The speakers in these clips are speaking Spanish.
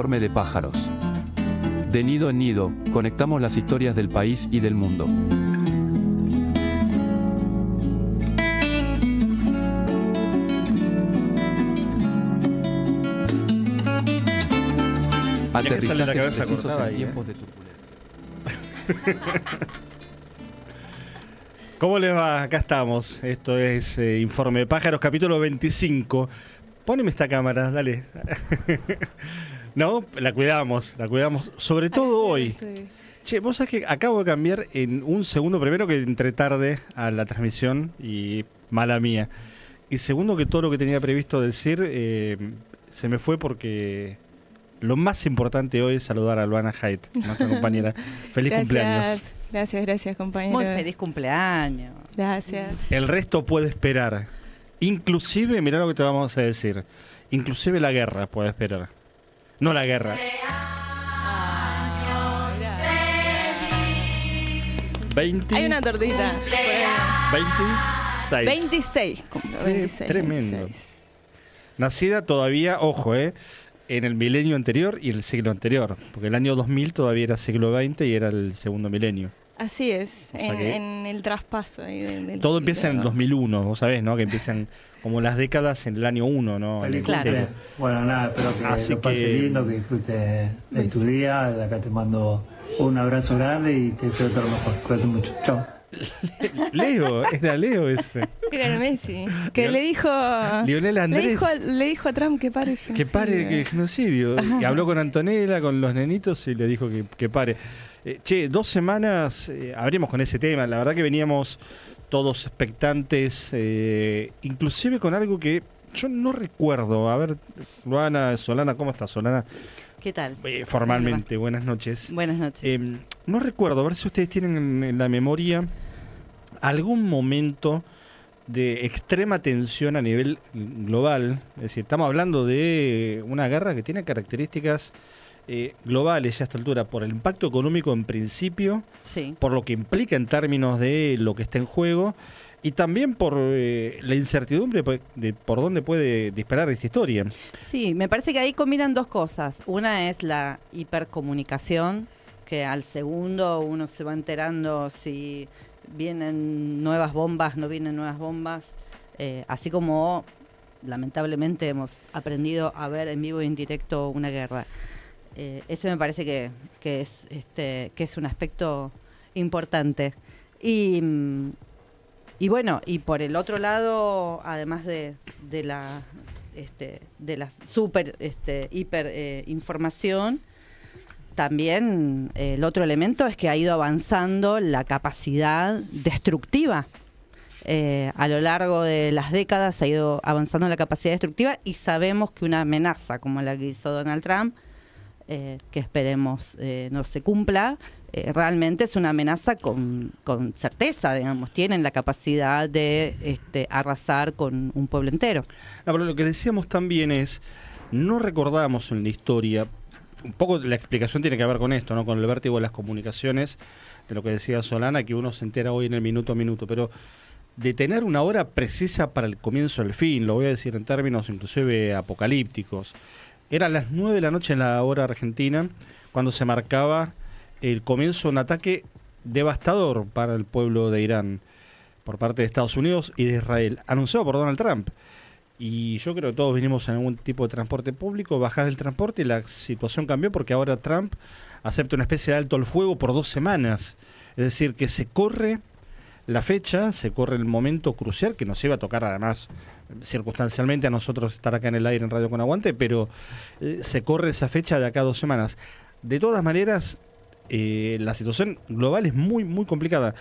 Informe de pájaros. De nido en nido, conectamos las historias del país y del mundo. Aterrizaje la cabeza cortada en ahí, tiempos de turbulencia. ¿Cómo les va? Acá estamos. Esto es Informe de Pájaros, capítulo 25. Poneme esta cámara, dale. No, la cuidamos. Sobre todo hoy. Che, vos sabés que acabo de cambiar en un segundo. Primero que entré tarde a la transmisión y mala mía. Y segundo que todo lo que tenía previsto decir se me fue porque lo más importante hoy es saludar a Luana Haidt, nuestra compañera. Feliz cumpleaños. Gracias, compañero. Muy feliz cumpleaños. Gracias. El resto puede esperar. Inclusive, mirá lo que te vamos a decir. Inclusive la guerra puede esperar. No la guerra. 20. Hay una tortita. 26. 26. 26. Tremendo. 26. Nacida todavía, ojo, en el milenio anterior y el siglo anterior. Porque el año 2000 todavía era siglo XX y era el segundo milenio. Así es, O sea que en el traspaso. Del todo empieza en el 2001, vos sabés, ¿no? Que empiezan como las décadas en el año 1, ¿no? Feliz Claro. cumple. Bueno, nada, espero que Así lo pases que- lindo, que disfrutes de tu día. De acá te mando un abrazo grande y te deseo todo lo mejor. Cuídate mucho. Chao. Leo, era Leo ese. Era el Messi. Que le dijo. Lionel Andrés. Le dijo a Trump que pare el Que genocidio. pare que el genocidio. Y habló con Antonella, con los nenitos y le dijo que pare. Che, 2 semanas abrimos con ese tema. La verdad que veníamos todos expectantes, inclusive con algo que yo no recuerdo. A ver, Luana, Solana, ¿cómo estás, Solana? ¿Qué tal? Formalmente, buenas noches. Buenas noches. No recuerdo, a ver si ustedes tienen en la memoria algún momento de extrema tensión a nivel global. Es decir, estamos hablando de una guerra que tiene características globales ya a esta altura, por el impacto económico en principio, Sí. por lo que implica en términos de lo que está en juego, y también por la incertidumbre de por dónde puede disparar esta historia. Sí, me parece que ahí combinan dos cosas. Una es la hipercomunicación, que al segundo uno se va enterando si vienen nuevas bombas, no vienen nuevas bombas, así como lamentablemente hemos aprendido a ver en vivo y en directo una guerra. Ese me parece que es un aspecto importante. Y bueno, y por el otro lado, además de la super hiper información, también el otro elemento es que ha ido avanzando la capacidad destructiva. A lo largo de las décadas ha ido avanzando la capacidad destructiva y sabemos que una amenaza como la que hizo Donald Trump, que esperemos no se cumpla, realmente es una amenaza con certeza, digamos. Tienen la capacidad de arrasar con un pueblo entero. No, pero lo que decíamos también es, no recordamos en la historia, un poco la explicación tiene que ver con esto, ¿no? Con el vértigo de las comunicaciones, de lo que decía Solana, que uno se entera hoy en el minuto a minuto, pero de tener una hora precisa para el comienzo del fin, lo voy a decir en términos inclusive apocalípticos. Eran las 9 de la noche en la hora argentina, cuando se marcaba el comienzo de un ataque devastador para el pueblo de Irán por parte de Estados Unidos y de Israel, anunciado por Donald Trump. Y yo creo que todos vinimos en algún tipo de transporte público, bajás del transporte y la situación cambió porque ahora Trump acepta una especie de alto al fuego por 2 semanas. Es decir, que se corre la fecha, se corre el momento crucial, que nos iba a tocar además circunstancialmente a nosotros estar acá en el aire en Radio Con Aguante, pero se corre esa fecha de acá a 2 semanas. De todas maneras, la situación global es muy, muy complicada.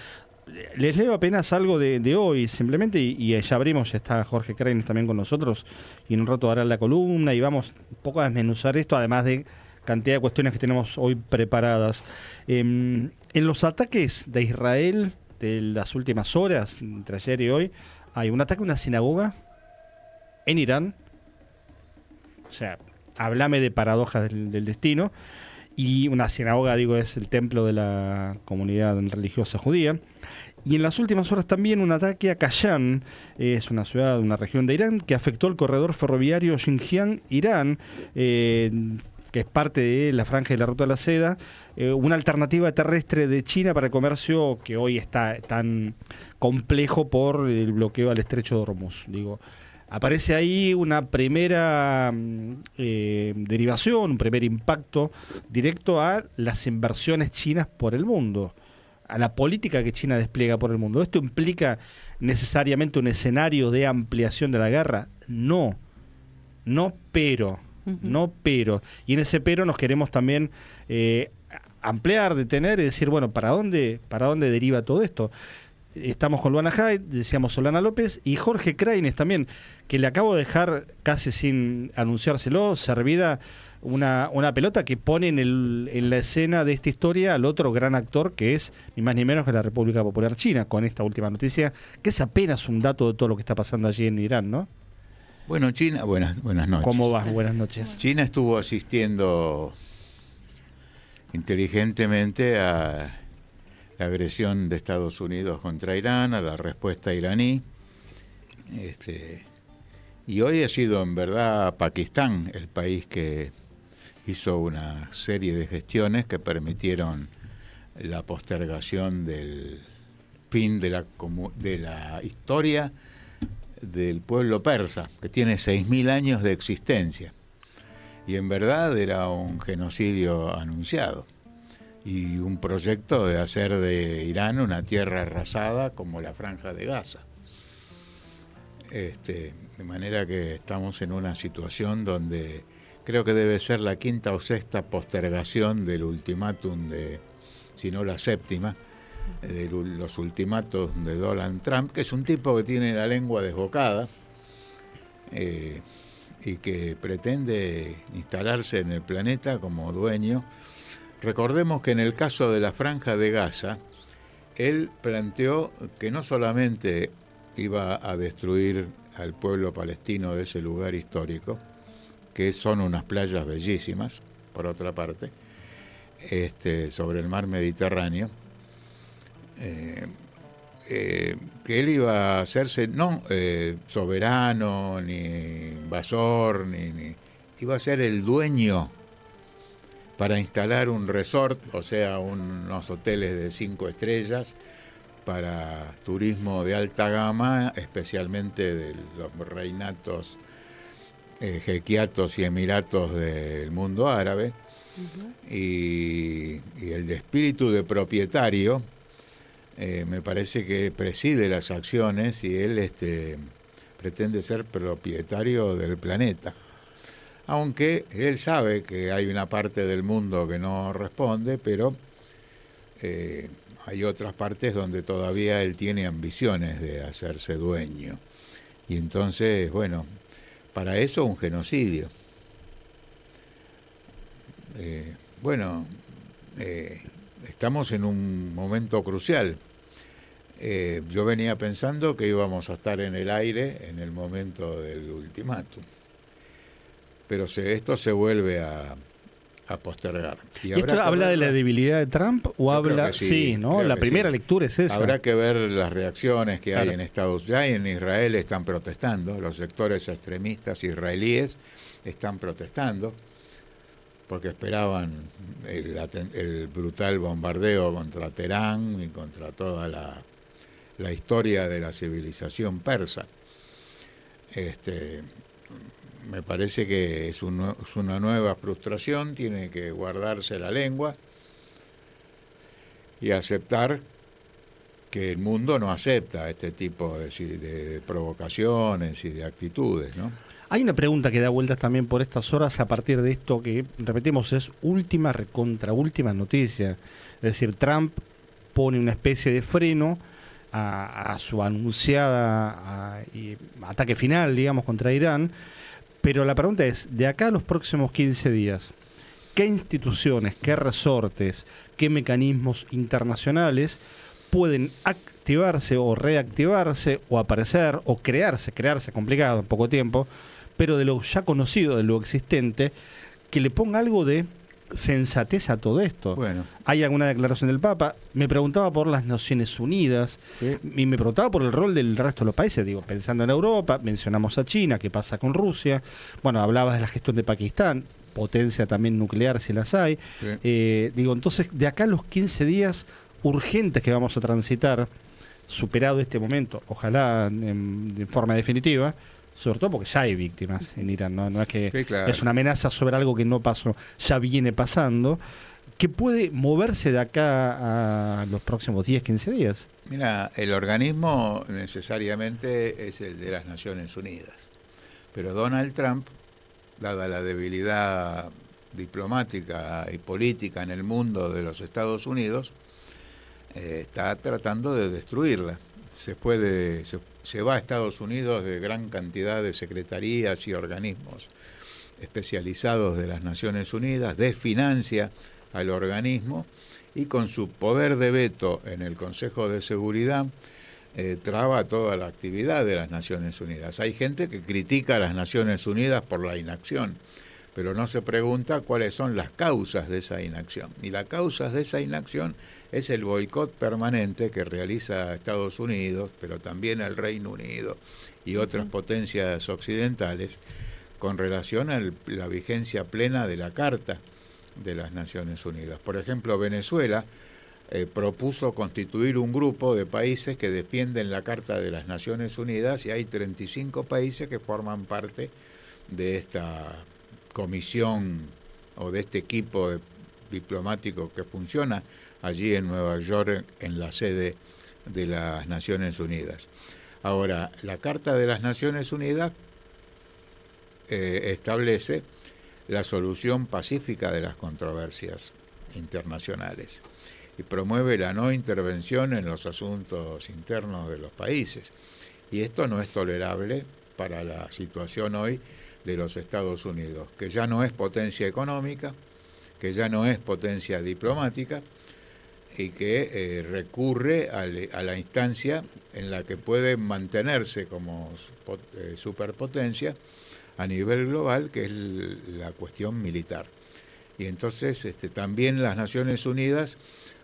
Les leo apenas algo de hoy, simplemente, y ya abrimos, ya está Jorge Krein también con nosotros, y en un rato hará la columna, y vamos un poco a desmenuzar esto, además de cantidad de cuestiones que tenemos hoy preparadas. En los ataques de Israel de las últimas horas, entre ayer y hoy, hay un ataque a una sinagoga en Irán. O sea, háblame de paradojas del destino. Y una sinagoga, digo, es el templo de la comunidad religiosa judía. Y en las últimas horas también un ataque a Kashan, es una ciudad, una región de Irán, que afectó el corredor ferroviario Xinjiang-Irán. que es parte de la Franja y la Ruta de la Seda, una alternativa terrestre de China para el comercio que hoy está tan complejo por el bloqueo al estrecho de Hormuz. Digo, aparece ahí una primera derivación, un primer impacto directo a las inversiones chinas por el mundo, a la política que China despliega por el mundo. ¿Esto implica necesariamente un escenario de ampliación de la guerra? No, pero. Y en ese pero nos queremos también ampliar, detener y decir, bueno, ¿para dónde deriva todo esto? Estamos con Luana Hyde, decíamos Solana López, y Jorge Craines también, que le acabo de dejar, casi sin anunciárselo, servida una pelota que pone en la escena de esta historia al otro gran actor, que es ni más ni menos que la República Popular China, con esta última noticia, que es apenas un dato de todo lo que está pasando allí en Irán, ¿no? Bueno, China, buenas noches. ¿Cómo vas? Buenas noches. China estuvo asistiendo inteligentemente a la agresión de Estados Unidos contra Irán, a la respuesta iraní. Y hoy ha sido en verdad Pakistán el país que hizo una serie de gestiones que permitieron la postergación del fin de la historia del pueblo persa, que tiene 6.000 años de existencia. Y en verdad era un genocidio anunciado y un proyecto de hacer de Irán una tierra arrasada como la Franja de Gaza. De manera que estamos en una situación donde creo que debe ser la quinta o sexta postergación del ultimátum si no la séptima, de los ultimatos de Donald Trump, que es un tipo que tiene la lengua desbocada y que pretende instalarse en el planeta como dueño. Recordemos que en el caso de la Franja de Gaza, él planteó que no solamente iba a destruir al pueblo palestino de ese lugar histórico, que son unas playas bellísimas, por otra parte, sobre el mar Mediterráneo, que él iba a hacerse no soberano, ni invasor, ni iba a ser el dueño para instalar un resort, o sea, unos hoteles de 5 estrellas para turismo de alta gama, especialmente de los reinatos, jequiatos y emiratos del mundo árabe. Uh-huh. Y el de espíritu de propietario me parece que preside las acciones y él pretende ser propietario del planeta. Aunque él sabe que hay una parte del mundo que no responde, pero hay otras partes donde todavía él tiene ambiciones de hacerse dueño. Y entonces, bueno, para eso un genocidio. Estamos en un momento crucial. Yo venía pensando que íbamos a estar en el aire en el momento del ultimátum, pero esto se vuelve a postergar. ¿Y esto habla de la debilidad de Trump o habla? Sí, ¿no? La primera lectura es esa. Habrá que ver las reacciones que hay en Estados Unidos. Ya en Israel están protestando, los sectores extremistas israelíes están protestando porque esperaban el brutal bombardeo contra Teherán y contra toda la historia de la civilización persa. Me parece que es una nueva frustración, tiene que guardarse la lengua y aceptar que el mundo no acepta este tipo de provocaciones y de actitudes, ¿no? Hay una pregunta que da vueltas también por estas horas a partir de esto que, repetimos, es última noticia. Es decir, Trump pone una especie de freno a su anunciada ataque final, digamos, contra Irán. Pero la pregunta es, de acá a los próximos 15 días, ¿qué instituciones, qué resortes, qué mecanismos internacionales pueden activarse o reactivarse o aparecer o crearse complicado en poco tiempo, pero de lo ya conocido, de lo existente, que le ponga algo de sensatez a todo esto? Bueno. ¿Hay alguna declaración del Papa? Me preguntaba por las Naciones Unidas, ¿sí? Y me preguntaba por el rol del resto de los países, digo, pensando en Europa, mencionamos a China, ¿qué pasa con Rusia? Bueno, hablabas de la gestión de Pakistán. potencia también nuclear si las hay. Sí. Digo, entonces, de acá a los 15 días urgentes que vamos a transitar, superado este momento, ojalá de forma definitiva, sobre todo porque ya hay víctimas en Irán, no es que Sí, claro. es una amenaza sobre algo que no pasó, ya viene pasando, que puede moverse de acá a los próximos 10, 15 días. Mira, el organismo necesariamente es el de las Naciones Unidas, pero Donald Trump, dada la debilidad diplomática y política en el mundo de los Estados Unidos, está tratando de destruirla. Se va a Estados Unidos de gran cantidad de secretarías y organismos especializados de las Naciones Unidas, desfinancia al organismo y con su poder de veto en el Consejo de Seguridad traba toda la actividad de las Naciones Unidas. Hay gente que critica a las Naciones Unidas por la inacción, pero no se pregunta cuáles son las causas de esa inacción. Y las causas de esa inacción es el boicot permanente que realiza Estados Unidos, pero también el Reino Unido y otras potencias occidentales con relación a la vigencia plena de la Carta de las Naciones Unidas. Por ejemplo, Venezuela propuso constituir un grupo de países que defienden la Carta de las Naciones Unidas y hay 35 países que forman parte de esta comisión o de este equipo diplomático que funciona allí en Nueva York en la sede de las Naciones Unidas. Ahora, la Carta de las Naciones Unidas establece la solución pacífica de las controversias internacionales y promueve la no intervención en los asuntos internos de los países. Y esto no es tolerable para la situación hoy de los Estados Unidos, que ya no es potencia económica, que ya no es potencia diplomática y que recurre a la instancia en la que puede mantenerse como superpotencia a nivel global, que es la cuestión militar. Y entonces también las Naciones Unidas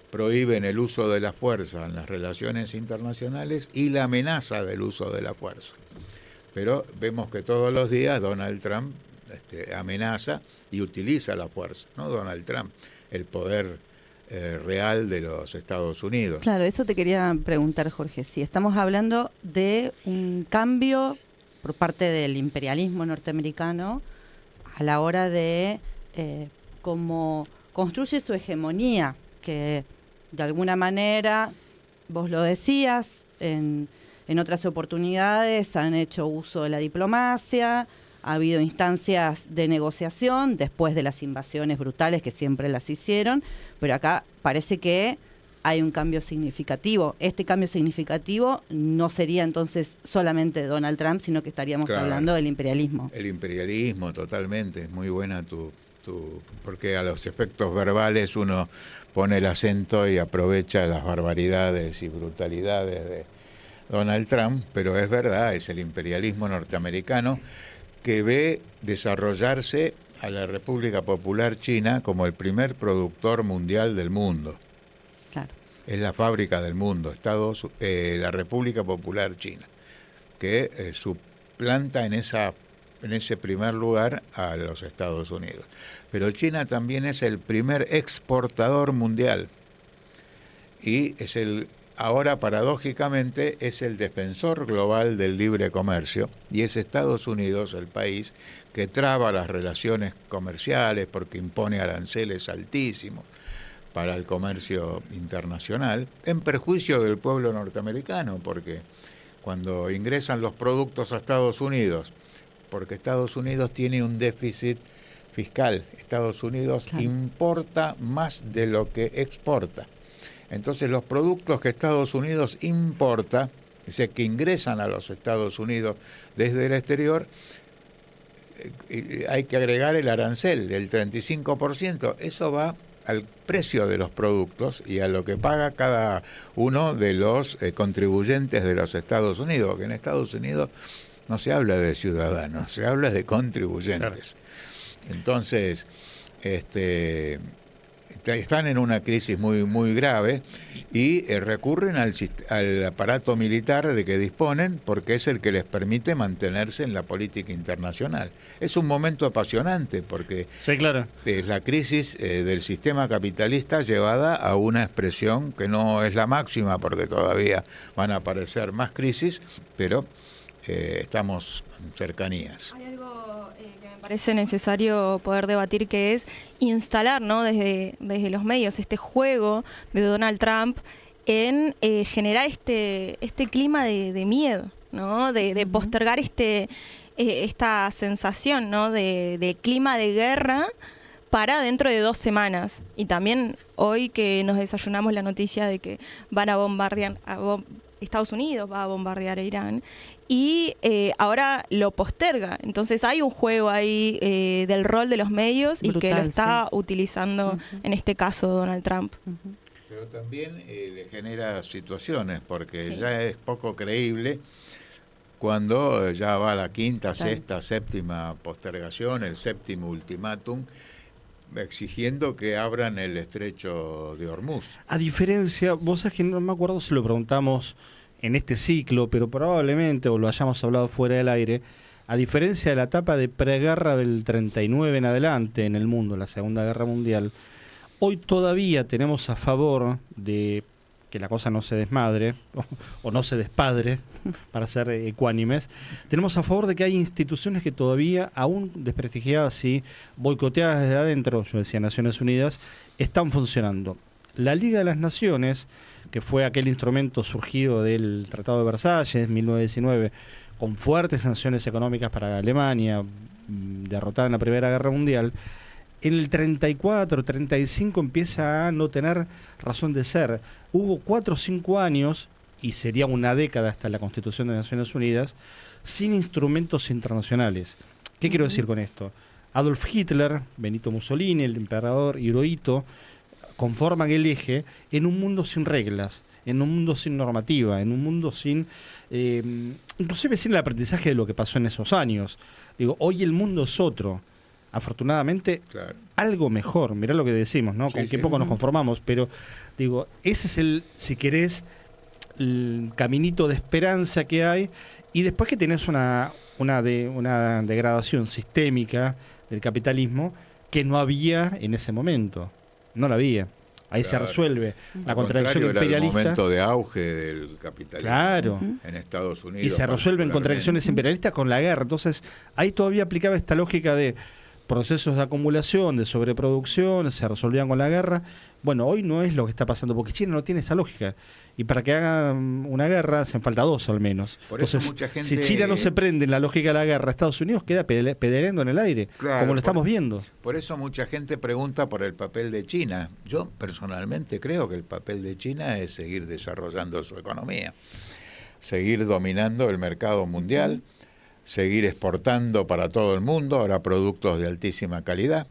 prohíben el uso de la fuerza en las relaciones internacionales y la amenaza del uso de la fuerza. Pero vemos que todos los días Donald Trump amenaza y utiliza la fuerza, ¿no? Donald Trump, el poder real de los Estados Unidos. Claro, eso te quería preguntar, Jorge. Si estamos hablando de un cambio por parte del imperialismo norteamericano a la hora de cómo construye su hegemonía, que de alguna manera, vos lo decías, en otras oportunidades han hecho uso de la diplomacia, ha habido instancias de negociación después de las invasiones brutales que siempre las hicieron, pero acá parece que hay un cambio significativo. Este cambio significativo no sería entonces solamente Donald Trump, sino que estaríamos hablando del imperialismo. El imperialismo, totalmente. Es muy buena porque a los efectos verbales uno pone el acento y aprovecha las barbaridades y brutalidades de Donald Trump, pero es verdad, es el imperialismo norteamericano que ve desarrollarse a la República Popular China como el primer productor mundial del mundo. Claro. Es la fábrica del mundo, la República Popular China, que suplanta en ese primer lugar a los Estados Unidos. Pero China también es el primer exportador mundial y ahora paradójicamente es el defensor global del libre comercio y es Estados Unidos el país que traba las relaciones comerciales porque impone aranceles altísimos para el comercio internacional, en perjuicio del pueblo norteamericano, porque cuando ingresan los productos a Estados Unidos, porque Estados Unidos tiene un déficit fiscal, Estados Unidos importa más de lo que exporta. Entonces los productos que Estados Unidos importa, o sea, que ingresan a los Estados Unidos desde el exterior, hay que agregar el arancel del 35%. Eso va al precio de los productos y a lo que paga cada uno de los contribuyentes de los Estados Unidos, que en Estados Unidos no se habla de ciudadanos, se habla de contribuyentes. Claro. Entonces, están en una crisis muy, muy grave y recurren al aparato militar de que disponen porque es el que les permite mantenerse en la política internacional. Es un momento apasionante porque Sí, claro. es la crisis del sistema capitalista llevada a una expresión que no es la máxima porque todavía van a aparecer más crisis, pero estamos en cercanías. Hay algo que me parece necesario poder debatir, que es instalar, ¿no?, desde los medios este juego de Donald Trump en generar este clima de miedo, ¿no?, de postergar esta sensación, ¿no?, de clima de guerra para dentro de 2 semanas. Y también hoy que nos desayunamos la noticia de que van a bombardear Estados Unidos va a bombardear a Irán y ahora lo posterga. Entonces hay un juego ahí del rol de los medios y que lo Brutal, está sí. utilizando en este caso Donald Trump. Pero también le genera situaciones, porque Sí. ya es poco creíble cuando ya va la quinta, Claro. sexta, séptima postergación, el séptimo ultimátum, exigiendo que abran el estrecho de Hormuz. A diferencia, vos sabés que no me acuerdo si lo preguntamos en este ciclo, pero probablemente, o lo hayamos hablado fuera del aire, a diferencia de la etapa de preguerra del 39 en adelante en el mundo, la Segunda Guerra Mundial, hoy todavía tenemos a favor de que la cosa no se desmadre o no se despadre, para ser ecuánimes, tenemos a favor de que hay instituciones que todavía, aún desprestigiadas y boicoteadas desde adentro, yo decía Naciones Unidas, están funcionando. La Liga de las Naciones, que fue aquel instrumento surgido del Tratado de Versalles, 1919, con fuertes sanciones económicas para Alemania, derrotada en la Primera Guerra Mundial, en el 34, 35 empieza a no tener razón de ser. Hubo 4 o 5 años, y sería una década hasta la Constitución de Naciones Unidas, sin instrumentos internacionales. ¿Qué quiero decir con esto? Adolf Hitler, Benito Mussolini, el emperador Hirohito, conforman el eje en un mundo sin reglas, en un mundo sin normativa, en un mundo sin, inclusive sin el aprendizaje de lo que pasó en esos años. Digo, hoy el mundo es otro. Afortunadamente, Claro. algo mejor. Mirá lo que decimos, ¿no? Sí, Con qué sí. poco nos conformamos, pero digo, ese es el, si querés, el caminito de esperanza que hay, y después que tenés una degradación sistémica del capitalismo que no había en ese momento. No la había. Ahí Claro. se resuelve la Al contradicción contrario, era el imperialista. momento de auge del capitalismo Claro. en Estados Unidos. Y se resuelven particularmente. contradicciones imperialistas con la guerra. Entonces, ahí todavía aplicaba esta lógica de procesos de acumulación, de sobreproducción, se resolvían con la guerra. Bueno, hoy no es lo que está pasando, porque China no tiene esa lógica. Y para que hagan una guerra hacen falta 2 al menos. Por eso Entonces, mucha gente- si China no se prende en la lógica de la guerra, Estados Unidos queda pedaleando en el aire, Claro, como lo estamos viendo. Por eso mucha gente pregunta por el papel de China. Yo personalmente creo que el papel de China es seguir desarrollando su economía, seguir dominando el mercado mundial, seguir exportando para todo el mundo, ahora productos de altísima calidad.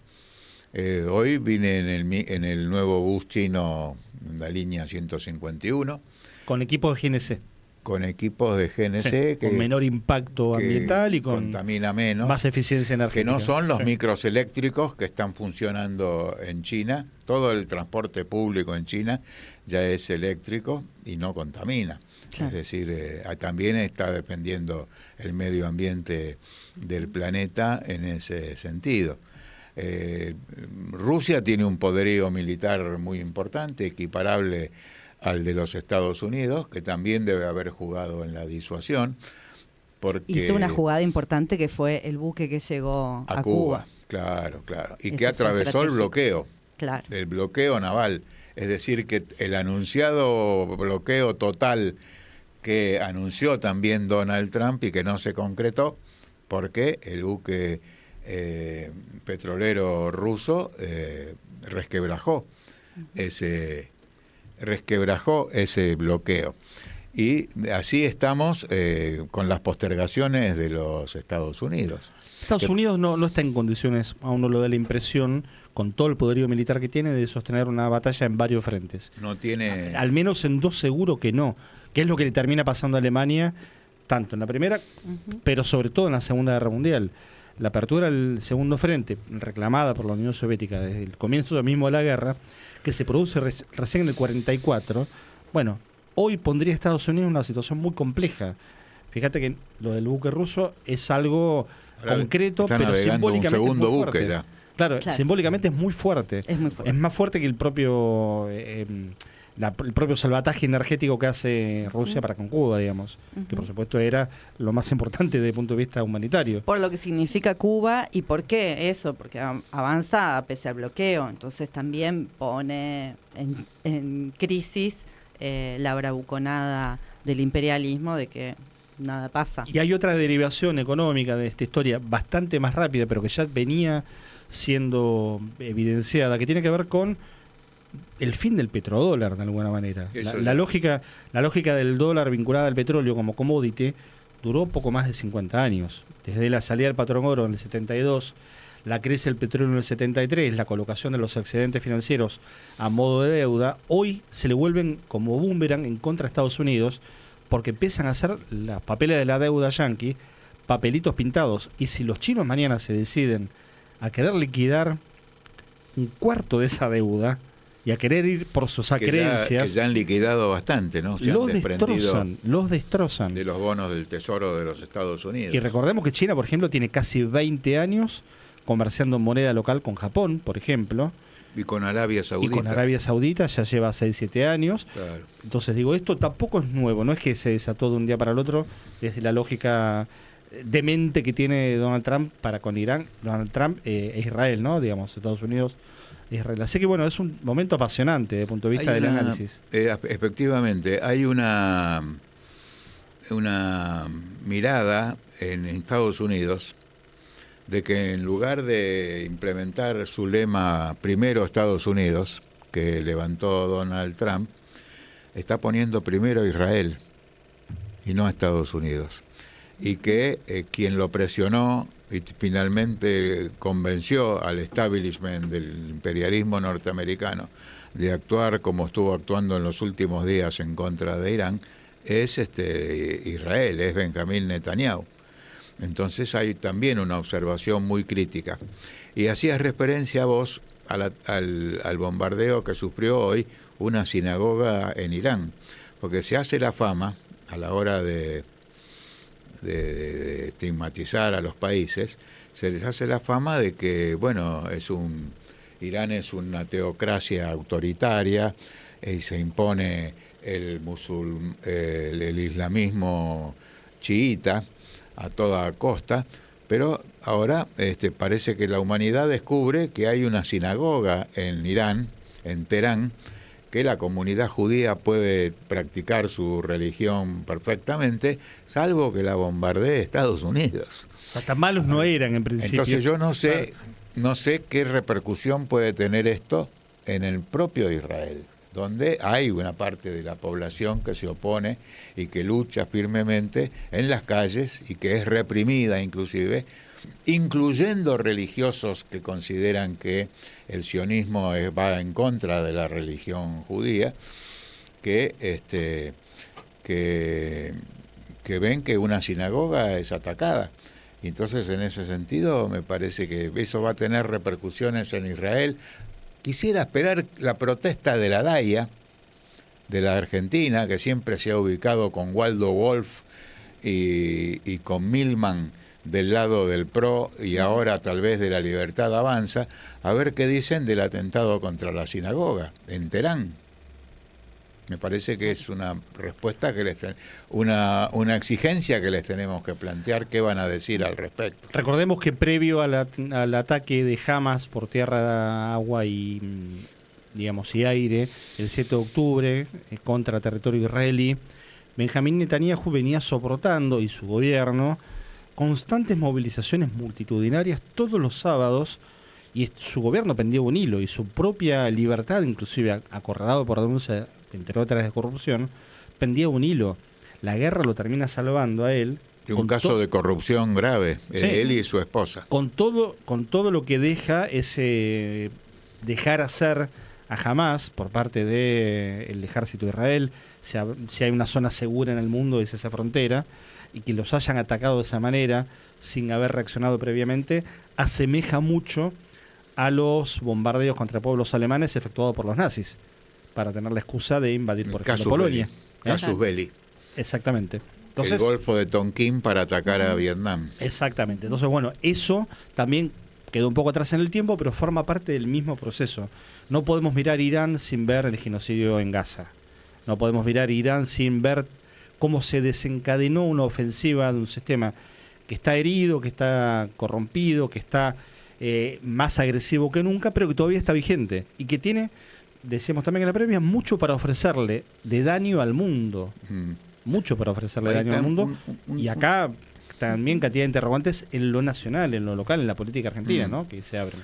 Hoy vine en el nuevo bus chino, en la línea 151, Con equipos de GNC. con equipos de GNC Sí, con menor impacto que ambiental y con contamina menos. más eficiencia Que energética. no son los Sí. micros eléctricos que están funcionando en China. Todo el transporte público en China ya es eléctrico y no contamina. Claro. Es decir, también está dependiendo el medio ambiente del planeta en ese sentido. Rusia tiene un poderío militar muy importante, equiparable al de los Estados Unidos, que también debe haber jugado en la disuasión. Porque Hizo una jugada importante que fue el buque que llegó a Cuba. Claro, claro. Y Ese que fue atravesó el estratégico. bloqueo, Claro. el bloqueo naval. Es decir, que el anunciado bloqueo total que anunció también Donald Trump y que no se concretó, porque el buque petrolero ruso resquebrajó ese bloqueo. Y así estamos con las postergaciones de los Estados Unidos. Estados Unidos no está en condiciones, a uno lo da la impresión, con todo el poderío militar que tiene, de sostener una batalla en varios frentes. No tiene... Al menos en 2 seguro que no. Que es lo que le termina pasando a Alemania, tanto en la Primera, pero sobre todo en la Segunda Guerra Mundial. la apertura del segundo frente, reclamada por la Unión Soviética desde el comienzo mismo de la guerra, que se produce recién en el 44, bueno, hoy pondría a Estados Unidos en una situación muy compleja. Fíjate que lo del buque ruso es algo concreto, pero simbólicamente un segundo es muy buque fuerte. ya. Claro, simbólicamente es muy fuerte. Es muy fuerte. Es más fuerte que el propio el propio salvataje energético que hace Rusia para con Cuba, digamos, que por supuesto era lo más importante desde el punto de vista humanitario. Por lo que significa Cuba y por qué eso, porque avanza pese al bloqueo, entonces también pone en crisis la bravuconada del imperialismo de que nada pasa. Y hay otra derivación económica de esta historia bastante más rápida, pero que ya venía siendo evidenciada, que tiene que ver con el fin del petrodólar de alguna manera. La lógica del dólar vinculada al petróleo como commodity duró poco más de 50 años. Desde la salida del patrón oro en el 72, la crisis del petróleo en el 73, la colocación de los excedentes financieros a modo de deuda, hoy se le vuelven como boomerang en contra de Estados Unidos porque empiezan a hacer las papeles de la deuda yanqui, papelitos pintados. Y si los chinos mañana se deciden a querer liquidar un cuarto de esa deuda y a querer ir por sus acreencias, que ya han liquidado bastante, ¿no? Se han desprendido los destrozan de los bonos del Tesoro de los Estados Unidos. Y recordemos que China, por ejemplo, tiene casi 20 años comerciando en moneda local con Japón, por ejemplo. Y con Arabia Saudita. Y con Arabia Saudita ya lleva 6-7 años. Claro. Entonces digo, esto tampoco es nuevo, no es que se desató de un día para el otro, desde la lógica demente que tiene Donald Trump para con Irán, Donald Trump e Israel, ¿no? Digamos, Estados Unidos, Israel. Así que bueno, es un momento apasionante desde el punto de vista del análisis. Efectivamente, hay una mirada en Estados Unidos de que en lugar de implementar su lema primero Estados Unidos, que levantó Donald Trump, está poniendo primero a Israel y no a Estados Unidos. Y que quien lo presionó y finalmente convenció al establishment del imperialismo norteamericano de actuar como estuvo actuando en los últimos días en contra de Irán es Israel, es Benjamín Netanyahu. Entonces hay también una observación muy crítica. Y hacías referencia vos al bombardeo que sufrió hoy una sinagoga en Irán, porque se hace la fama a la hora de estigmatizar a los países, se les hace la fama de que, bueno, Irán es una teocracia autoritaria y se impone el islamismo chiita a toda costa, pero ahora parece que la humanidad descubre que hay una sinagoga en Irán, en Teherán, que la comunidad judía puede practicar su religión perfectamente, salvo que la bombardee Estados Unidos. Hasta malos no eran en principio. Entonces yo no sé qué repercusión puede tener esto en el propio Israel, donde hay una parte de la población que se opone y que lucha firmemente en las calles y que es reprimida inclusive, incluyendo religiosos que consideran que el sionismo va en contra de la religión judía, que ven que una sinagoga es atacada. Y entonces, en ese sentido, me parece que eso va a tener repercusiones en Israel. Quisiera esperar la protesta de la DAIA, de la Argentina, que siempre se ha ubicado con Waldo Wolf y con Milman del lado del PRO y ahora tal vez de la Libertad Avanza, a ver qué dicen del atentado contra la sinagoga en Teherán. Me parece que es una respuesta una exigencia que les tenemos que plantear, qué van a decir al respecto. Recordemos que previo al ataque de Hamas por tierra, agua y aire, el 7 de octubre, contra territorio israelí, Benjamín Netanyahu venía soportando, y su gobierno, constantes movilizaciones multitudinarias todos los sábados, y su gobierno pendía un hilo, y su propia libertad, inclusive acorralado por denuncia, entre otras, de corrupción, pendía un hilo. La guerra lo termina salvando a él. De un caso de corrupción grave, sí, él y su esposa. Con todo lo que deja ese dejar hacer a Hamas por parte del ejército de Israel, si hay una zona segura en el mundo es esa frontera, y que los hayan atacado de esa manera sin haber reaccionado previamente, asemeja mucho a los bombardeos contra pueblos alemanes efectuados por los nazis, para tener la excusa de invadir, por ejemplo, Polonia. Casus belli. Exactamente. Entonces, el Golfo de Tonkin para atacar a Vietnam. Exactamente. Entonces, bueno, eso también quedó un poco atrás en el tiempo, pero forma parte del mismo proceso. No podemos mirar Irán sin ver el genocidio en Gaza. No podemos mirar Irán sin ver cómo se desencadenó una ofensiva de un sistema que está herido, que está corrompido, que está más agresivo que nunca, pero que todavía está vigente y que tiene, decíamos también en la previa, mucho para ofrecerle de daño al mundo. Mucho para ofrecerle daño al mundo. Y acá también cantidad de interrogantes en lo nacional, en lo local, en la política argentina, ¿no? Que se abren.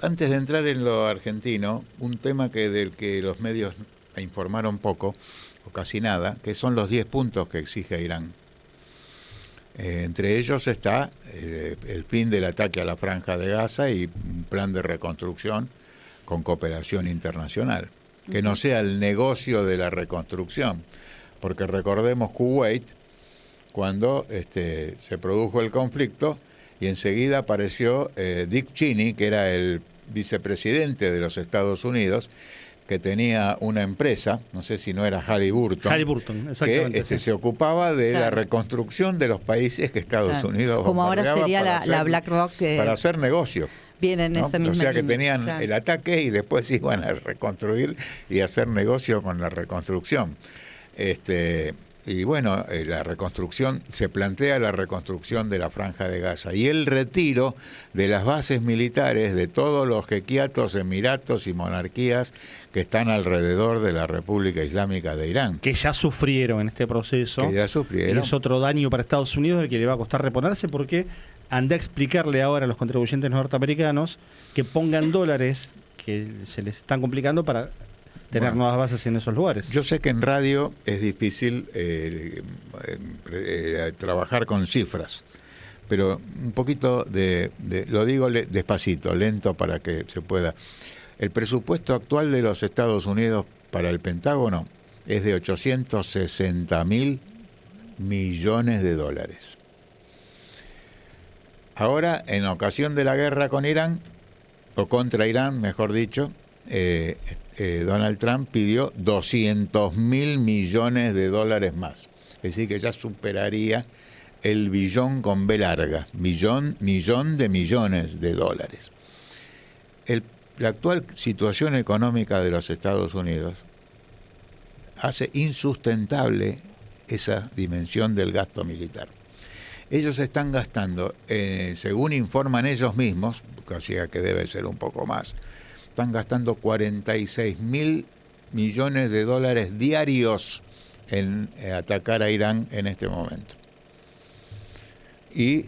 Antes de entrar en lo argentino, un tema del que los medios informaron poco, o casi nada, que son los 10 puntos que exige Irán. Entre ellos está el fin del ataque a la Franja de Gaza y un plan de reconstrucción con cooperación internacional. Que no sea el negocio de la reconstrucción, porque recordemos Kuwait, cuando se produjo el conflicto y enseguida apareció Dick Cheney, que era el vicepresidente de los Estados Unidos, que tenía una empresa, no sé si no era Halliburton, exactamente, que se ocupaba de la reconstrucción de los países que Estados Unidos como ahora sería la BlackRock, para hacer negocio. Viene en esa misma O sea que línea, tenían el ataque y después iban a reconstruir y hacer negocio con la reconstrucción. Y bueno, la reconstrucción, se plantea la reconstrucción de la Franja de Gaza y el retiro de las bases militares de todos los jequiatos, emiratos y monarquías que están alrededor de la República Islámica de Irán. Que ya sufrieron en este proceso. Que ya sufrieron. Y es otro daño para Estados Unidos del que le va a costar reponerse, porque anda a explicarle ahora a los contribuyentes norteamericanos que pongan dólares que se les están complicando para tener nuevas bases en esos lugares. Yo sé que en radio es difícil trabajar con cifras, pero un poquito lo digo despacito, lento para que se pueda. El presupuesto actual de los Estados Unidos para el Pentágono es de 860.000 millones de dólares. Ahora, en ocasión de la guerra con Irán, o contra Irán, mejor dicho, Donald Trump pidió 200.000 millones de dólares más. Es decir, que ya superaría el billón con B larga, millón de millones de dólares. La actual situación económica de los Estados Unidos hace insustentable esa dimensión del gasto militar. Ellos están gastando, según informan ellos mismos, casi que debe ser un poco más, están gastando 46.000 millones de dólares diarios en atacar a Irán en este momento. Y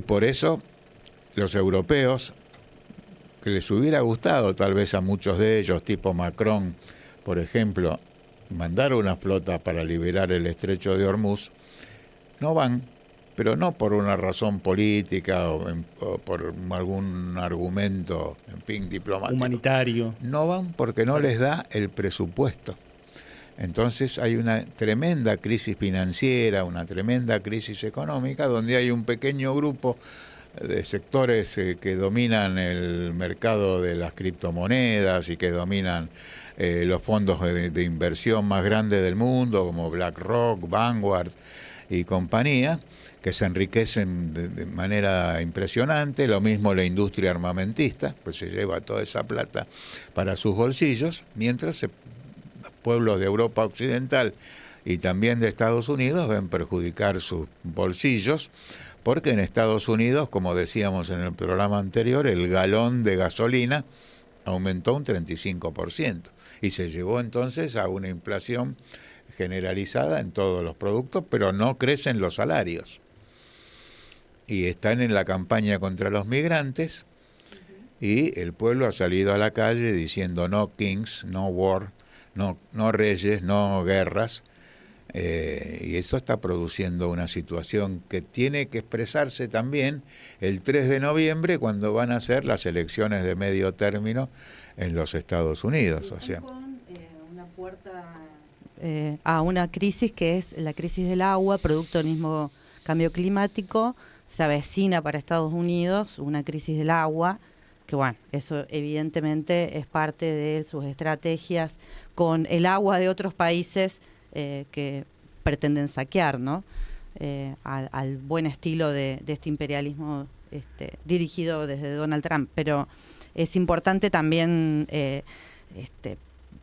por eso los europeos, que les hubiera gustado tal vez a muchos de ellos, tipo Macron, por ejemplo, mandar una flota para liberar el estrecho de Hormuz, no van, pero no por una razón política o por algún argumento, en fin, diplomático. Humanitario. No van porque no les da el presupuesto. Entonces hay una tremenda crisis financiera, una tremenda crisis económica, donde hay un pequeño grupo de sectores que dominan el mercado de las criptomonedas y que dominan los fondos de inversión más grandes del mundo, como BlackRock, Vanguard y compañía, que se enriquecen de manera impresionante. Lo mismo la industria armamentista, pues se lleva toda esa plata para sus bolsillos, mientras los pueblos de Europa Occidental y también de Estados Unidos ven perjudicar sus bolsillos, porque en Estados Unidos, como decíamos en el programa anterior, el galón de gasolina aumentó un 35% y se llevó entonces a una inflación generalizada en todos los productos, pero no crecen los salarios. Y están en la campaña contra los migrantes y el pueblo ha salido a la calle diciendo no kings, no war, no reyes, no guerras, Y eso está produciendo una situación que tiene que expresarse también el 3 de noviembre cuando van a ser las elecciones de medio término en los Estados Unidos. O sea, con una puerta a una crisis que es la crisis del agua, producto del mismo cambio climático. Se avecina para Estados Unidos una crisis del agua, que bueno, eso evidentemente es parte de sus estrategias con el agua de otros países que pretenden saquear, ¿no? Al buen estilo de este imperialismo dirigido desde Donald Trump. Pero es importante también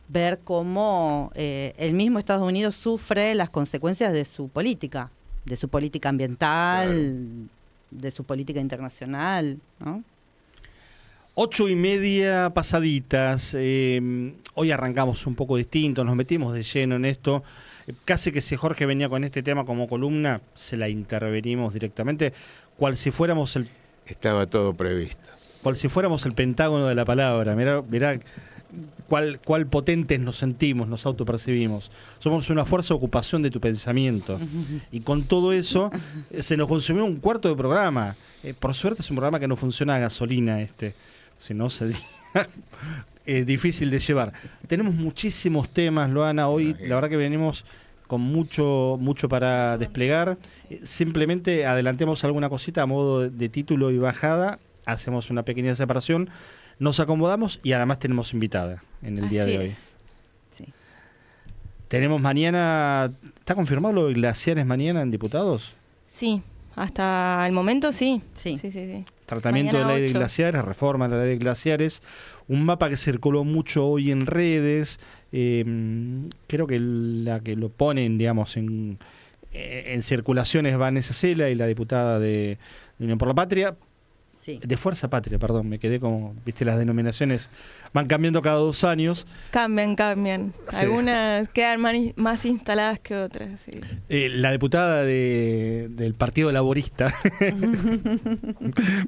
ver cómo el mismo Estados Unidos sufre las consecuencias de su política ambiental, claro, de su política internacional, ¿no? 8:30 pasaditas. Hoy arrancamos un poco distinto, nos metimos de lleno en esto. Casi que si Jorge venía con este tema como columna, se la intervenimos directamente, cual si fuéramos estaba todo previsto. Cual si fuéramos el Pentágono de la palabra. Mirá cuál potentes nos sentimos, nos autopercibimos. Somos una fuerza de ocupación de tu pensamiento. Y con todo eso, se nos consumió un cuarto de programa. Por suerte es un programa que no funciona a gasolina, si no sería difícil de llevar. Tenemos muchísimos temas, Loana. Hoy la verdad que venimos con mucho para desplegar. Simplemente adelantemos alguna cosita a modo de título y bajada. Hacemos una pequeña separación, nos acomodamos y además tenemos invitada en el día de hoy. Sí. Tenemos mañana, ¿está confirmado lo de glaciares mañana en diputados? Sí, hasta el momento sí. Sí. Tratamiento mañana de la ley de glaciares, reforma de la ley de glaciares, un mapa que circuló mucho hoy en redes, creo que la que lo ponen, digamos, en circulación es Vanessa Cela y la diputada de Unión por la Patria. Sí. De Fuerza Patria, perdón, me quedé como, viste, las denominaciones van cambiando cada 2 años. Cambian. Sí. Algunas quedan más instaladas que otras. Sí. La diputada del Partido Laborista,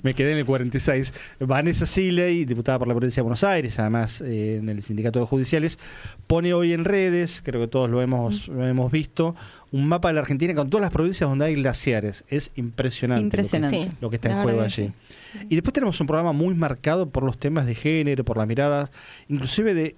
me quedé en el 46, Vanessa Siley, diputada por la provincia de Buenos Aires, además en el Sindicato de Judiciales, pone hoy en redes, creo que todos lo hemos visto, un mapa de la Argentina con todas las provincias donde hay glaciares. Es impresionante. Lo que está en juego allí. Sí. Y después tenemos un programa muy marcado por los temas de género, por las miradas, inclusive de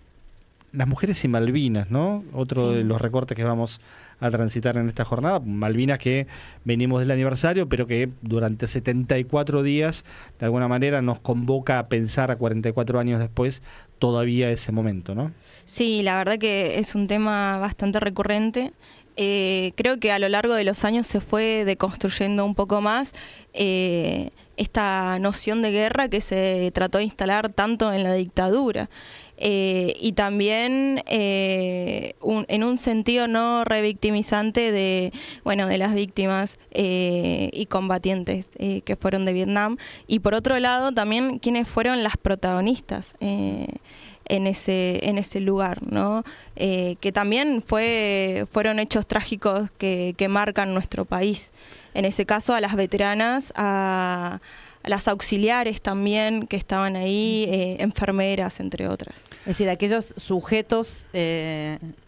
las mujeres y Malvinas, ¿no? Otro de los recortes que vamos a transitar en esta jornada. Malvinas que venimos del aniversario, pero que durante 74 días, de alguna manera, nos convoca a pensar a 44 años después todavía ese momento, ¿no? Sí, la verdad que es un tema bastante recurrente. Creo que a lo largo de los años se fue deconstruyendo un poco más esta noción de guerra que se trató de instalar tanto en la dictadura. Y también en un sentido no revictimizante de las víctimas y combatientes que fueron de Vietnam, y por otro lado también quienes fueron las protagonistas en ese lugar, ¿no? Que también fueron hechos trágicos que marcan nuestro país. En ese caso a las veteranas, a las auxiliares también que estaban ahí, enfermeras, entre otras. Es decir, aquellos sujetos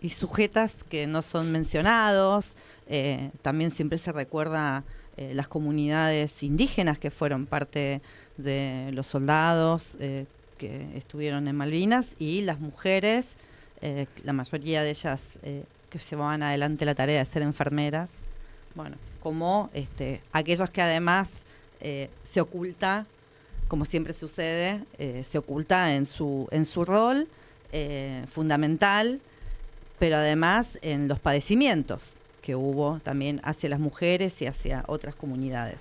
y sujetas que no son mencionados. También siempre se recuerda las comunidades indígenas que fueron parte de los soldados que estuvieron en Malvinas, y las mujeres, la mayoría de ellas que llevaban adelante la tarea de ser enfermeras. Bueno, como aquellos que además se oculta, como siempre sucede, se oculta en su rol fundamental, pero además en los padecimientos que hubo también hacia las mujeres y hacia otras comunidades.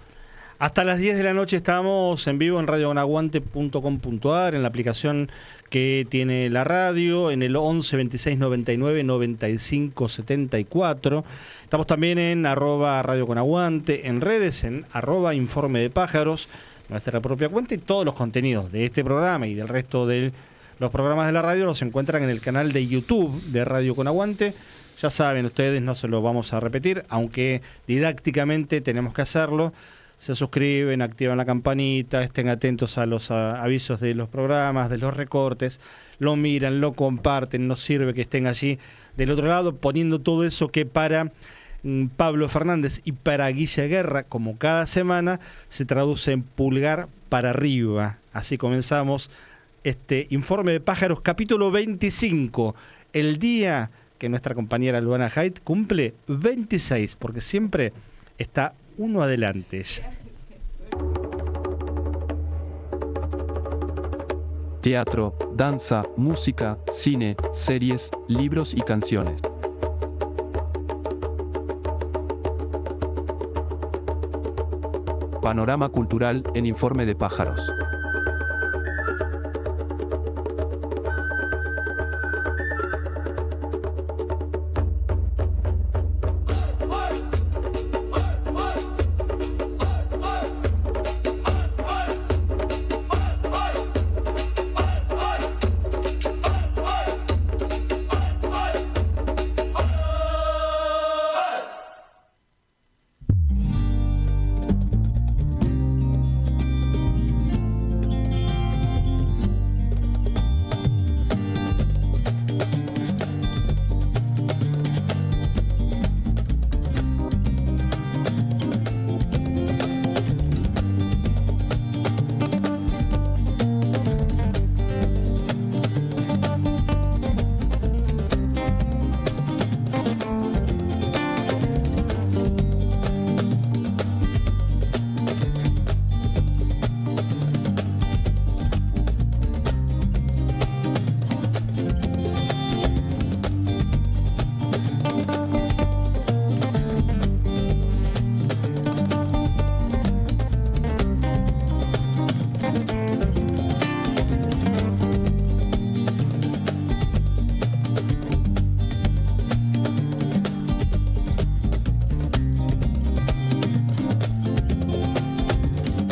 Hasta las 10 de la noche estamos en vivo en radioconaguante.com.ar, en la aplicación que tiene la radio, en el 11 26 99 95 74. Estamos también en @radioconaguante, en redes, en @informe de pájaros, nuestra propia cuenta, y todos los contenidos de este programa y del resto de los programas de la radio los encuentran en el canal de YouTube de Radio Con Aguante. Ya saben ustedes, no se lo vamos a repetir, aunque didácticamente tenemos que hacerlo. se suscriben, activan la campanita, estén atentos a los avisos de los programas, de los recortes, lo miran, lo comparten, nos sirve que estén allí del otro lado, poniendo todo eso que para Pablo Fernández y para Guille Guerra, como cada semana, se traduce en pulgar para arriba. Así comenzamos este Informe de Pájaros, capítulo 25, el día que nuestra compañera Luana Haidt cumple 26, porque siempre está uno adelante. Teatro, danza, música, cine, series, libros y canciones. Panorama cultural en Informe de Pájaros.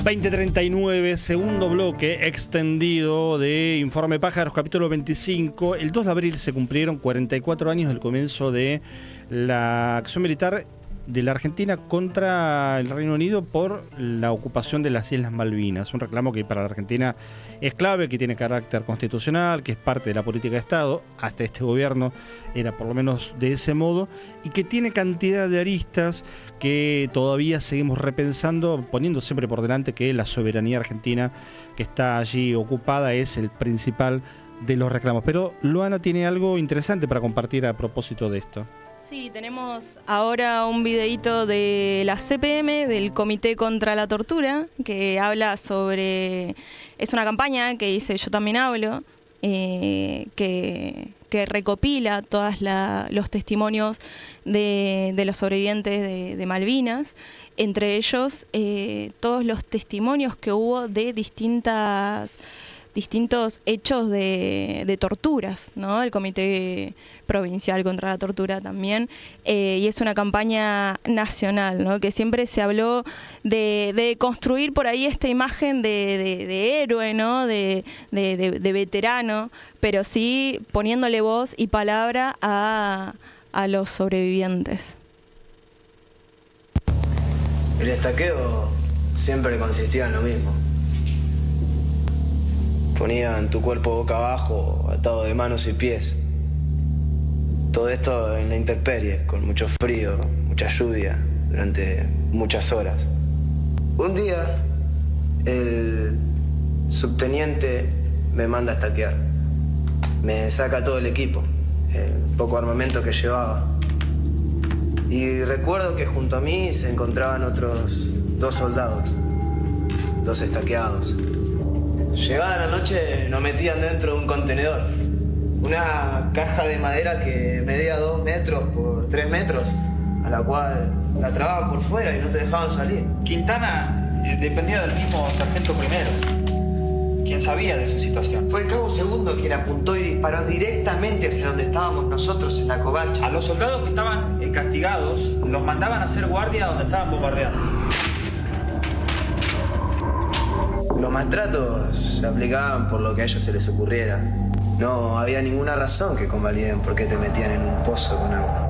...20:39, segundo bloque extendido de Informe Pájaros, capítulo 25. El 2 de abril se cumplieron 44 años del comienzo de la acción militar de la Argentina contra el Reino Unido por la ocupación de las Islas Malvinas. Un reclamo que para la Argentina es clave, que tiene carácter constitucional, que es parte de la política de Estado. Hasta este gobierno era por lo menos de ese modo, y que tiene cantidad de aristas que todavía seguimos repensando, poniendo siempre por delante que la soberanía argentina que está allí ocupada es el principal de los reclamos. Pero Luana tiene algo interesante para compartir a propósito de esto. Sí, tenemos ahora un videíto de la CPM, del Comité contra la Tortura, que habla sobre... Es una campaña que dice Yo También Hablo, que recopila todos los testimonios de los sobrevivientes de Malvinas, entre ellos todos los testimonios que hubo de distintos hechos de torturas, ¿no? El Comité Provincial contra la Tortura también, y es una campaña nacional, ¿no? Que siempre se habló de construir por ahí esta imagen de héroe, ¿no? De veterano, pero sí poniéndole voz y palabra a los sobrevivientes. El estaqueo siempre consistía en lo mismo. Ponían tu cuerpo boca abajo, atado de manos y pies. Todo esto en la intemperie, con mucho frío, mucha lluvia, durante muchas horas. Un día, el subteniente me manda a estaquear. Me saca todo el equipo, el poco armamento que llevaba. Y recuerdo que junto a mí se encontraban otros 2 soldados, 2 estaqueados. Llegada la noche nos metían dentro de un contenedor. Una caja de madera que medía 2 metros por 3 metros, a la cual la trababan por fuera y no te dejaban salir. Quintana dependía del mismo sargento primero, quien sabía de su situación. Fue el cabo segundo quien apuntó y disparó directamente hacia donde estábamos nosotros en la covacha. A los soldados que estaban castigados los mandaban a hacer guardia donde estaban bombardeando. Los maltratos se aplicaban por lo que a ellos se les ocurriera. No había ninguna razón que convaliden por qué te metían en un pozo con agua.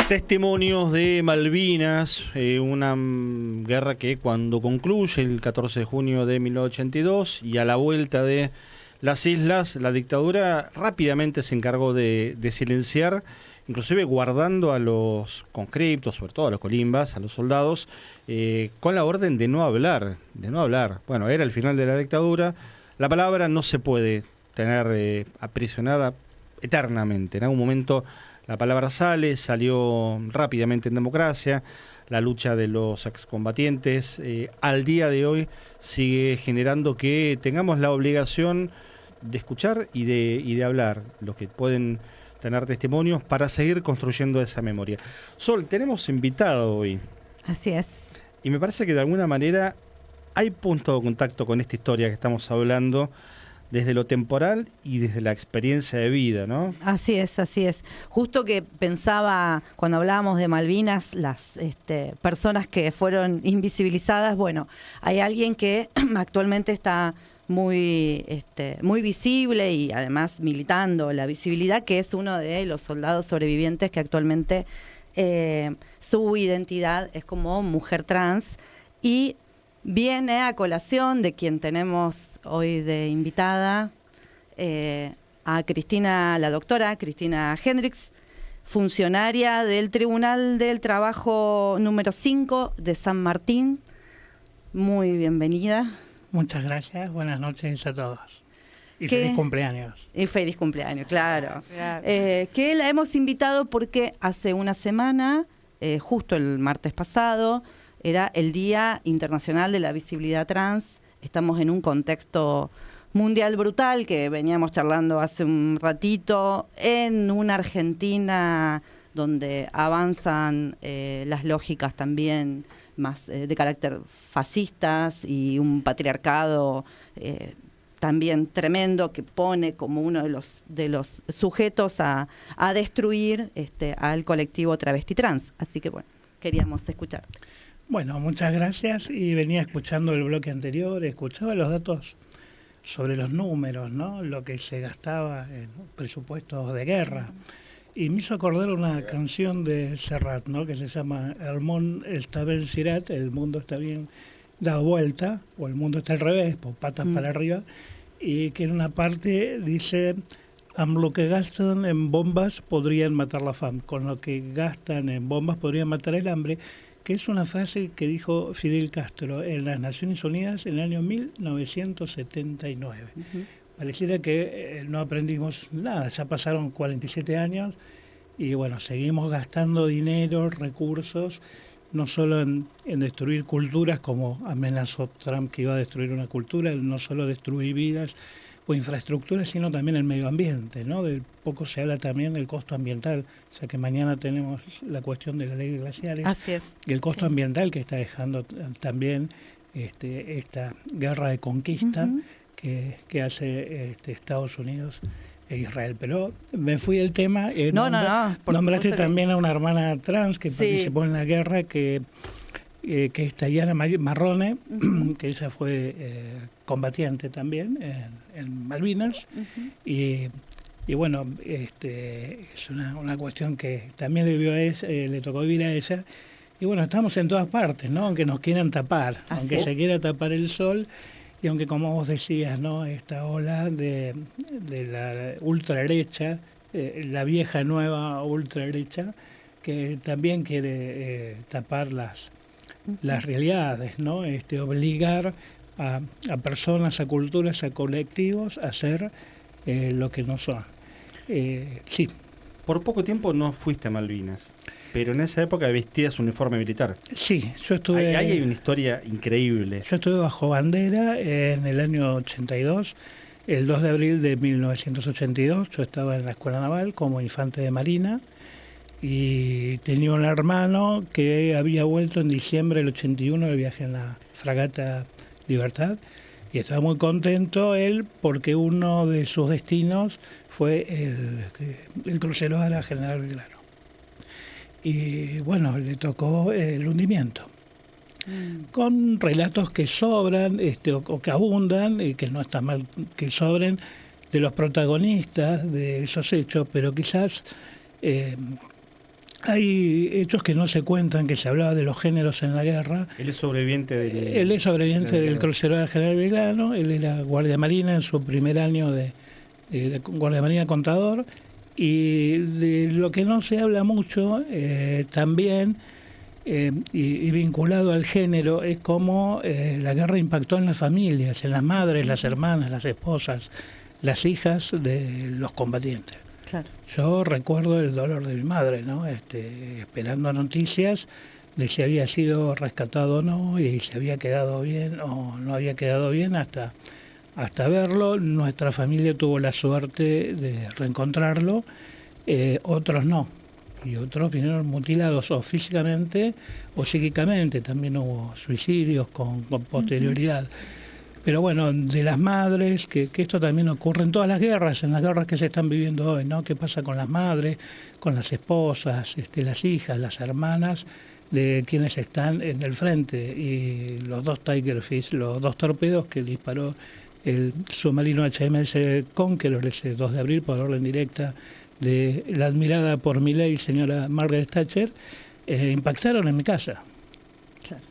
Testimonios de Malvinas, una guerra que cuando concluye el 14 de junio de 1982 y a la vuelta de las islas, la dictadura rápidamente se encargó de silenciar, inclusive guardando a los conscriptos, sobre todo a los colimbas, a los soldados, con la orden de no hablar, Bueno, era el final de la dictadura, la palabra no se puede tener aprisionada eternamente, en algún momento la palabra salió rápidamente en democracia, la lucha de los excombatientes al día de hoy sigue generando que tengamos la obligación de escuchar y de hablar, los que pueden tener testimonios para seguir construyendo esa memoria. Sol, tenemos invitado hoy. Así es. Y me parece que de alguna manera hay punto de contacto con esta historia que estamos hablando, desde lo temporal y desde la experiencia de vida, ¿no? Así es, así es. Justo que pensaba, cuando hablábamos de Malvinas, las personas que fueron invisibilizadas, bueno, hay alguien que actualmente está muy visible y además militando la visibilidad, que es uno de los soldados sobrevivientes que actualmente su identidad es como mujer trans, y viene a colación de quien tenemos hoy de invitada, a Cristina, la doctora Cristina Hendricks, funcionaria del Tribunal del Trabajo número 5 de San Martín. Muy bienvenida. Muchas gracias, buenas noches a todos. Y feliz cumpleaños. Y feliz cumpleaños, claro. Que la hemos invitado porque hace una semana, justo el martes pasado, era el Día Internacional de la Visibilidad Trans. Estamos en un contexto mundial brutal, que veníamos charlando hace un ratito, en una Argentina donde avanzan las lógicas también más de carácter fascistas, y un patriarcado también tremendo, que pone como uno de los sujetos a destruir al colectivo travesti trans. Así que bueno, queríamos escuchar. Bueno, muchas gracias. Y venía escuchando el bloque anterior, escuchaba los datos sobre los números, ¿no? Lo que se gastaba en presupuestos de guerra. Y me hizo acordar una canción de Serrat, ¿no? Que se llama El món està ben girat, el mundo está bien dado vuelta, o el mundo está al revés, por patas para arriba, y que en una parte dice: amb lo que gastan en bombas podrían matar la fam, con lo que gastan en bombas podrían matar el hambre, que es una frase que dijo Fidel Castro en las Naciones Unidas en el año 1979. Pareciera que no aprendimos nada, ya pasaron 47 años y bueno, seguimos gastando dinero, recursos, no solo en destruir culturas, como amenazó Trump que iba a destruir una cultura, no solo destruir vidas o infraestructuras, sino también el medio ambiente, ¿no? De poco se habla también del costo ambiental, o sea que mañana tenemos la cuestión de la ley de glaciares. Así es. Y el costo ambiental que está dejando también esta guerra de conquista que hace Estados Unidos e Israel. Pero me fui del tema. Nombraste también a una hermana trans que participó en la guerra, que es Tayana Marrone, que ella fue combatiente también en Malvinas, y bueno, es una cuestión que también le tocó vivir a ella, y bueno, estamos en todas partes, ¿no? Aunque nos quieran tapar, aunque se quiera tapar el sol, y aunque, como vos decías, ¿no? Esta ola de la ultraderecha, la vieja nueva ultraderecha, que también quiere tapar las realidades, ¿no? Obligar a personas, a culturas, a colectivos a ser lo que no son. Sí. Por poco tiempo no fuiste a Malvinas, pero en esa época vestías uniforme militar. Sí, yo estuve... Ahí hay una historia increíble. Yo estuve bajo bandera en el año 82, el 2 de abril de 1982, yo estaba en la Escuela Naval como infante de marina, y tenía un hermano que había vuelto en diciembre del 81 del viaje en la fragata Libertad, y estaba muy contento él porque uno de sus destinos fue el crucero a la General Belgrano. Y bueno, le tocó el hundimiento, con relatos que sobran o que abundan, y que no está mal que sobren, de los protagonistas de esos hechos, pero quizás Hay hechos que no se cuentan, que se hablaba de los géneros en la guerra. Él es sobreviviente del crucero del General Belgrano. Él era guardia marina en su primer año de guardia marina contador. Y de lo que no se habla mucho también, y vinculado al género, es cómo la guerra impactó en las familias, en las madres, las hermanas, las esposas, las hijas de los combatientes. Claro. Yo recuerdo el dolor de mi madre, ¿no? Esperando noticias de si había sido rescatado o no, y si había quedado bien o no había quedado bien, hasta verlo. Nuestra familia tuvo la suerte de reencontrarlo, otros no, y otros vinieron mutilados o físicamente o psíquicamente. También hubo suicidios con posterioridad. Pero bueno, de las madres, que esto también ocurre en todas las guerras, en las guerras que se están viviendo hoy, ¿no? ¿Qué pasa con las madres, con las esposas, las hijas, las hermanas de quienes están en el frente? Y los 2 Tigerfish, los 2 torpedos que disparó el submarino HMS Conqueror ese 2 de abril por orden directa de la admirada por Milei, señora Margaret Thatcher, impactaron en mi casa. Claro.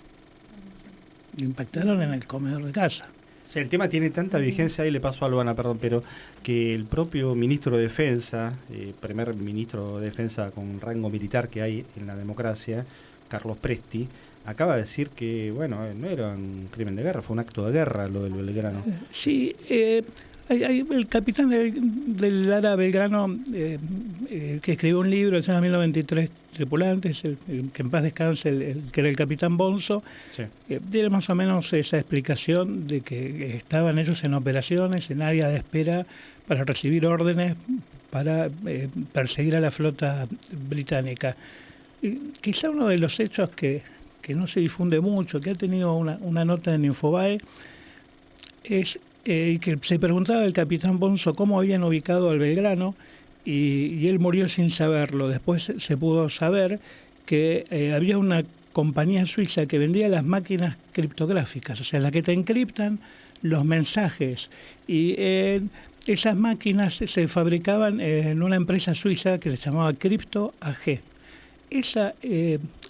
Impactaron en el comedor de casa. O sea, el tema tiene tanta vigencia, ahí le paso a Albana, perdón, pero que el propio ministro de Defensa, primer ministro de Defensa con rango militar que hay en la democracia, Carlos Presti, acaba de decir que, bueno, no era un crimen de guerra, fue un acto de guerra lo del Belgrano. Sí, el capitán del Lara Belgrano, que escribió un libro, se llama 1093 tripulantes, que en paz descanse, el que era el capitán Bonzo, Sí. Tiene más o menos esa explicación de que estaban ellos en operaciones, en área de espera para recibir órdenes para perseguir a la flota británica. Y quizá uno de los hechos que no se difunde mucho, que ha tenido una nota en Infobae, es que se preguntaba el capitán Bonzo cómo habían ubicado al Belgrano, y él murió sin saberlo. Después se pudo saber que había una compañía suiza que vendía las máquinas criptográficas, o sea, las que te encriptan los mensajes, y esas máquinas se fabricaban en una empresa suiza que se llamaba Crypto AG. Esa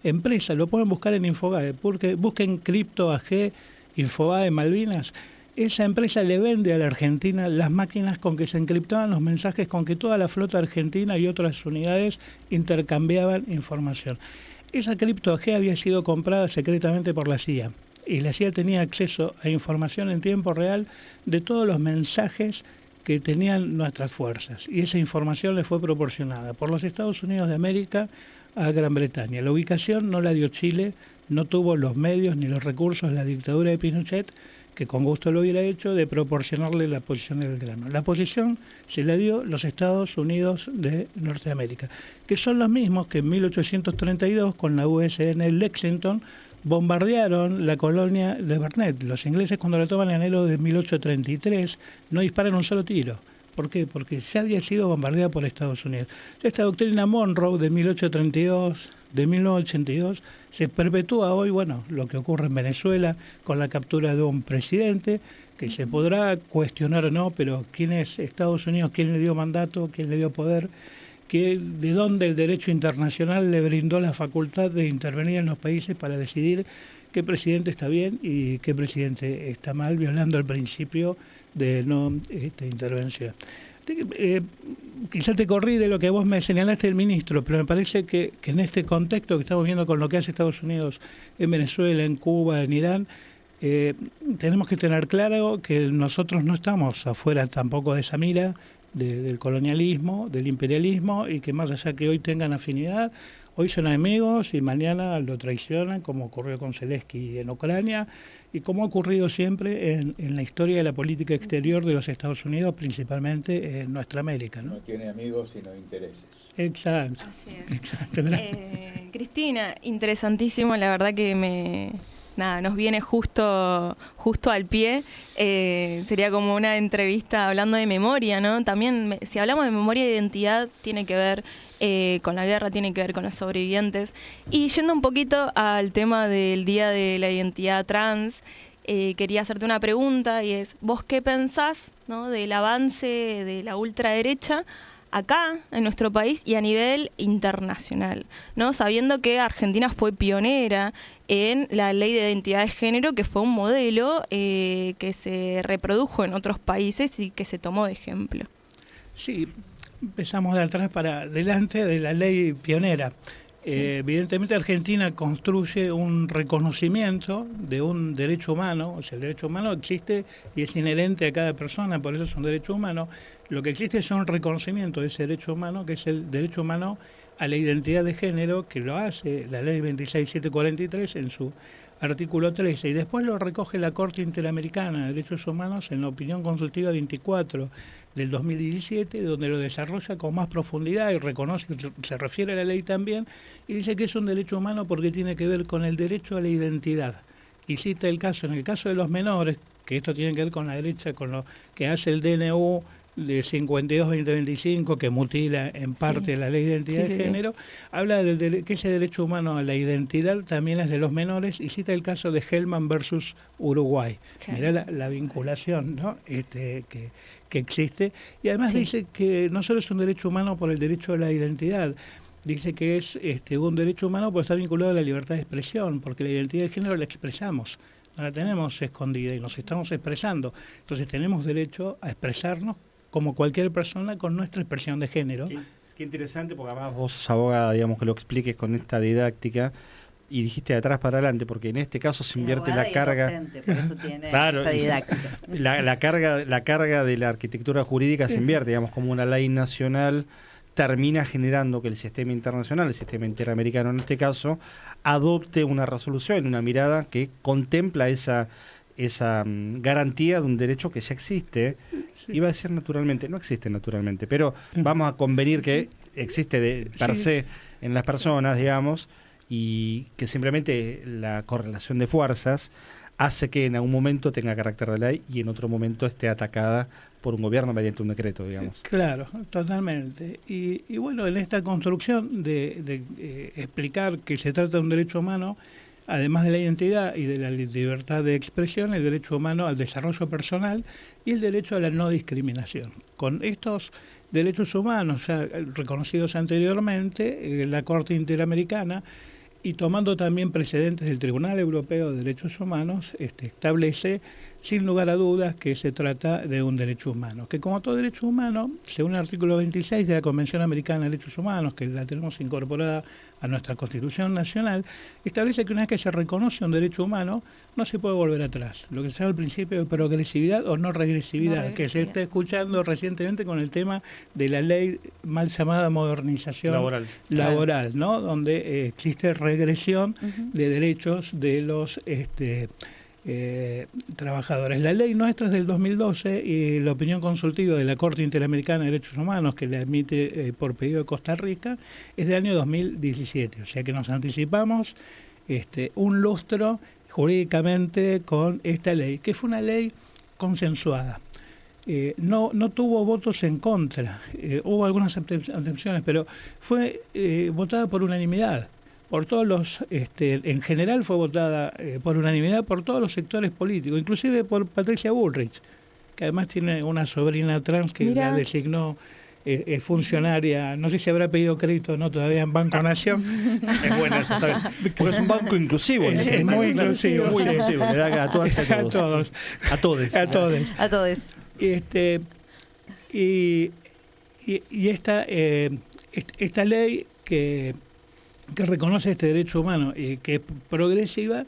empresa, lo pueden buscar en Infobae, porque busquen Crypto AG, Infobae, Malvinas. Esa empresa le vende a la Argentina las máquinas con que se encriptaban los mensajes, con que toda la flota argentina y otras unidades intercambiaban información. Esa Crypto AG había sido comprada secretamente por la CIA, y la CIA tenía acceso a información en tiempo real de todos los mensajes que tenían nuestras fuerzas, y esa información le fue proporcionada por los Estados Unidos de América a Gran Bretaña. La ubicación no la dio Chile, no tuvo los medios ni los recursos la dictadura de Pinochet, que con gusto lo hubiera hecho, de proporcionarle la posición del Belgrano. La posición se la dio los Estados Unidos de Norteamérica, que son los mismos que en 1832, con la USN Lexington, bombardearon la colonia de Barnet. Los ingleses, cuando la toman en enero de 1833, no disparan un solo tiro. ¿Por qué? Porque ya había sido bombardeada por Estados Unidos. Esta doctrina Monroe de 1832, de 1982, se perpetúa hoy, bueno, lo que ocurre en Venezuela con la captura de un presidente, que se podrá cuestionar o no, pero ¿quién es Estados Unidos? ¿Quién le dio mandato? ¿Quién le dio poder? ¿De dónde el derecho internacional le brindó la facultad de intervenir en los países para decidir qué presidente está bien y qué presidente está mal, violando el principio de no intervención? Quizá te corrí de lo que vos me señalaste del ministro, pero me parece que en este contexto que estamos viendo con lo que hace Estados Unidos en Venezuela, en Cuba, en Irán, tenemos que tener claro que nosotros no estamos afuera tampoco de esa mira del colonialismo, del imperialismo, y que más allá que hoy tengan afinidad, hoy son enemigos y mañana lo traicionan, como ocurrió con Zelensky en Ucrania y como ha ocurrido siempre en la historia de la política exterior de los Estados Unidos, principalmente en nuestra América, ¿no? No tiene amigos sino intereses. Exacto. Así es. Exacto. Cristina, interesantísimo, la verdad que nos viene justo al pie. Sería como una entrevista hablando de memoria, ¿no? También, si hablamos de memoria e identidad, tiene que ver con la guerra, tiene que ver con los sobrevivientes. Y yendo un poquito al tema del Día de la Identidad Trans, quería hacerte una pregunta, y es, ¿vos qué pensás, ¿no?, del avance de la ultraderecha acá en nuestro país y a nivel internacional, ¿no? Sabiendo que Argentina fue pionera en la ley de identidad de género, que fue un modelo que se reprodujo en otros países y que se tomó de ejemplo. Sí, empezamos de atrás para adelante de la ley pionera. Sí. Evidentemente Argentina construye un reconocimiento de un derecho humano, o sea, el derecho humano existe y es inherente a cada persona, por eso es un derecho humano. Lo que existe es un reconocimiento de ese derecho humano, que es el derecho humano a la identidad de género, que lo hace la ley 26743 en su artículo 13, y después lo recoge la Corte Interamericana de Derechos Humanos en la opinión consultiva 24 del 2017, donde lo desarrolla con más profundidad y reconoce, se refiere a la ley también, y dice que es un derecho humano porque tiene que ver con el derecho a la identidad. Y cita el caso, en el caso de los menores, que esto tiene que ver con la derecha, con lo que hace el DNU de 52-2025, que mutila en parte la ley de identidad de género, habla de que ese derecho humano a la identidad también es de los menores, y cita el caso de Hellman versus Uruguay. Mirá la vinculación, ¿no? Que existe, y además dice que no solo es un derecho humano por el derecho a la identidad, dice que es un derecho humano porque está vinculado a la libertad de expresión, porque la identidad de género la expresamos, no la tenemos escondida y nos estamos expresando, entonces tenemos derecho a expresarnos como cualquier persona con nuestra expresión de género. Qué interesante, porque además vos sos abogada, digamos, que lo expliques con esta didáctica, y dijiste de atrás para adelante, porque en este caso se invierte la carga. Docente, por eso tiene claro, esta didáctica. La carga de la arquitectura jurídica se invierte, digamos, como una ley nacional termina generando que el sistema internacional, el sistema interamericano en este caso, adopte una resolución, una mirada que contempla esa garantía de un derecho que ya existe. Iba a decir naturalmente, no existe naturalmente, pero vamos a convenir que existe de per se en las personas, digamos, y que simplemente la correlación de fuerzas hace que en algún momento tenga carácter de ley y en otro momento esté atacada por un gobierno mediante un decreto, digamos. Claro, totalmente. Y bueno, en esta construcción de explicar que se trata de un derecho humano, además de la identidad y de la libertad de expresión, el derecho humano al desarrollo personal y el derecho a la no discriminación. Con estos derechos humanos ya reconocidos anteriormente, la Corte Interamericana, y tomando también precedentes del Tribunal Europeo de Derechos Humanos, establece sin lugar a dudas que se trata de un derecho humano, que como todo derecho humano, según el artículo 26 de la Convención Americana de Derechos Humanos, que la tenemos incorporada a nuestra Constitución Nacional, establece que una vez que se reconoce un derecho humano, no se puede volver atrás. Lo que se llama el principio de progresividad o no regresividad, que se está escuchando recientemente con el tema de la ley mal llamada modernización laboral, ¿no? Donde existe regresión de derechos de los trabajadores. La ley nuestra es del 2012 y la opinión consultiva de la Corte Interamericana de Derechos Humanos, que la emite por pedido de Costa Rica, es del año 2017. O sea que nos anticipamos un lustro jurídicamente con esta ley, que fue una ley consensuada. No tuvo votos en contra, hubo algunas abstenciones, pero fue votada por unanimidad. Por todos los, en general fue votada por unanimidad por todos los sectores políticos, inclusive por Patricia Bullrich, que además tiene una sobrina trans que la designó funcionaria, no sé si habrá pedido crédito o no todavía en Banco Nación. Es buena esa, está bien. Porque es un banco inclusivo. Es muy inclusivo. Muy inclusivo. Le da a todas y a todos. A todos. A todos. A todos. Y esta ley que reconoce este derecho humano y que es progresiva,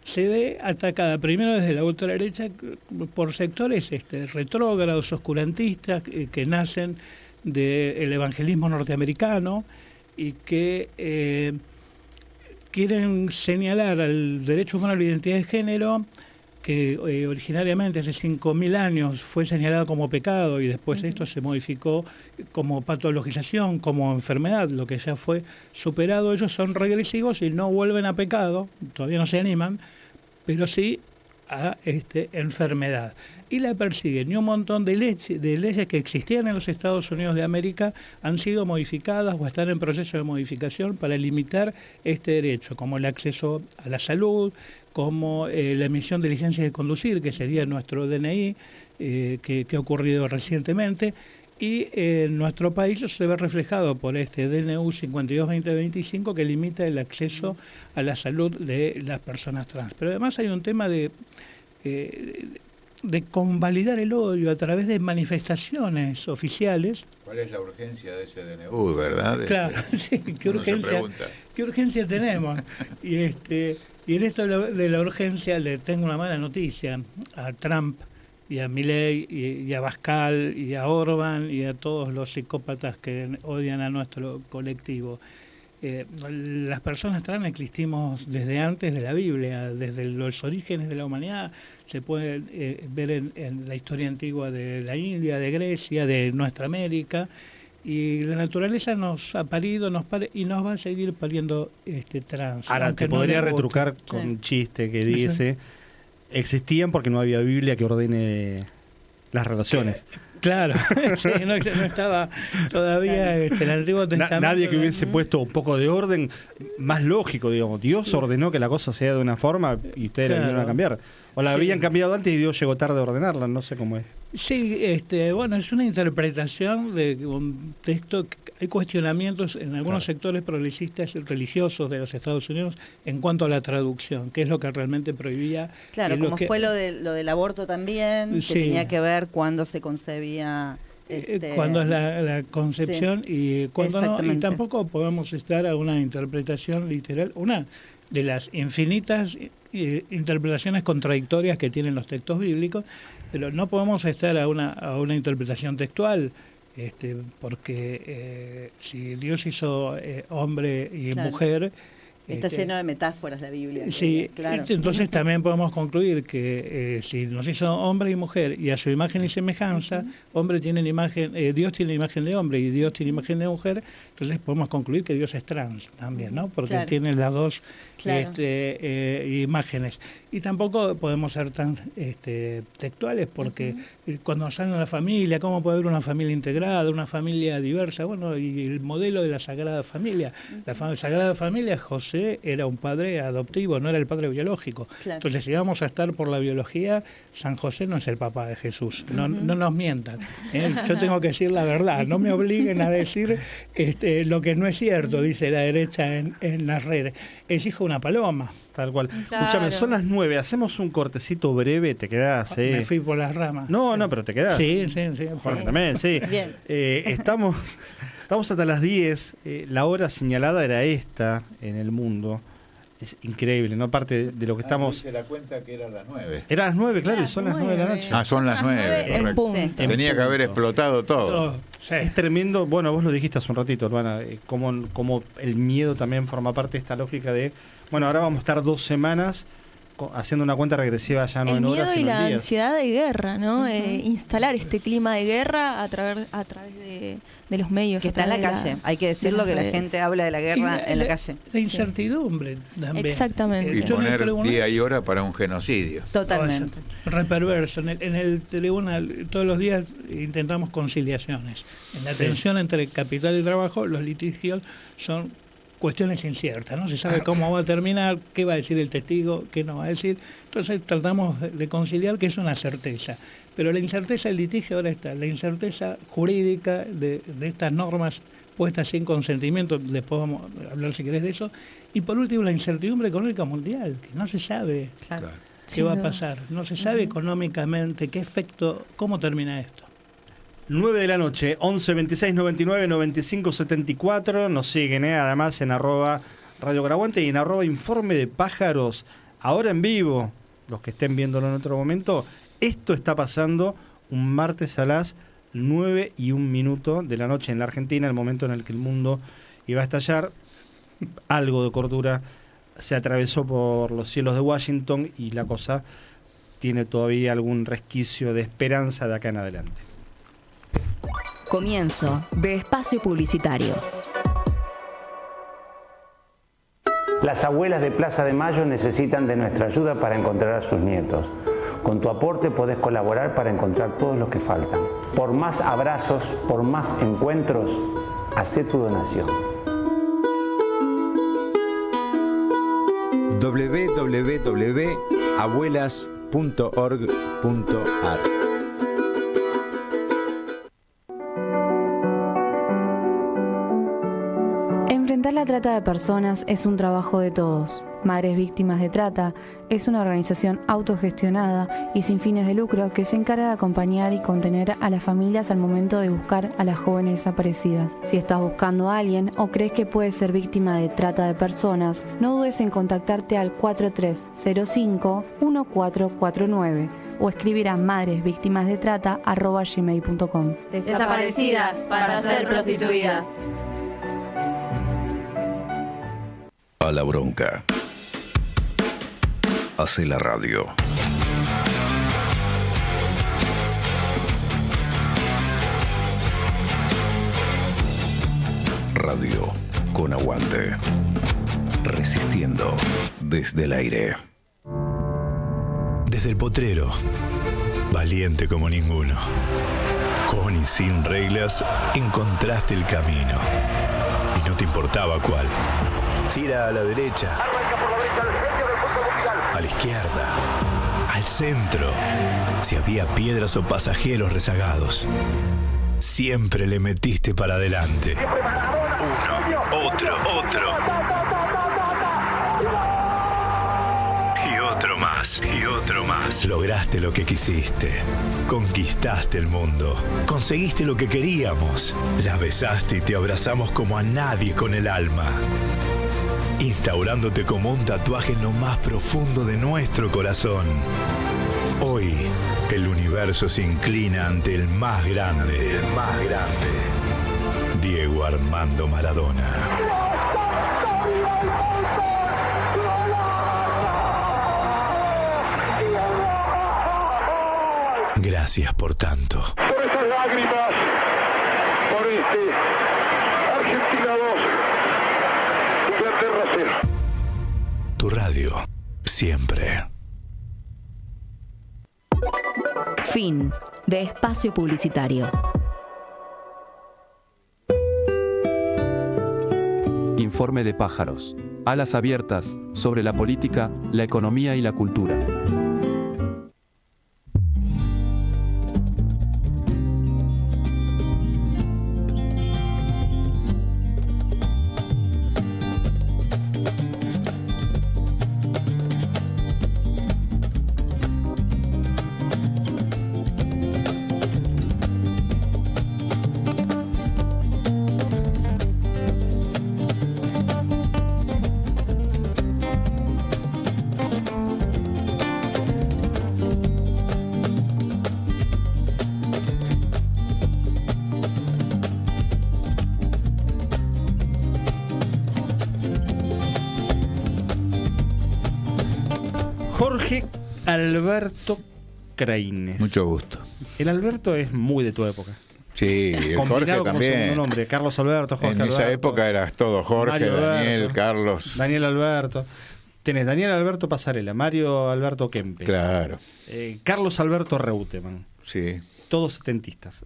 se ve atacada primero desde la ultraderecha por sectores retrógrados, oscurantistas, que nacen del evangelismo norteamericano y que quieren señalar al derecho humano a la identidad de género, que originariamente hace 5.000 años fue señalado como pecado y después esto se modificó como patologización, como enfermedad, lo que ya fue superado. Ellos son regresivos y no vuelven a pecado, todavía no se animan, pero sí a enfermedad. Y la persiguen. Y un montón de leyes que existían en los Estados Unidos de América han sido modificadas o están en proceso de modificación para limitar este derecho, como el acceso a la salud, como la emisión de licencias de conducir, que sería nuestro DNI, que ha ocurrido recientemente, Y en nuestro país eso se ve reflejado por este DNU 52-2025 que limita el acceso a la salud de las personas trans. Pero además hay un tema de convalidar el odio a través de manifestaciones oficiales. ¿Cuál es la urgencia de ese DNU, verdad? Claro, sí, ¿qué urgencia tenemos? Y en esto de la urgencia le tengo una mala noticia a Trump y a Milei y a Pascal y a Orban y a todos los psicópatas que odian a nuestro colectivo. Las personas trans existimos desde antes de la Biblia, desde los orígenes de la humanidad. Se puede ver en la historia antigua de la India, de Grecia, de nuestra América, y la naturaleza nos ha parido, y nos va a seguir pariendo trans. Ahora, te podría retrucar con un chiste que dice: existían porque no había Biblia que ordene las relaciones. Claro, sí, no estaba todavía el Antiguo Testamento. Nadie que hubiese puesto un poco de orden más lógico, digamos. Dios ordenó que la cosa sea de una forma y ustedes la vinieron a cambiar. O la habían cambiado antes y Dios llegó tarde a ordenarla, no sé cómo es. Sí, bueno, es una interpretación de un texto. Hay cuestionamientos en algunos sectores progresistas religiosos de los Estados Unidos en cuanto a la traducción, que es lo que realmente prohibía. Claro, como fue lo del aborto también, que tenía que ver cuando se concebía. Cuando es la concepción y cuando no, y tampoco podemos estar a una interpretación literal, una de las infinitas interpretaciones contradictorias que tienen los textos bíblicos, pero no podemos estar a una interpretación textual, porque si Dios hizo hombre y mujer. Está lleno de metáforas la Biblia. Sí, claro. Entonces también podemos concluir que si nos hizo hombre y mujer y a su imagen y semejanza, hombre tiene imagen, Dios tiene imagen de hombre y Dios tiene imagen de mujer, entonces podemos concluir que Dios es trans también, ¿no? Porque tiene las dos imágenes. Y tampoco podemos ser tan textuales, porque cuando sale una familia, ¿cómo puede haber una familia integrada, una familia diversa? Bueno, y el modelo de la Sagrada Familia. La Sagrada Familia, José era un padre adoptivo, no era el padre biológico. Entonces, si vamos a estar por la biología, San José no es el papá de Jesús. No nos mientan. Yo tengo que decir la verdad. No me obliguen a decir lo que no es cierto, dice la derecha en las redes. Es hijo de una paloma. Tal cual. Claro. Escúchame, son las 9, hacemos un cortecito breve, te quedás. Me fui por las ramas. No, pero te quedás. Sí. Bueno, también, sí. Bien. Estamos hasta las 10, la hora señalada era esta en el mundo. Es increíble, ¿no? Aparte de lo que estamos... Se la cuenta que eran las 9. Eran las 9, claro, y son las 9 de la noche. Son las 9. Tenía que haber explotado todo. Sí. Es tremendo, bueno, vos lo dijiste hace un ratito, hermana, como el miedo también forma parte de esta lógica de, bueno, ahora vamos a estar 2 semanas haciendo una cuenta regresiva ya no en horas, sino en días. El miedo y la ansiedad de guerra, ¿no? Instalar este clima de guerra a través de los medios. Que está en la calle, hay que decirlo, que la gente habla de la guerra en la calle. La incertidumbre también. Exactamente. Y poner día y hora para un genocidio. Totalmente. Reperverso. En el tribunal todos los días intentamos conciliaciones. En la tensión entre capital y trabajo, los litigios son cuestiones inciertas, no se sabe cómo va a terminar, qué va a decir el testigo, qué no va a decir. Entonces tratamos de conciliar, que es una certeza. Pero la incerteza del litigio ahora está, la incerteza jurídica de estas normas puestas sin consentimiento, después vamos a hablar si querés de eso. Y por último, la incertidumbre económica mundial, que no se sabe qué va a pasar, no se sabe económicamente qué efecto, cómo termina esto. 9 de la noche, 11 26 99 95 74. Nos siguen además en @Radio Caraguante y en @Informe de Pájaros. Ahora en vivo, los que estén viéndolo en otro momento, esto está pasando un martes a las 9:01 de la noche en la Argentina, el momento en el que el mundo iba a estallar. Algo de cordura se atravesó por los cielos de Washington y la cosa tiene todavía algún resquicio de esperanza de acá en adelante. Comienzo de espacio publicitario. Las abuelas de Plaza de Mayo necesitan de nuestra ayuda para encontrar a sus nietos. Con tu aporte podés colaborar para encontrar todos los que faltan. Por más abrazos, por más encuentros, hacé tu donación. www.abuelas.org.ar la trata de personas es un trabajo de todos. Madres Víctimas de Trata es una organización autogestionada y sin fines de lucro que se encarga de acompañar y contener a las familias al momento de buscar a las jóvenes desaparecidas. Si estás buscando a alguien o crees que puede ser víctima de trata de personas, no dudes en contactarte al 4305-1449 o escribir a madresvíctimasdetrata@gmail.com. Desaparecidas para ser prostituidas. A la bronca. Hace la radio. Radio con aguante. Resistiendo desde el aire. Desde el potrero. Valiente como ninguno. Con y sin reglas, encontraste el camino. Y no te importaba cuál. Tira a la derecha. A la izquierda. Al centro. Si había piedras o pasajeros rezagados. Siempre le metiste para adelante. Uno, otro. Y otro más. Lograste lo que quisiste. Conquistaste el mundo. Conseguiste lo que queríamos. La besaste y te abrazamos como a nadie con el alma. Instaurándote como un tatuaje en lo más profundo de nuestro corazón. Hoy, el universo se inclina ante el más grande. Diego Armando Maradona. Gracias por tanto. Por esas lágrimas, por Argentina 2, Inglaterra 0. Tu radio, siempre. Fin de espacio publicitario. Informe de pájaros. Alas abiertas, sobre la política, la economía y la cultura. Jorge Alberto Craines. Mucho gusto. El Alberto es muy de tu época. Sí, el Jorge Combinado como también. segundo nombre. Carlos Alberto, Jorge En Alberto. esa época eras todo Jorge, Mario Daniel, Alberto, Carlos. Daniel Alberto. Tenés Daniel Alberto Pasarela, Mario Alberto Kempes. Claro. Carlos Alberto Reutemann. Sí. Todos setentistas.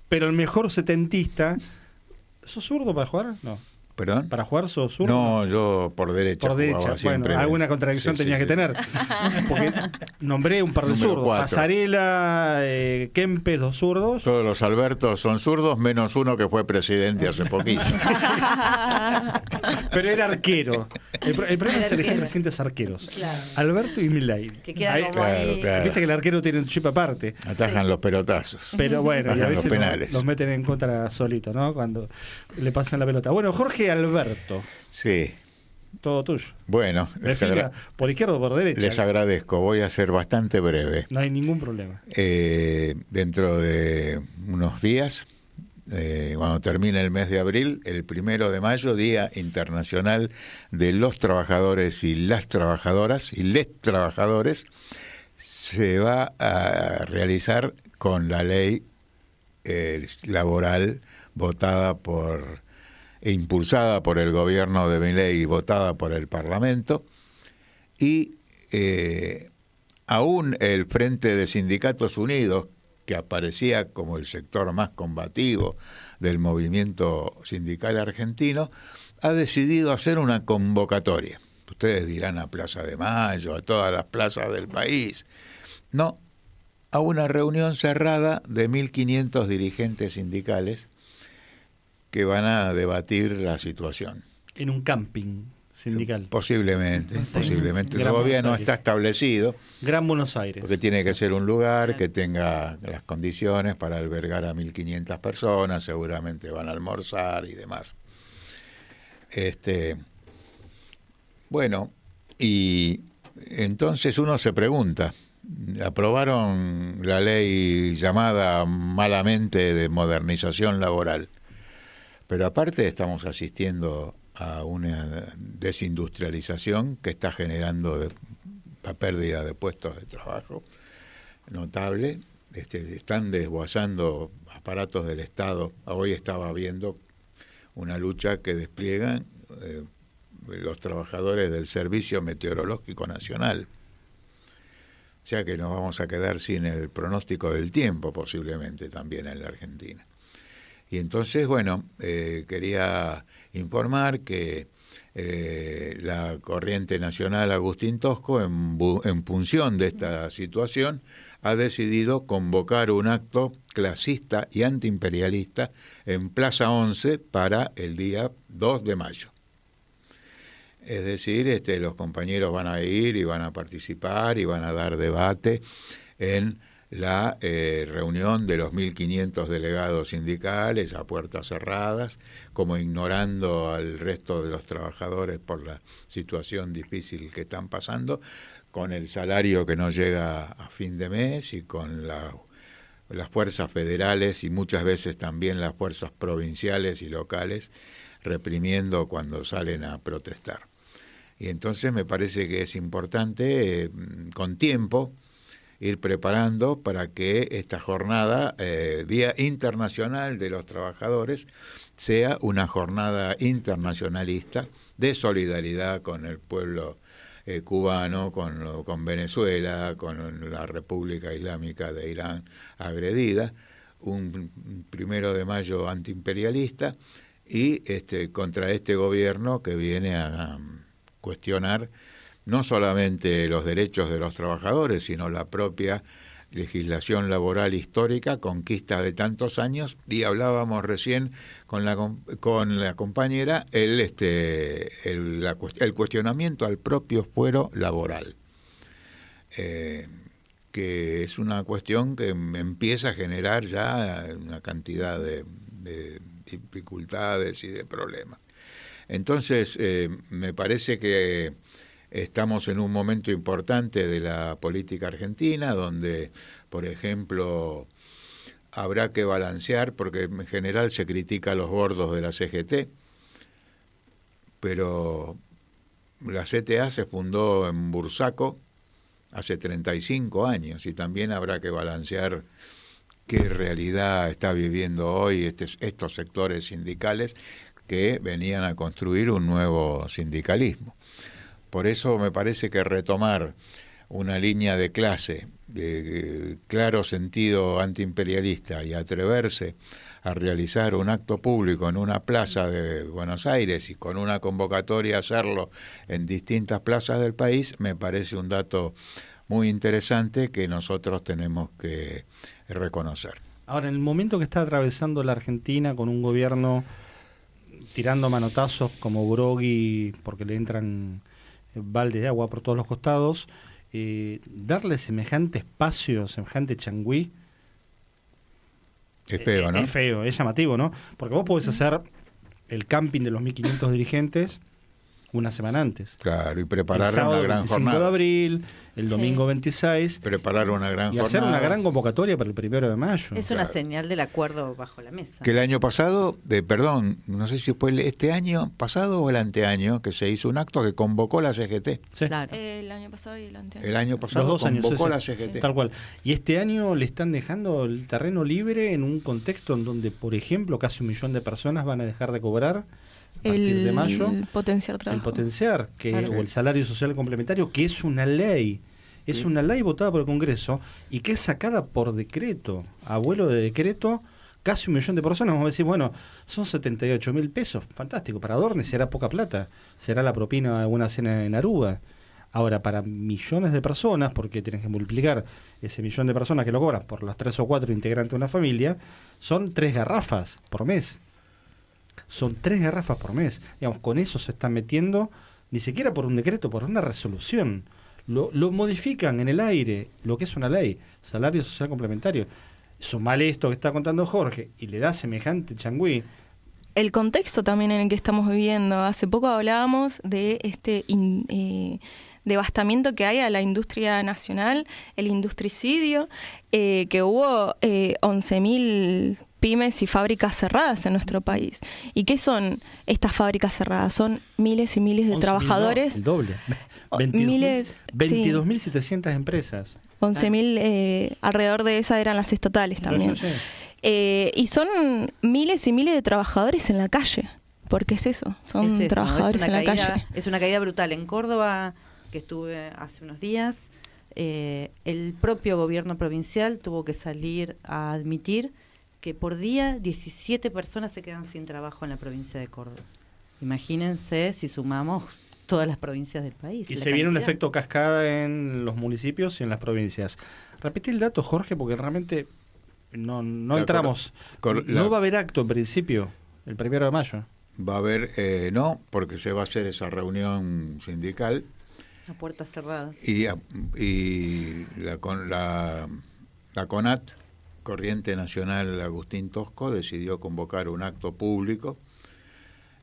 Pero el mejor setentista... ¿Sos zurdo para jugar? No. ¿Perdón? ¿Para jugar sos zurdo? No, yo por derecha. Por derecha. Jugaba siempre. Bueno, alguna contradicción tenía que tener. Porque nombré un par de Número zurdos. 4. Pasarela, Kempes, 2 zurdos. Todos los Albertos son zurdos, menos uno que fue presidente hace poquísimo. Pero era arquero. El problema es elegir presidentes arqueros. Claro. Alberto y Milei. Que quedan como ahí. Claro. Viste que el arquero tiene un chip aparte. Atajan los pelotazos. Pero bueno, y a Atajan los veces penales. los meten en contra solito, ¿no? Cuando le pasan la pelota. Bueno, Jorge Alberto. Sí. Todo tuyo. Bueno, Defina por izquierda o por derecha. les agradezco. Voy a ser bastante breve. No hay ningún problema. Dentro de unos días, cuando termine el mes de abril, el 1 de mayo, Día Internacional de los Trabajadores y las Trabajadoras y les Trabajadores, se va a realizar con la ley laboral votada e impulsada por el gobierno de Milei y votada por el Parlamento, y aún el Frente de Sindicatos Unidos, que aparecía como el sector más combativo del movimiento sindical argentino, ha decidido hacer una convocatoria. Ustedes dirán a Plaza de Mayo, a todas las plazas del país. No, a una reunión cerrada de 1.500 dirigentes sindicales que van a debatir la situación. En un camping sindical. Posiblemente. Gran Todavía no Buenos está Aires. establecido. Gran Buenos Aires. Porque tiene que ser un lugar que tenga las condiciones para albergar a 1.500 personas, seguramente van a almorzar y demás. Bueno, y entonces uno se pregunta, aprobaron la ley llamada malamente de modernización laboral, pero aparte estamos asistiendo a una desindustrialización que está generando la pérdida de puestos de trabajo notable. Están desguazando aparatos del Estado. Hoy estaba viendo una lucha que despliegan los trabajadores del Servicio Meteorológico Nacional. O sea que nos vamos a quedar sin el pronóstico del tiempo posiblemente también en la Argentina. Y entonces, bueno, quería informar que la Corriente Nacional Agustín Tosco, en función de esta situación, ha decidido convocar un acto clasista y antiimperialista en Plaza 11 para el día 2 de mayo. Es decir, los compañeros van a ir y van a participar y van a dar debate en la reunión de los 1.500 delegados sindicales a puertas cerradas, como ignorando al resto de los trabajadores por la situación difícil que están pasando, con el salario que no llega a fin de mes y con las fuerzas federales y muchas veces también las fuerzas provinciales y locales reprimiendo cuando salen a protestar. Y entonces me parece que es importante, con tiempo, ir preparando para que esta jornada, Día Internacional de los Trabajadores, sea una jornada internacionalista de solidaridad con el pueblo cubano, con Venezuela, con la República Islámica de Irán agredida, un 1 de mayo antiimperialista y contra este gobierno que viene a cuestionar no solamente los derechos de los trabajadores, sino la propia legislación laboral histórica, conquista de tantos años, y hablábamos recién con la compañera el cuestionamiento al propio fuero laboral, que es una cuestión que empieza a generar ya una cantidad de dificultades y de problemas. Entonces, me parece que estamos en un momento importante de la política argentina, donde, por ejemplo, habrá que balancear, porque en general se critica a los gordos de la CGT, pero la CTA se fundó en Bursaco hace 35 años y también habrá que balancear qué realidad está viviendo hoy estos sectores sindicales que venían a construir un nuevo sindicalismo. Por eso me parece que retomar una línea de clase de claro sentido antiimperialista y atreverse a realizar un acto público en una plaza de Buenos Aires y con una convocatoria hacerlo en distintas plazas del país, me parece un dato muy interesante que nosotros tenemos que reconocer. Ahora, en el momento que está atravesando la Argentina con un gobierno tirando manotazos como grogui porque le entran baldes de agua por todos los costados, darle semejante espacio, semejante changüí, es feo, ¿no? Es feo, es llamativo, ¿no? Porque vos podés hacer el camping de los 1.500 dirigentes una semana antes. Claro, y preparar el sábado una gran 25 jornada. de abril, el domingo 26. Preparar una gran y jornada. hacer una gran convocatoria para el 1 de mayo. Es una señal del acuerdo bajo la mesa. Que el año pasado, no sé si fue este año pasado o el anteaño, que se hizo un acto que convocó la CGT. Sí. Claro. El año pasado y el anterior. El año pasado Los 2 años, convocó sí, la CGT. sí. Tal cual. Y este año le están dejando el terreno libre en un contexto en donde, por ejemplo, casi 1 millón de personas van a dejar de cobrar a partir de mayo. El potenciar trabajo. El potenciar, Claro. o el salario social complementario, que es una ley. Es una ley votada por el Congreso y que es sacada por decreto, abuelo de decreto, casi 1 millón de personas. Vamos a decir, bueno, son 78.000 pesos, fantástico, para Adorne será poca plata, será la propina de alguna cena en Aruba. Ahora, para millones de personas, porque tienes que multiplicar ese millón de personas que lo cobran por los 3 o 4 integrantes de una familia, son 3 garrafas por mes. son 3 garrafas por mes. Digamos, con eso se están metiendo, ni siquiera por un decreto, por una resolución. Lo modifican en el aire, lo que es una ley, salario social complementario. Sumale esto que está contando Jorge y le da semejante changüí. El contexto también en el que estamos viviendo. Hace poco hablábamos de este devastamiento que hay a la industria nacional, el industricidio, que hubo 11.000 pymes y fábricas cerradas en nuestro país. ¿Y qué son estas fábricas cerradas? Son miles y miles de trabajadores. No, el doble. 22.700 empresas. 11.000, alrededor de esas eran las estatales también. Sí. Y son miles y miles de trabajadores en la calle. Porque es eso, son trabajadores en la calle. Es una caída brutal. En Córdoba, que estuve hace unos días, el propio gobierno provincial tuvo que salir a admitir que por día 17 personas se quedan sin trabajo en la provincia de Córdoba. Imagínense si sumamos todas las provincias del país. Y se viene un efecto cascada en los municipios y en las provincias. Repite el dato, Jorge, porque realmente no entramos. No va a haber acto en principio, el 1 de mayo. Va a haber, no, porque se va a hacer esa reunión sindical. A puertas cerradas. Y la CONAT, Corriente Nacional Agustín Tosco, decidió convocar un acto público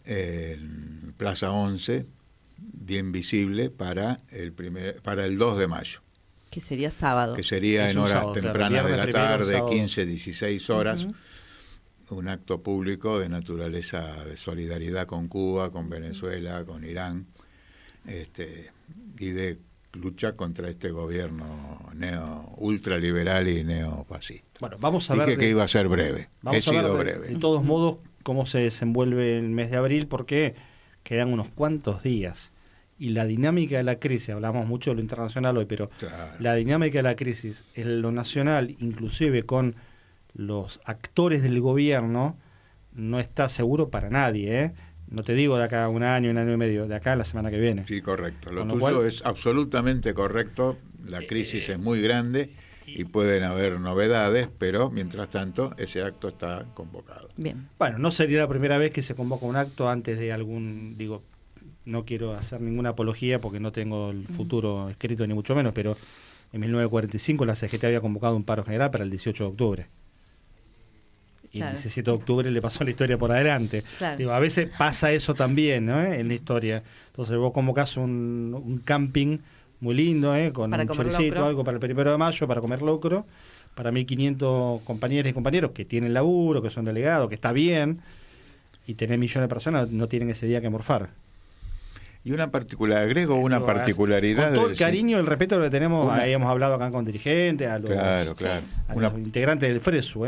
en Plaza 11, bien visible, para el 2 de mayo. Que sería sábado. Que sería en horas tempranas de la tarde, 15, 16 horas. Un acto público de naturaleza de solidaridad con Cuba, con Venezuela, con Irán, y de lucha contra este gobierno ultraliberal y neofascista. Bueno, vamos a ver. Dije que iba a ser breve. He sido breve. De todos modos, cómo se desenvuelve el mes de abril, porque quedan unos cuantos días. Y la dinámica de la crisis, hablamos mucho de lo internacional hoy, pero claro, la dinámica de la crisis en lo nacional, inclusive con los actores del gobierno, no está seguro para nadie, ¿eh? No te digo de acá a un año y medio, de acá a la semana que viene. Sí, correcto. Lo tuyo es absolutamente correcto. La crisis es muy grande y pueden haber novedades, pero mientras tanto ese acto está convocado. Bien. Bueno, no sería la primera vez que se convoca un acto antes de no quiero hacer ninguna apología porque no tengo el futuro escrito ni mucho menos, pero en 1945 la CGT había convocado un paro general para el 18 de octubre. Y el 17 de octubre le pasó la historia por adelante. Claro. A veces pasa eso también, ¿no? En la historia. Entonces vos convocás un camping muy lindo, con para un choricito, algo para el 1 de mayo, para comer locro, para 1.500 compañeras y compañeros que tienen laburo, que son delegados, que está bien, y tener millones de personas no tienen ese día que morfar. Y una particularidad. Con todo el cariño y el respeto que tenemos, ahí hemos hablado acá con dirigentes, a los, los integrantes del FRESU,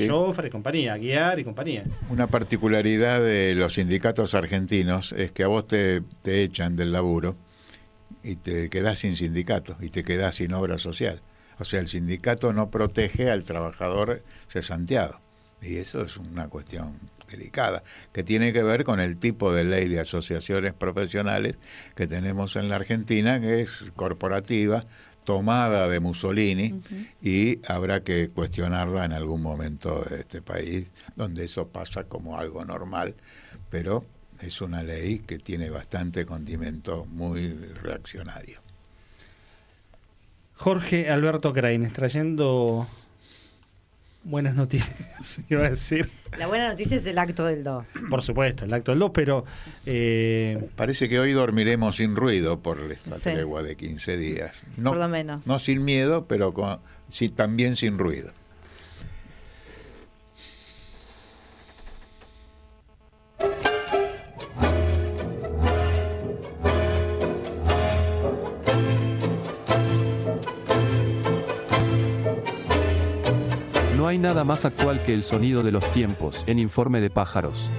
Joffre y compañía, Guiar y compañía. Una particularidad de los sindicatos argentinos es que a vos te echan del laburo y te quedás sin sindicato y te quedás sin obra social. O sea, el sindicato no protege al trabajador cesanteado. Y eso es una cuestión delicada, que tiene que ver con el tipo de ley de asociaciones profesionales que tenemos en la Argentina, que es corporativa, tomada de Mussolini, y habrá que cuestionarla en algún momento de este país, donde eso pasa como algo normal, pero es una ley que tiene bastante condimento muy reaccionario. Jorge Alberto Craines, trayendo buenas noticias, iba a decir. La buena noticia es el acto del 2. Por supuesto, el acto del 2, pero... Parece que hoy dormiremos sin ruido por esta tregua de 15 días. No, por lo menos. No sin miedo, pero también sin ruido. No hay nada más actual que el sonido de los tiempos, en Informe de Pájaros.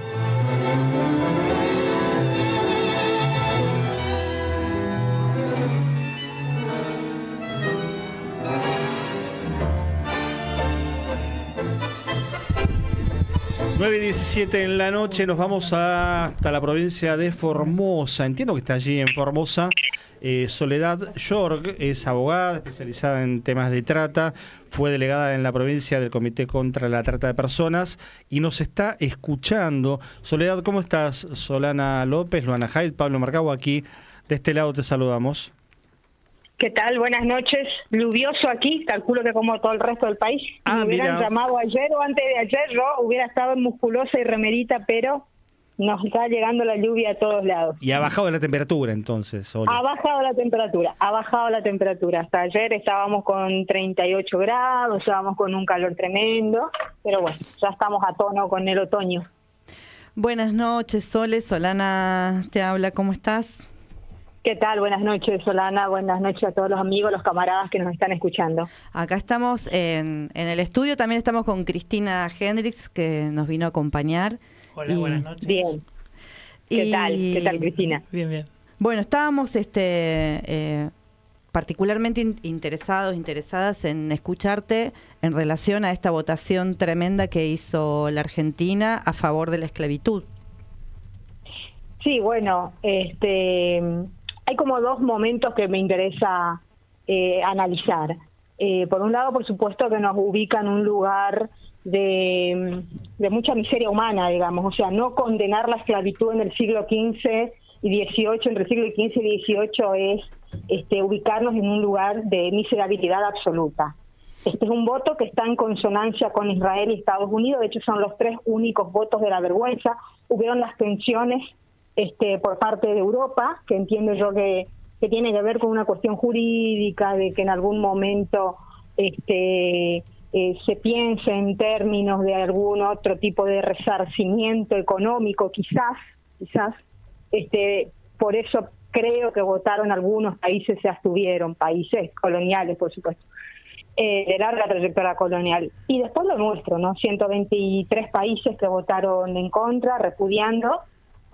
Nueve y 17 en la noche, nos vamos hasta la provincia de Formosa. Entiendo que está allí en Formosa Soledad York es abogada especializada en temas de trata, fue delegada en la provincia del Comité contra la Trata de Personas y nos está escuchando. Soledad, ¿cómo estás? Solana López, Luana Haidt, Pablo Marcagua, aquí de este lado te saludamos. ¿Qué tal? Buenas noches. Lluvioso aquí, calculo que como todo el resto del país. Si me hubieran llamado ayer o antes de ayer, yo hubiera estado en musculosa y remerita, pero nos está llegando la lluvia a todos lados. ¿Y ha bajado la temperatura entonces, Sol? Ha bajado la temperatura. Hasta ayer estábamos con 38 grados, estábamos con un calor tremendo, pero bueno, ya estamos a tono con el otoño. Buenas noches, Sole. Solana te habla, ¿cómo estás? ¿Qué tal? Buenas noches, Solana. Buenas noches a todos los amigos, los camaradas que nos están escuchando. Acá estamos en el estudio, también estamos con Cristina Hendricks, que nos vino a acompañar. Hola, buenas noches. Bien. ¿Qué tal, Cristina? Bien. Bueno, estábamos particularmente interesadas en escucharte en relación a esta votación tremenda que hizo la Argentina a favor de la esclavitud. Sí, bueno, hay como dos momentos que me interesa analizar. Por un lado, por supuesto, que nos ubica en un lugar de mucha miseria humana, digamos, o sea, no condenar la esclavitud en el siglo XV y XVIII, entre el siglo XV y XVIII es ubicarnos en un lugar de miserabilidad absoluta. Este es un voto que está en consonancia con Israel y Estados Unidos, de hecho son los tres únicos votos de la vergüenza. Hubieron las tensiones por parte de Europa, que entiendo yo que tiene que ver con una cuestión jurídica, de que en algún momento se piense en términos de algún otro tipo de resarcimiento económico, quizás, por eso creo que votaron algunos países, se abstuvieron, países coloniales, por supuesto, de larga trayectoria colonial. Y después lo nuestro, ¿no? 123 países que votaron en contra, repudiando,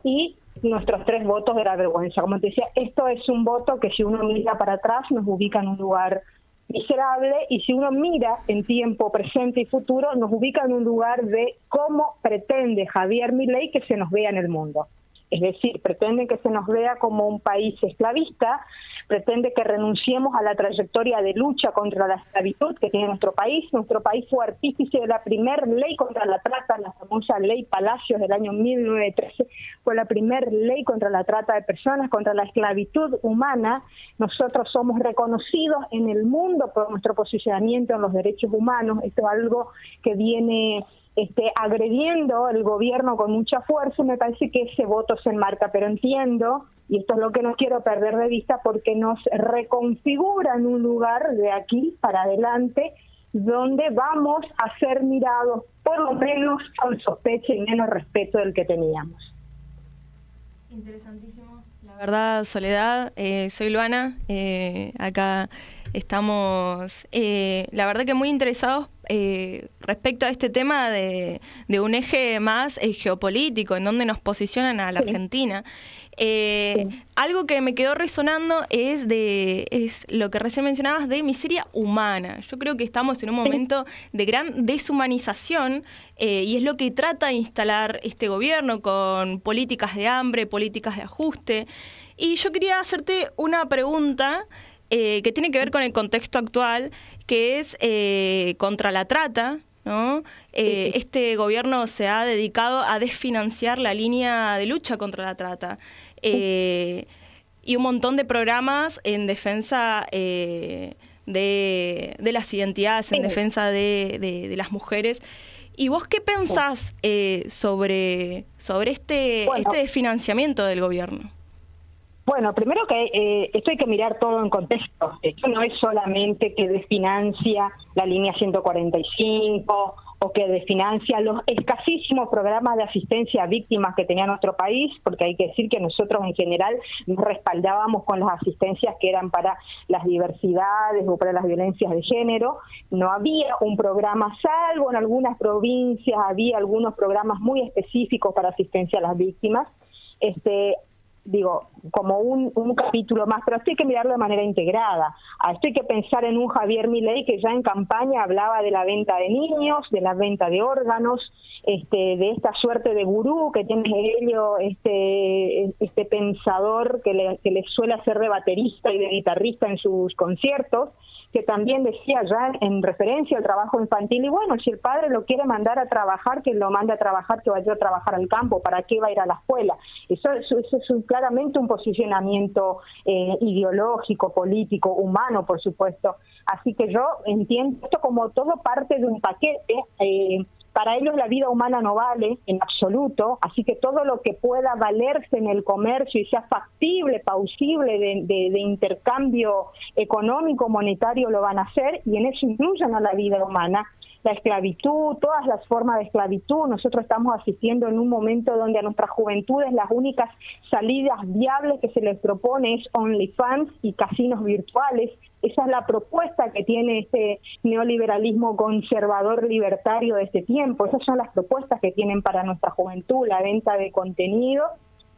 y nuestros tres votos de la vergüenza. Como te decía, esto es un voto que si uno mira para atrás nos ubica en un lugar miserable, y si uno mira en tiempo presente y futuro nos ubica en un lugar de cómo pretende Javier Milei que se nos vea en el mundo. Es decir, pretenden que se nos vea como un país esclavista, pretende que renunciemos a la trayectoria de lucha contra la esclavitud que tiene nuestro país. Nuestro país fue artífice de la primera ley contra la trata, la famosa ley Palacios del año 1913, fue la primera ley contra la trata de personas, contra la esclavitud humana. Nosotros somos reconocidos en el mundo por nuestro posicionamiento en los derechos humanos. Esto es algo que viene agrediendo el gobierno con mucha fuerza, y me parece que ese voto se enmarca, pero entiendo, y esto es lo que no quiero perder de vista, porque nos reconfigura en un lugar de aquí para adelante donde vamos a ser mirados por lo menos con sospecha y menos respeto del que teníamos. Interesantísimo. La verdad, Soledad, soy Luana, acá estamos, la verdad que muy interesados respecto a este tema de un eje más geopolítico, en donde nos posicionan a la Argentina. Algo que me quedó resonando es lo que recién mencionabas de miseria humana. Yo creo que estamos en un momento de gran deshumanización y es lo que trata de instalar este gobierno con políticas de hambre, políticas de ajuste. Y yo quería hacerte una pregunta que tiene que ver con el contexto actual, que es contra la trata, ¿no? Este gobierno se ha dedicado a desfinanciar la línea de lucha contra la trata y un montón de programas en defensa de las identidades, en defensa de las mujeres. ¿Y vos qué pensás sobre este desfinanciamiento del gobierno? Bueno, primero que esto hay que mirar todo en contexto. Esto no es solamente que desfinancia la línea 145 o que desfinancia los escasísimos programas de asistencia a víctimas que tenía nuestro país, porque hay que decir que nosotros en general nos respaldábamos con las asistencias que eran para las diversidades o para las violencias de género. No había un programa, salvo en algunas provincias, había algunos programas muy específicos para asistencia a las víctimas. digo, como un capítulo más, pero esto hay que mirarlo de manera integrada. A esto hay que pensar en un Javier Milei que ya en campaña hablaba de la venta de niños, de la venta de órganos, de esta suerte de gurú que tiene Helio, este pensador que le suele hacer de baterista y de guitarrista en sus conciertos, que también decía ya en referencia al trabajo infantil, y bueno, si el padre lo quiere mandar a trabajar, que lo mande a trabajar, que vaya a trabajar al campo, ¿para qué va a ir a la escuela? Eso es claramente un posicionamiento ideológico, político, humano, por supuesto. Así que yo entiendo esto como todo parte de un paquete. Para ellos la vida humana no vale en absoluto, así que todo lo que pueda valerse en el comercio y sea factible, plausible de intercambio económico, monetario, lo van a hacer, y en eso incluyen a la vida humana. La esclavitud, todas las formas de esclavitud. Nosotros estamos asistiendo en un momento donde a nuestras juventudes las únicas salidas viables que se les propone es OnlyFans y casinos virtuales. Esa es la propuesta que tiene este neoliberalismo conservador libertario de este tiempo. Esas son las propuestas que tienen para nuestra juventud, la venta de contenido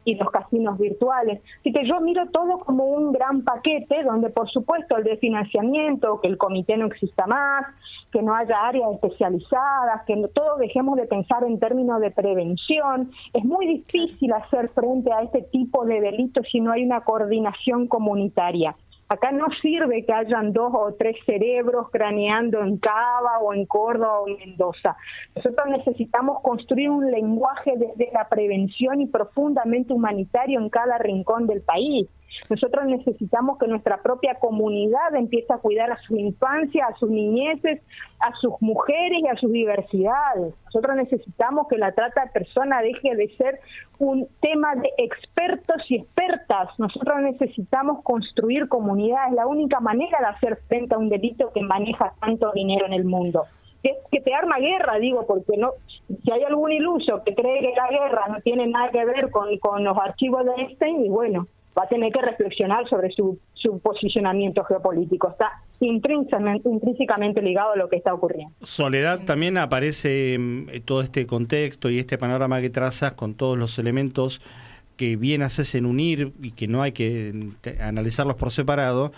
y los casinos virtuales. Así que yo miro todo como un gran paquete donde, por supuesto, el de financiamiento, que el comité no exista más, que no haya áreas especializadas, que todos dejemos de pensar en términos de prevención. Es muy difícil hacer frente a este tipo de delitos si no hay una coordinación comunitaria. Acá no sirve que hayan 2 o 3 cerebros craneando en Cava o en Córdoba o en Mendoza. Nosotros necesitamos construir un lenguaje desde la prevención y profundamente humanitario en cada rincón del país. Nosotros necesitamos que nuestra propia comunidad empiece a cuidar a su infancia, a sus niñeces, a sus mujeres y a sus diversidades. Nosotros necesitamos que la trata de personas deje de ser un tema de expertos y expertas. Nosotros necesitamos construir comunidades. La única manera de hacer frente a un delito que maneja tanto dinero en el mundo. Que te arma guerra, digo, porque no, si hay algún iluso que cree que la guerra no tiene nada que ver con los archivos de Einstein, y bueno, va a tener que reflexionar sobre su posicionamiento geopolítico. Está intrínsecamente ligado a lo que está ocurriendo. Soledad, también aparece todo este contexto y este panorama que trazas con todos los elementos que bien haces en unir y que no hay que analizarlos por separado.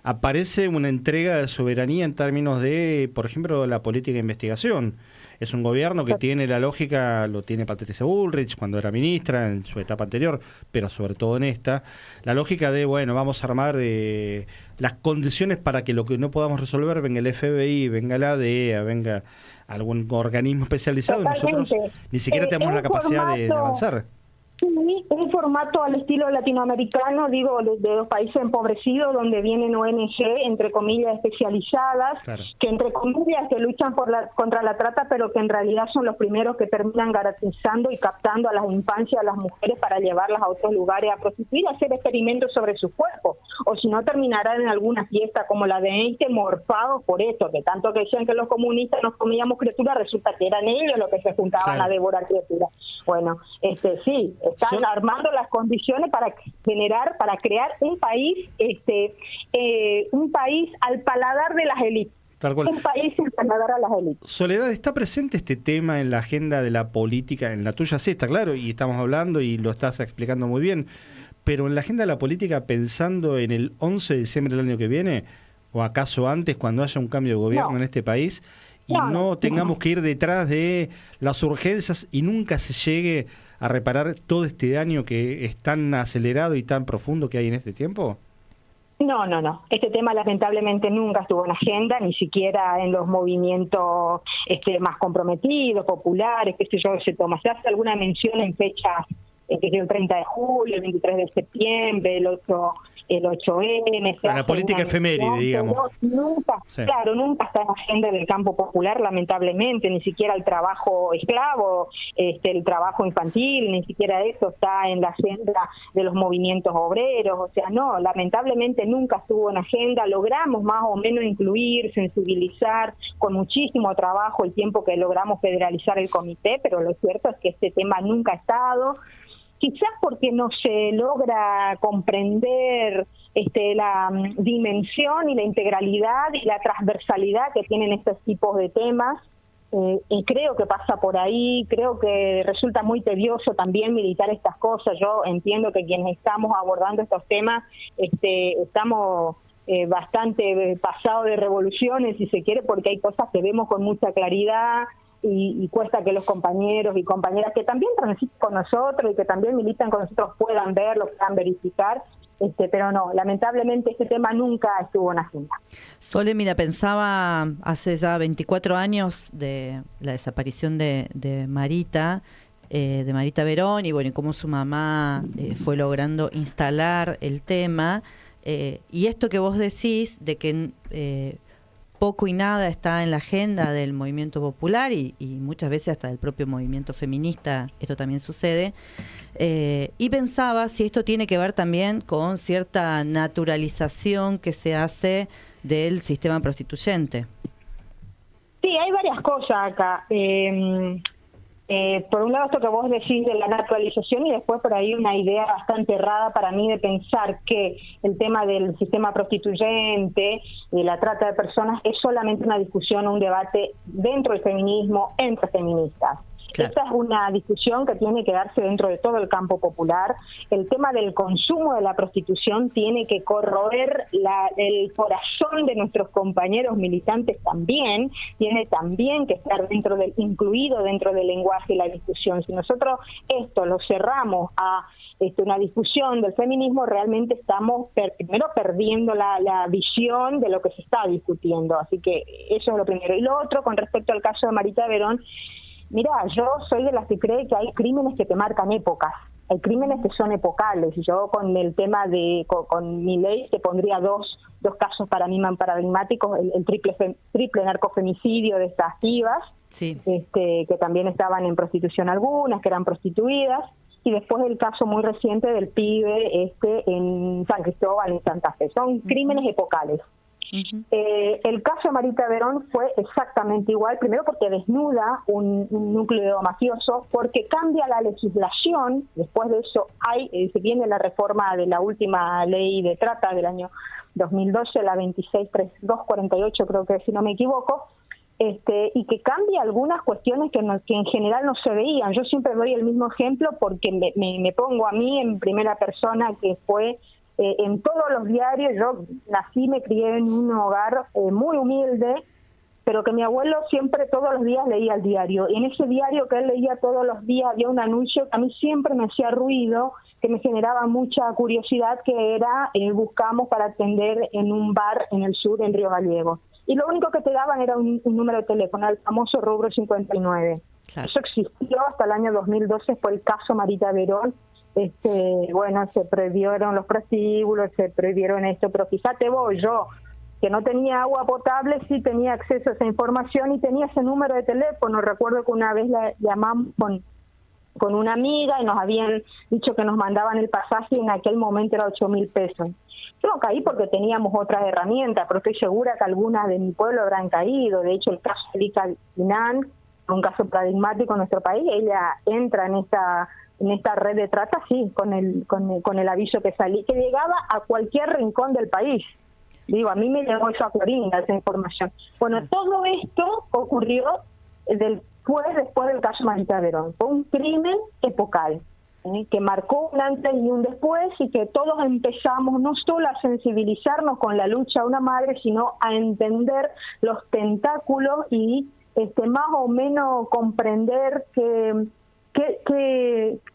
Aparece una entrega de soberanía en términos de, por ejemplo, la política de investigación. Es un gobierno que tiene la lógica, lo tiene Patricia Bullrich cuando era ministra, en su etapa anterior, pero sobre todo en esta, la lógica de, bueno, vamos a armar las condiciones para que lo que no podamos resolver venga el FBI, venga la DEA, venga algún organismo especializado. Totalmente. Y nosotros ni siquiera tenemos la capacidad de avanzar. Sí, un formato al estilo latinoamericano, digo, de los países empobrecidos, donde vienen ONG, entre comillas, especializadas, claro, que entre comillas que luchan contra la trata, pero que en realidad son los primeros que terminan garantizando y captando a las infancias, a las mujeres, para llevarlas a otros lugares a prostituir, a hacer experimentos sobre sus cuerpos, o si no terminarán en alguna fiesta como la de Einstein, morfados por esto, que tanto que decían que los comunistas nos comíamos criaturas, resulta que eran ellos los que se juntaban, claro, a devorar criaturas. Bueno, sí, están armando las condiciones para crear un país, un país al paladar de las élites. Tal cual. Un país al paladar a las élites. Soledad, ¿está presente este tema en la agenda de la política? En la tuya sí, está claro, y estamos hablando y lo estás explicando muy bien, pero en la agenda de la política, pensando en el 11 de diciembre del año que viene, o acaso antes, cuando haya un cambio de gobierno en este país, y no tengamos que ir detrás de las urgencias y nunca se llegue a reparar todo este daño que es tan acelerado y tan profundo que hay en este tiempo? No. Este tema lamentablemente nunca estuvo en agenda, ni siquiera en los movimientos más comprometidos, populares, qué sé yo, se toma. Se hace alguna mención en fechas, el 30 de julio, el 23 de septiembre, el 8M. La política efeméride, digamos. Nunca, sí, claro, nunca está en la agenda del campo popular, lamentablemente, ni siquiera el trabajo esclavo, el trabajo infantil, ni siquiera eso está en la agenda de los movimientos obreros. O sea, no, lamentablemente nunca estuvo en agenda. Logramos más o menos incluir, sensibilizar con muchísimo trabajo el tiempo que logramos federalizar el comité, pero lo cierto es que este tema nunca ha estado. Quizás porque no se logra comprender la dimensión y la integralidad y la transversalidad que tienen estos tipos de temas. y creo que pasa por ahí, creo que resulta muy tedioso también militar estas cosas. Yo entiendo que quienes estamos abordando estos temas estamos bastante pasados de revoluciones, si se quiere, porque hay cosas que vemos con mucha claridad y cuesta que los compañeros y compañeras que también transitan con nosotros y que también militan con nosotros puedan verlo, puedan verificar. Pero no, lamentablemente este tema nunca estuvo en agenda. Sole, mira, pensaba hace ya 24 años de la desaparición de Marita Verón, y bueno, y cómo su mamá fue logrando instalar el tema, y esto que vos decís de que poco y nada está en la agenda del movimiento popular y muchas veces hasta del propio movimiento feminista, esto también sucede. Y pensaba si esto tiene que ver también con cierta naturalización que se hace del sistema prostituyente. Sí, hay varias cosas acá. Por un lado esto que vos decís de la naturalización, y después por ahí una idea bastante errada para mí de pensar que el tema del sistema prostituyente y la trata de personas es solamente una discusión, un debate dentro del feminismo, entre feministas. Claro. Esta es una discusión que tiene que darse dentro de todo el campo popular. El tema del consumo de la prostitución tiene que corroer el corazón de nuestros compañeros militantes también, tiene también que estar incluido dentro del lenguaje y la discusión. Si nosotros esto lo cerramos a una discusión del feminismo, realmente estamos primero perdiendo la visión de lo que se está discutiendo. Así que eso es lo primero. Y lo otro, con respecto al caso de Marita Verón, mira, yo soy de las que cree que hay crímenes que te marcan épocas, hay crímenes que son epocales. Yo con el tema con mi ley te pondría dos casos para mí paradigmáticos, el triple narcofemicidio de estas pibas, sí, que también estaban en prostitución algunas, que eran prostituidas, y después el caso muy reciente del pibe en San Cristóbal, en Santa Fe. Son crímenes epocales. El caso de Marita Verón fue exactamente igual, primero porque desnuda un núcleo mafioso, porque cambia la legislación. Después de eso se viene la reforma de la última ley de trata del año 2012, la 26248 creo que, si no me equivoco, y que cambia algunas cuestiones que en general no se veían. Yo siempre doy el mismo ejemplo porque me pongo a mí en primera persona, que fue en todos los diarios. Yo nací, me crié en un hogar muy humilde, pero que mi abuelo siempre todos los días leía el diario. Y en ese diario que él leía todos los días había un anuncio que a mí siempre me hacía ruido, que me generaba mucha curiosidad, que era buscamos para atender en un bar en el sur, en Río Gallegos. Y lo único que te daban era un número de teléfono, el famoso rubro 59. Claro. Eso existió hasta el año 2012, fue el caso Marita Verón. Se prohibieron los prostíbulos, se prohibieron esto, pero fíjate vos, yo que no tenía agua potable sí tenía acceso a esa información y tenía ese número de teléfono. Recuerdo que una vez la llamamos con una amiga y nos habían dicho que nos mandaban el pasaje, y en aquel momento era 8.000 pesos. Yo no caí porque teníamos otras herramientas, pero estoy segura que algunas de mi pueblo habrán caído. De hecho, el caso de Erika Linan, un caso paradigmático en nuestro país, ella entra en esta red de trata, sí, con el aviso que llegaba a cualquier rincón del país. Digo, a mí me llegó eso a Florinda, esa información. Bueno, todo esto ocurrió después del caso Marita Verón. Fue un crimen epocal, que marcó un antes y un después, y que todos empezamos no solo a sensibilizarnos con la lucha de una madre, sino a entender los tentáculos y más o menos comprender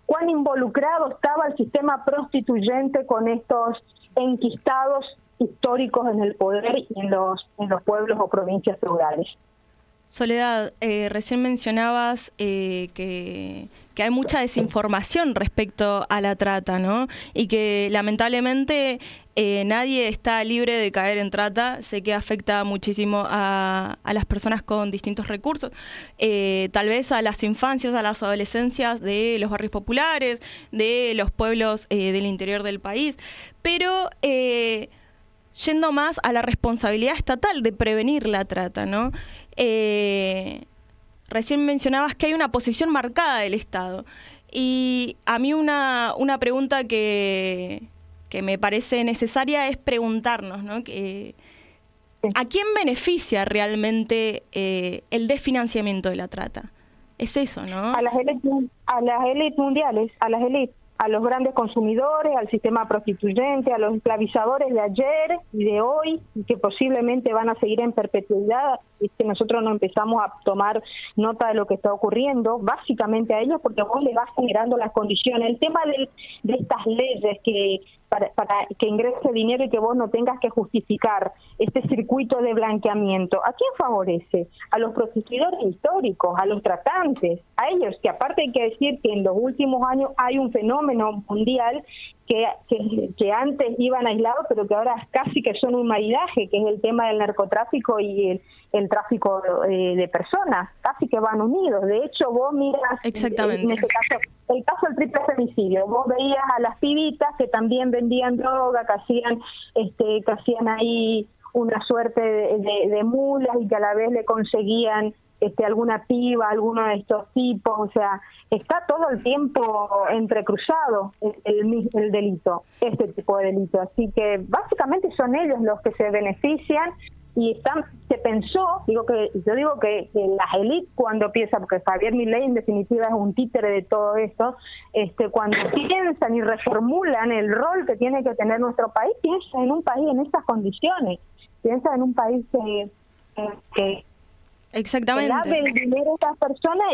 cuán involucrado estaba el sistema prostituyente con estos enquistados históricos en el poder y en los pueblos o provincias rurales. Soledad, recién mencionabas que hay mucha desinformación respecto a la trata, ¿no? Y que lamentablemente nadie está libre de caer en trata. Sé que afecta muchísimo a las personas con distintos recursos, tal vez a las infancias, a las adolescencias de los barrios populares, de los pueblos del interior del país, pero yendo más a la responsabilidad estatal de prevenir la trata, ¿no? Recién mencionabas que hay una posición marcada del Estado. Y a mí una pregunta que me parece necesaria es preguntarnos, ¿no? ¿A quién beneficia realmente el desfinanciamiento de la trata? Es eso, ¿no? A las élites mundiales, a los grandes consumidores, al sistema prostituyente, a los esclavizadores de ayer y de hoy, y que posiblemente van a seguir en perpetuidad, y que nosotros no empezamos a tomar nota de lo que está ocurriendo, básicamente a ellos, porque vos le vas generando las condiciones. El tema de estas leyes que para que ingrese dinero y que vos no tengas que justificar este circuito de blanqueamiento, ¿a quién favorece? A los prostituidores históricos, a los tratantes, a ellos, que aparte hay que decir que en los últimos años hay un fenómeno mundial que antes iban aislados, pero que ahora casi que son un maridaje, que es el tema del narcotráfico y el tráfico de personas, casi que van unidos. De hecho, vos miras, exactamente, en este caso, el caso del triple femicidio, vos veías a las pibitas que también vendían droga, que hacían ahí una suerte de mulas y que a la vez le conseguían alguna piba, alguno de estos tipos, o sea, está todo el tiempo entrecruzado el delito, este tipo de delito. Así que básicamente son ellos los que se benefician y se pensó, yo digo que las élites cuando piensan, porque Javier Milei en definitiva es un títere de todo esto, cuando piensan y reformulan el rol que tiene que tener nuestro país, piensan en un país en estas condiciones, piensan en un país que exactamente, que lave el dinero a estas personas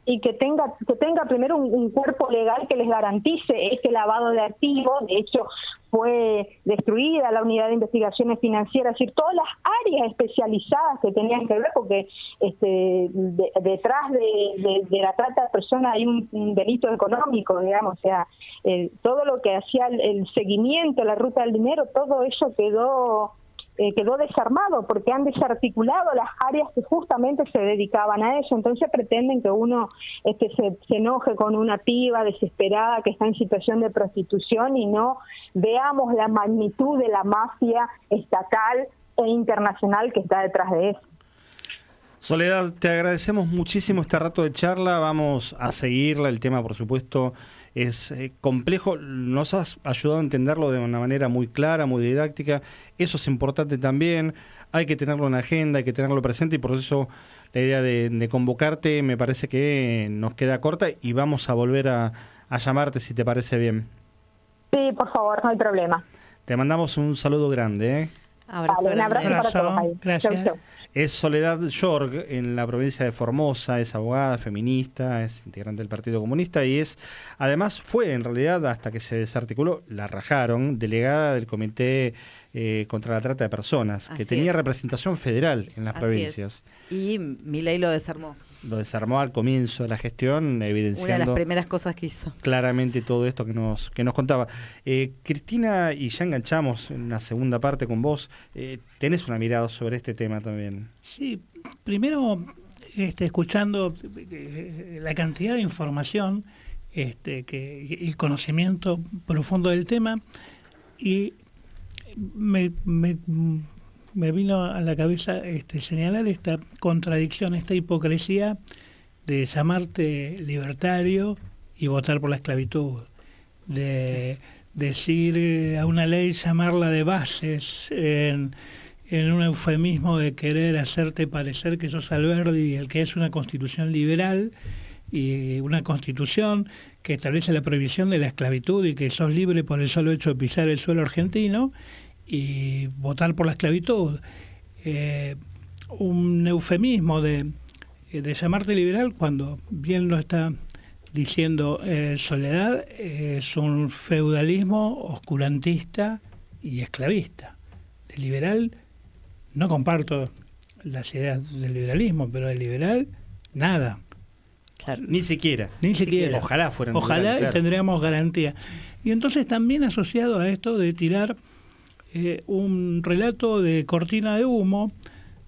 y que tenga primero un cuerpo legal que les garantice este lavado de activos. De hecho, fue destruida la unidad de investigaciones financieras, es decir, todas las áreas especializadas que tenían que ver, porque detrás de la trata de personas hay un delito económico, digamos, o sea, todo lo que hacía el seguimiento, la ruta del dinero, todo eso quedó desarmado porque han desarticulado las áreas que justamente se dedicaban a eso. Entonces pretenden que uno se enoje con una piba desesperada que está en situación de prostitución y no veamos la magnitud de la mafia estatal e internacional que está detrás de eso. Soledad, te agradecemos muchísimo este rato de charla, vamos a seguirla, el tema por supuesto es complejo, nos has ayudado a entenderlo de una manera muy clara, muy didáctica, eso es importante también, hay que tenerlo en la agenda, hay que tenerlo presente y por eso la idea de convocarte me parece que nos queda corta y vamos a volver a llamarte si te parece bien. Sí, por favor, no hay problema. Te mandamos un saludo grande, ¿eh? Vale, un abrazo para todos ahí. Gracias. Chau, chau. Es Soledad York en la provincia de Formosa, es abogada, feminista, es integrante del Partido Comunista y además fue en realidad, hasta que se desarticuló, la rajaron, delegada del Comité contra la Trata de Personas, que tenía representación federal en las provincias. Y Milei lo desarmó. Lo desarmó al comienzo de la gestión, evidenciando una de las primeras cosas que hizo. Claramente todo esto que nos contaba. Cristina, y ya enganchamos en la segunda parte con vos, tenés una mirada sobre este tema también. Sí, primero escuchando la cantidad de información, el conocimiento profundo del tema, y me vino a la cabeza señalar esta contradicción, esta hipocresía de llamarte libertario y votar por la esclavitud, de decir a una ley llamarla de bases en un eufemismo de querer hacerte parecer que sos Alberdi, el que es una constitución liberal y una constitución que establece la prohibición de la esclavitud y que sos libre por el solo hecho de pisar el suelo argentino, y votar por la esclavitud. Un eufemismo de llamarte liberal cuando bien lo está diciendo Soledad, es un feudalismo oscurantista y esclavista. De liberal no comparto las ideas del liberalismo, pero de liberal nada. Claro. Ni siquiera. Ojalá fueran. Ojalá claro. Tendríamos garantía. Y entonces también asociado a esto de tirar un relato de cortina de humo,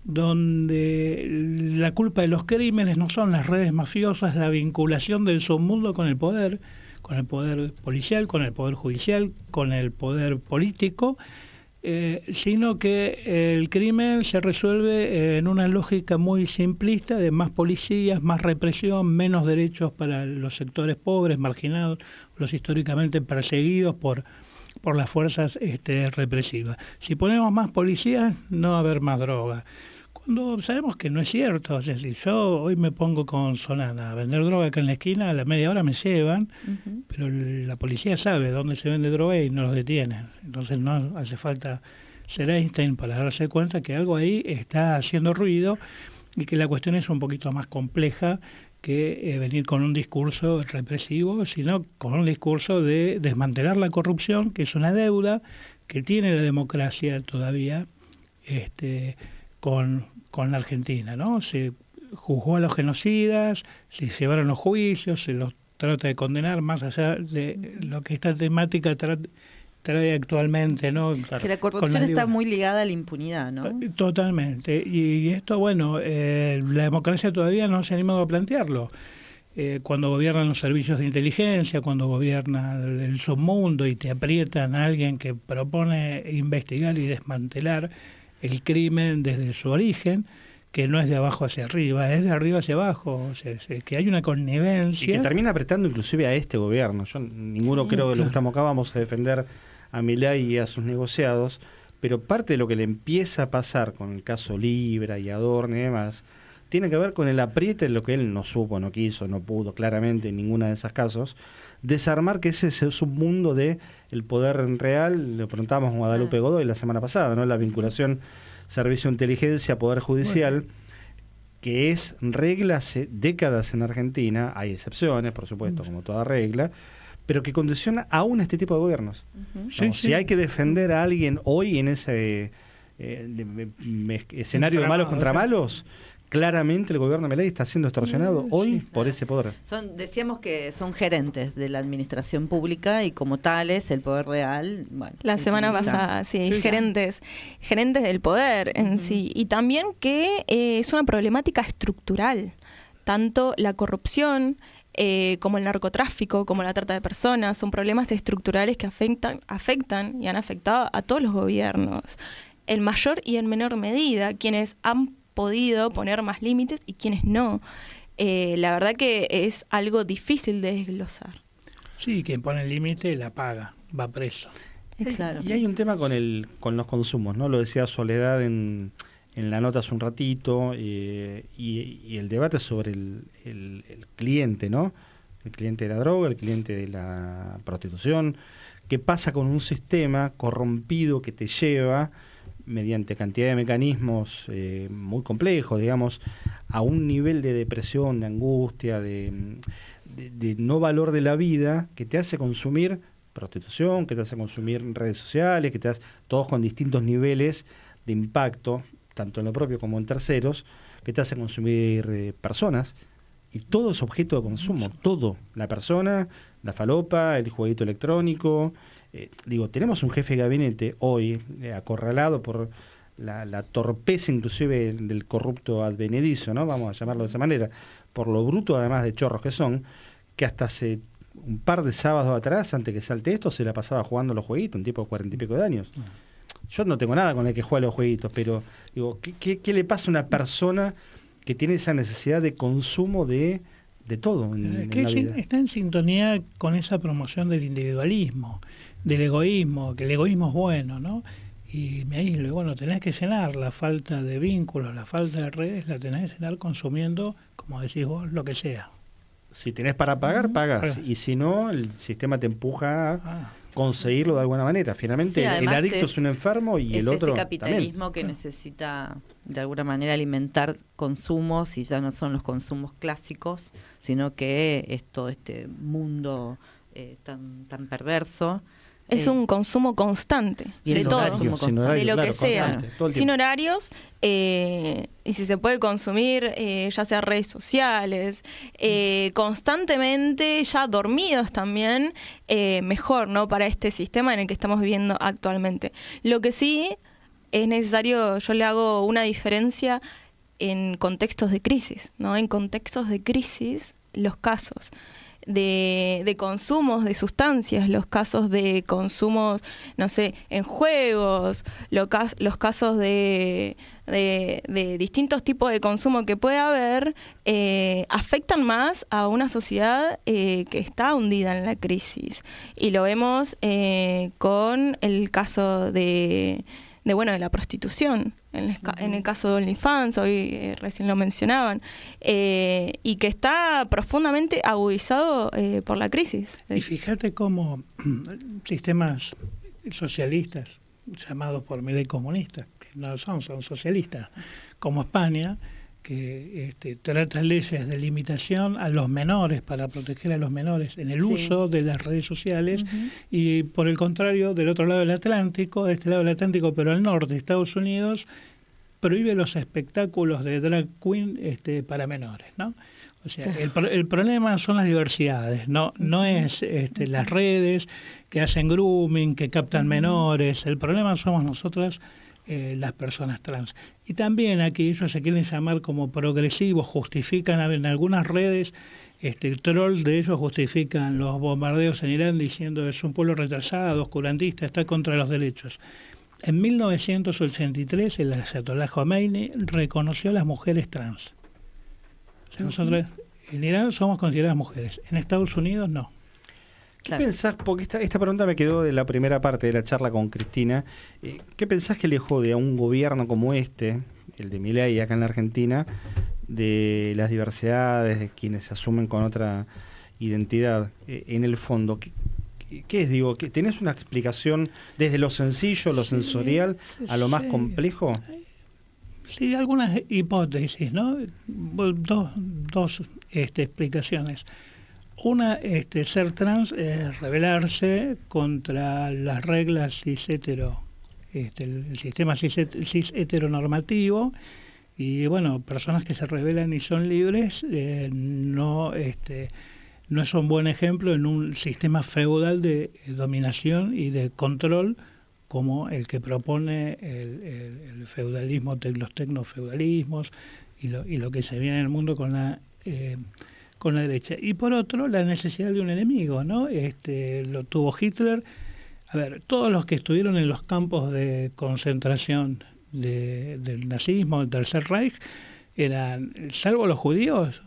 donde la culpa de los crímenes no son las redes mafiosas, la vinculación del submundo con el poder policial, con el poder judicial, con el poder político, sino que el crimen se resuelve en una lógica muy simplista de más policías, más represión, menos derechos para los sectores pobres, marginados, los históricamente perseguidos por por las fuerzas represivas. Si ponemos más policías, no va a haber más droga. Cuando sabemos que no es cierto, es decir, yo hoy me pongo con Solana a vender droga acá en la esquina, a la media hora me llevan, pero la policía sabe dónde se vende droga y no los detienen. Entonces no hace falta ser Einstein para darse cuenta que algo ahí está haciendo ruido y que la cuestión es un poquito más compleja que venir con un discurso represivo, sino con un discurso de desmantelar la corrupción, que es una deuda que tiene la democracia todavía con la Argentina, ¿no? Se juzgó a los genocidas, se llevaron los juicios, se los trata de condenar más allá de lo que esta temática trae actualmente, ¿no? Que la corrupción está muy ligada a la impunidad, ¿no? Totalmente. Y esto, bueno, la democracia todavía no se ha animado a plantearlo. Cuando gobiernan los servicios de inteligencia, cuando gobierna el submundo y te aprietan a alguien que propone investigar y desmantelar el crimen desde su origen, que no es de abajo hacia arriba, es de arriba hacia abajo, o sea, que hay una connivencia. Y que termina apretando inclusive a este gobierno. Ninguno creo que los que estamos acá vamos a defender a Milei y a sus negociados, pero parte de lo que le empieza a pasar con el caso Libra y Adorno y demás, tiene que ver con el apriete de lo que él no supo, no quiso, no pudo, claramente en ninguno de esos casos, desarmar que ese es un mundo de el poder real. Lo preguntábamos a Guadalupe Godoy la semana pasada, ¿no? La vinculación servicio de inteligencia, poder judicial, que es regla hace décadas en Argentina, hay excepciones, por supuesto, como toda regla, pero que condiciona aún este tipo de gobiernos. Si hay que defender a alguien hoy en ese escenario de malos contra malos, claramente el gobierno de Milei está siendo extorsionado hoy por ese poder. Decíamos que son gerentes de la administración pública y como tales el poder real, bueno, la semana pasada, gerentes del poder en sí, y también que es una problemática estructural, tanto la corrupción como el narcotráfico, como la trata de personas, son problemas estructurales que afectan y han afectado a todos los gobiernos, en mayor y en menor medida, quienes han podido poner más límites y quienes no. La verdad que es algo difícil de desglosar. Sí, quien pone el límite la paga, va preso. Claro. Y hay un tema con los consumos, ¿no? Lo decía Soledad en la nota hace un ratito, y el debate sobre el cliente, ¿no? El cliente de la droga, el cliente de la prostitución. ¿Qué pasa con un sistema corrompido que te lleva mediante cantidad de mecanismos muy complejos, digamos, a un nivel de depresión, de angustia, de no valor de la vida, que te hace consumir prostitución, que te hace consumir redes sociales, que te hace, todos con distintos niveles de impacto, tanto en lo propio como en terceros, que te hace consumir personas, y todo es objeto de consumo, todo, la persona, la falopa, el jueguito electrónico. Tenemos un jefe de gabinete hoy acorralado por la torpeza inclusive del corrupto advenedizo, ¿no? Vamos a llamarlo de esa manera, por lo bruto además de chorros que son, que hasta hace un par de sábados atrás, antes que salte esto, se la pasaba jugando los jueguitos, un tipo de 40 y pico de años. Yo no tengo nada con el que juega los jueguitos, pero digo, ¿qué le pasa a una persona que tiene esa necesidad de consumo de todo en la vida? Está en sintonía con esa promoción del individualismo, del egoísmo, que el egoísmo es bueno, ¿no? Y me aíslo, y bueno, tenés que llenar la falta de vínculos, la falta de redes, la tenés que llenar consumiendo, como decís vos, lo que sea. Si tenés para pagar, pagas, y si no, el sistema te empuja a conseguirlo de alguna manera. Finalmente, el adicto es un enfermo y el otro este capitalismo también. Que necesita de alguna manera alimentar consumos, y ya no son los consumos clásicos, sino que es todo este mundo tan perverso. Es un consumo constante de todo, de lo que sea, sin horarios, y si se puede consumir, ya sea redes sociales, constantemente, ya dormidos también, mejor, ¿no? Para este sistema en el que estamos viviendo actualmente. Lo que sí es necesario, yo le hago una diferencia en contextos de crisis, ¿no? En contextos de crisis, los casos. de consumos de sustancias, los casos de consumos, no sé, en juegos, los casos de distintos tipos de consumo que puede haber, afectan más a una sociedad que está hundida en la crisis. Y lo vemos con el caso de la prostitución, en el caso de OnlyFans, hoy recién lo mencionaban, y que está profundamente agudizado por la crisis. Y fíjate cómo sistemas socialistas, llamados por Milei comunistas, que no son socialistas, como España, que trata leyes de limitación a los menores, para proteger a los menores en el uso de las redes sociales, y por el contrario, del otro lado del Atlántico, de este lado del Atlántico, pero al norte, Estados Unidos, prohíbe los espectáculos de drag queen para menores, ¿no? O sea, el problema son las diversidades, no es las redes que hacen grooming, que captan menores. El problema somos nosotras, las personas trans. Y también aquí ellos se quieren llamar como progresivos, justifican en algunas redes, el troll de ellos justifican los bombardeos en Irán diciendo es un pueblo retrasado, oscurantista, está contra los derechos. En 1983 el Ayatollah Khomeini reconoció a las mujeres trans. O sea, nosotros en Irán somos consideradas mujeres, en Estados Unidos no. ¿Qué pensás? Porque esta pregunta me quedó de la primera parte de la charla con Cristina. ¿Qué pensás que le jode a un gobierno como el de Milei acá en la Argentina, de las diversidades, de quienes se asumen con otra identidad? En el fondo, ¿qué es? Digo, ¿tenés una explicación desde lo sencillo, lo sensorial, a lo más complejo? Sí, algunas hipótesis, ¿no? Dos explicaciones. Una, ser trans es rebelarse contra las reglas cis-hetero, el sistema cis-heteronormativo, y bueno, personas que se rebelan y son libres no es un buen ejemplo en un sistema feudal de dominación y de control como el que propone el feudalismo, los tecnofeudalismos y lo que se viene en el mundo con la derecha. Y por otro, la necesidad de un enemigo, ¿no? Lo tuvo Hitler. A ver, todos los que estuvieron en los campos de concentración del nazismo, del Tercer Reich, eran, salvo los judíos,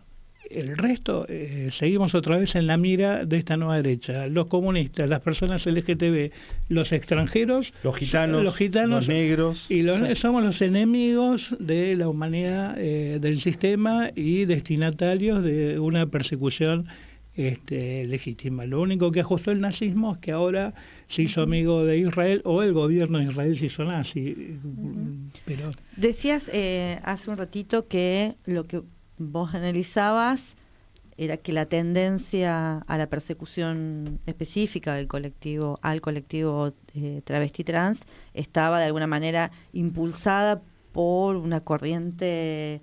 el resto seguimos otra vez en la mira de esta nueva derecha. Los comunistas, las personas LGTB, los extranjeros, los gitanos, los negros, y somos los enemigos de la humanidad, del sistema, y destinatarios de una persecución legítima. Lo único que ajustó el nazismo es que ahora se hizo amigo de Israel, o el gobierno de Israel se hizo nazi. Pero decías hace un ratito que lo que vos analizabas era que la tendencia a la persecución específica del colectivo, al colectivo travesti trans, estaba de alguna manera impulsada por una corriente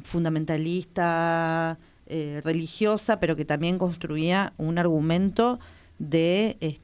fundamentalista, religiosa, pero que también construía un argumento de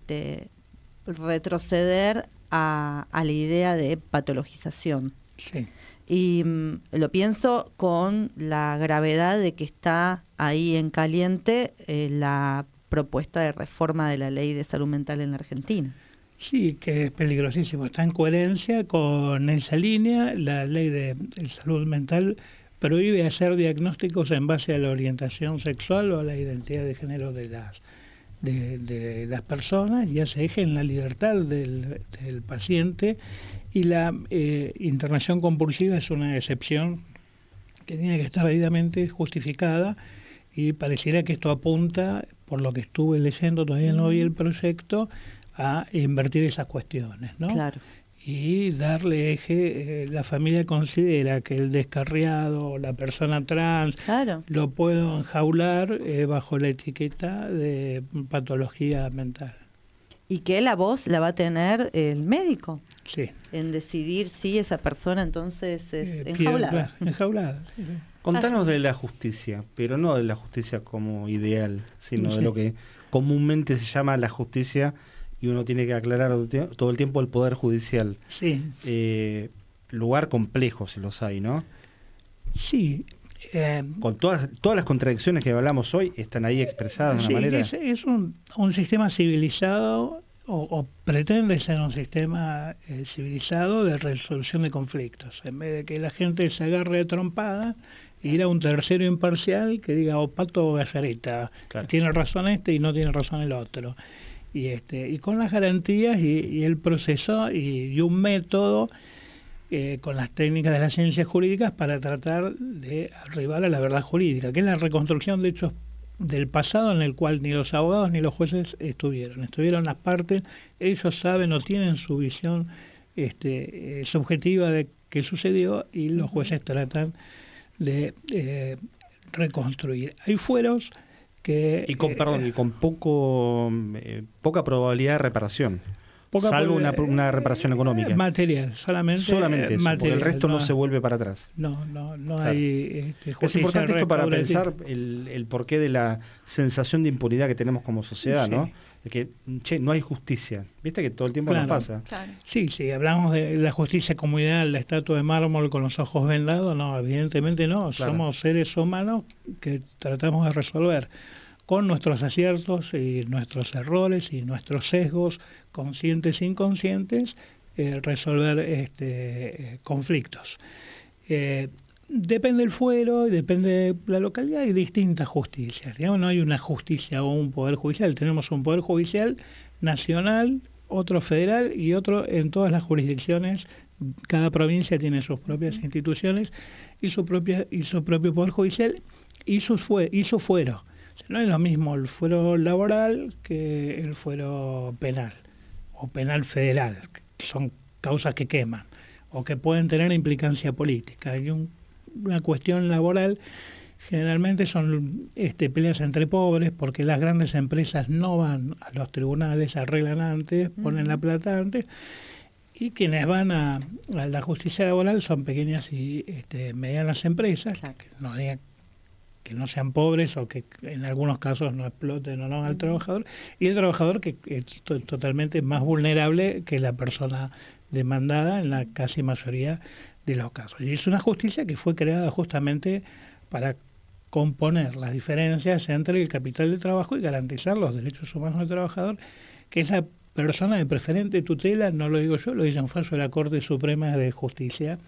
retroceder a la idea de patologización. Sí. Y lo pienso con la gravedad de que está ahí en caliente la propuesta de reforma de la ley de salud mental en la Argentina. Sí, que es peligrosísimo. Está en coherencia con esa línea. La ley de salud mental prohíbe hacer diagnósticos en base a la orientación sexual o a la identidad de género de las personas, ya se deje en la libertad del paciente, y la internación compulsiva es una excepción que tiene que estar debidamente justificada, y pareciera que esto apunta, por lo que estuve leyendo, todavía no vi el proyecto, a invertir esas cuestiones, ¿no? Claro. Y darle eje. La familia considera que el descarriado, la persona trans, claro, lo puedo enjaular bajo la etiqueta de patología mental. Y que la voz la va a tener el médico. Sí. En decidir si esa persona entonces es enjaulada. Enjaulada. Contanos de la justicia, pero no de la justicia como ideal, sino de lo que comúnmente se llama la justicia, y uno tiene que aclarar todo el tiempo el Poder Judicial. Sí. Lugar complejo, si los hay, ¿no? Sí. con todas las contradicciones que hablamos hoy, están ahí expresadas de una manera. Es un sistema civilizado o pretende ser un sistema civilizado de resolución de conflictos. En vez de que la gente se agarre de trompada, ir a un tercero imparcial que diga o pato o gallareta, claro, tiene razón y no tiene razón el otro. Y con las garantías y el proceso y un método con las técnicas de las ciencias jurídicas para tratar de arribar a la verdad jurídica, que es la reconstrucción de hechos del pasado en el cual ni los abogados ni los jueces estuvieron las partes, ellos saben o tienen su visión subjetiva de qué sucedió y los jueces tratan de reconstruir. Hay fueros que... Y con poca probabilidad de reparación. Salvo una reparación económica. Material, solamente eso, material, porque el resto no se vuelve para atrás. No claro. Hay justicia. Es importante esto para pensar el porqué de la sensación de impunidad que tenemos como sociedad, sí, ¿no? De que, no hay justicia. ¿Viste que todo el tiempo nos pasa? Claro. Sí, hablamos de la justicia como ideal, la estatua de mármol con los ojos vendados, no, evidentemente no. Claro. Somos seres humanos que tratamos de resolver con nuestros aciertos y nuestros errores y nuestros sesgos, conscientes e inconscientes, resolver conflictos. Depende del fuero y depende de la localidad, hay distintas justicias. Digamos, no hay una justicia o un poder judicial. Tenemos un poder judicial nacional, otro federal y otro en todas las jurisdicciones. Cada provincia tiene sus propias instituciones y su propio poder judicial y su fuero. No es lo mismo el fuero laboral que el fuero penal o penal federal, que son causas que queman o que pueden tener implicancia política. Hay una cuestión laboral, generalmente son peleas entre pobres, porque las grandes empresas no van a los tribunales, arreglan antes, ponen la plata antes, y quienes van a la justicia laboral son pequeñas y medianas empresas, claro, que no sean pobres o que en algunos casos no exploten o no al trabajador, y el trabajador que es totalmente más vulnerable que la persona demandada en la casi mayoría de los casos. Y es una justicia que fue creada justamente para componer las diferencias entre el capital de trabajo y garantizar los derechos humanos del trabajador, que es la persona de preferente tutela, no lo digo yo, lo dice un fallo de la Corte Suprema de Justicia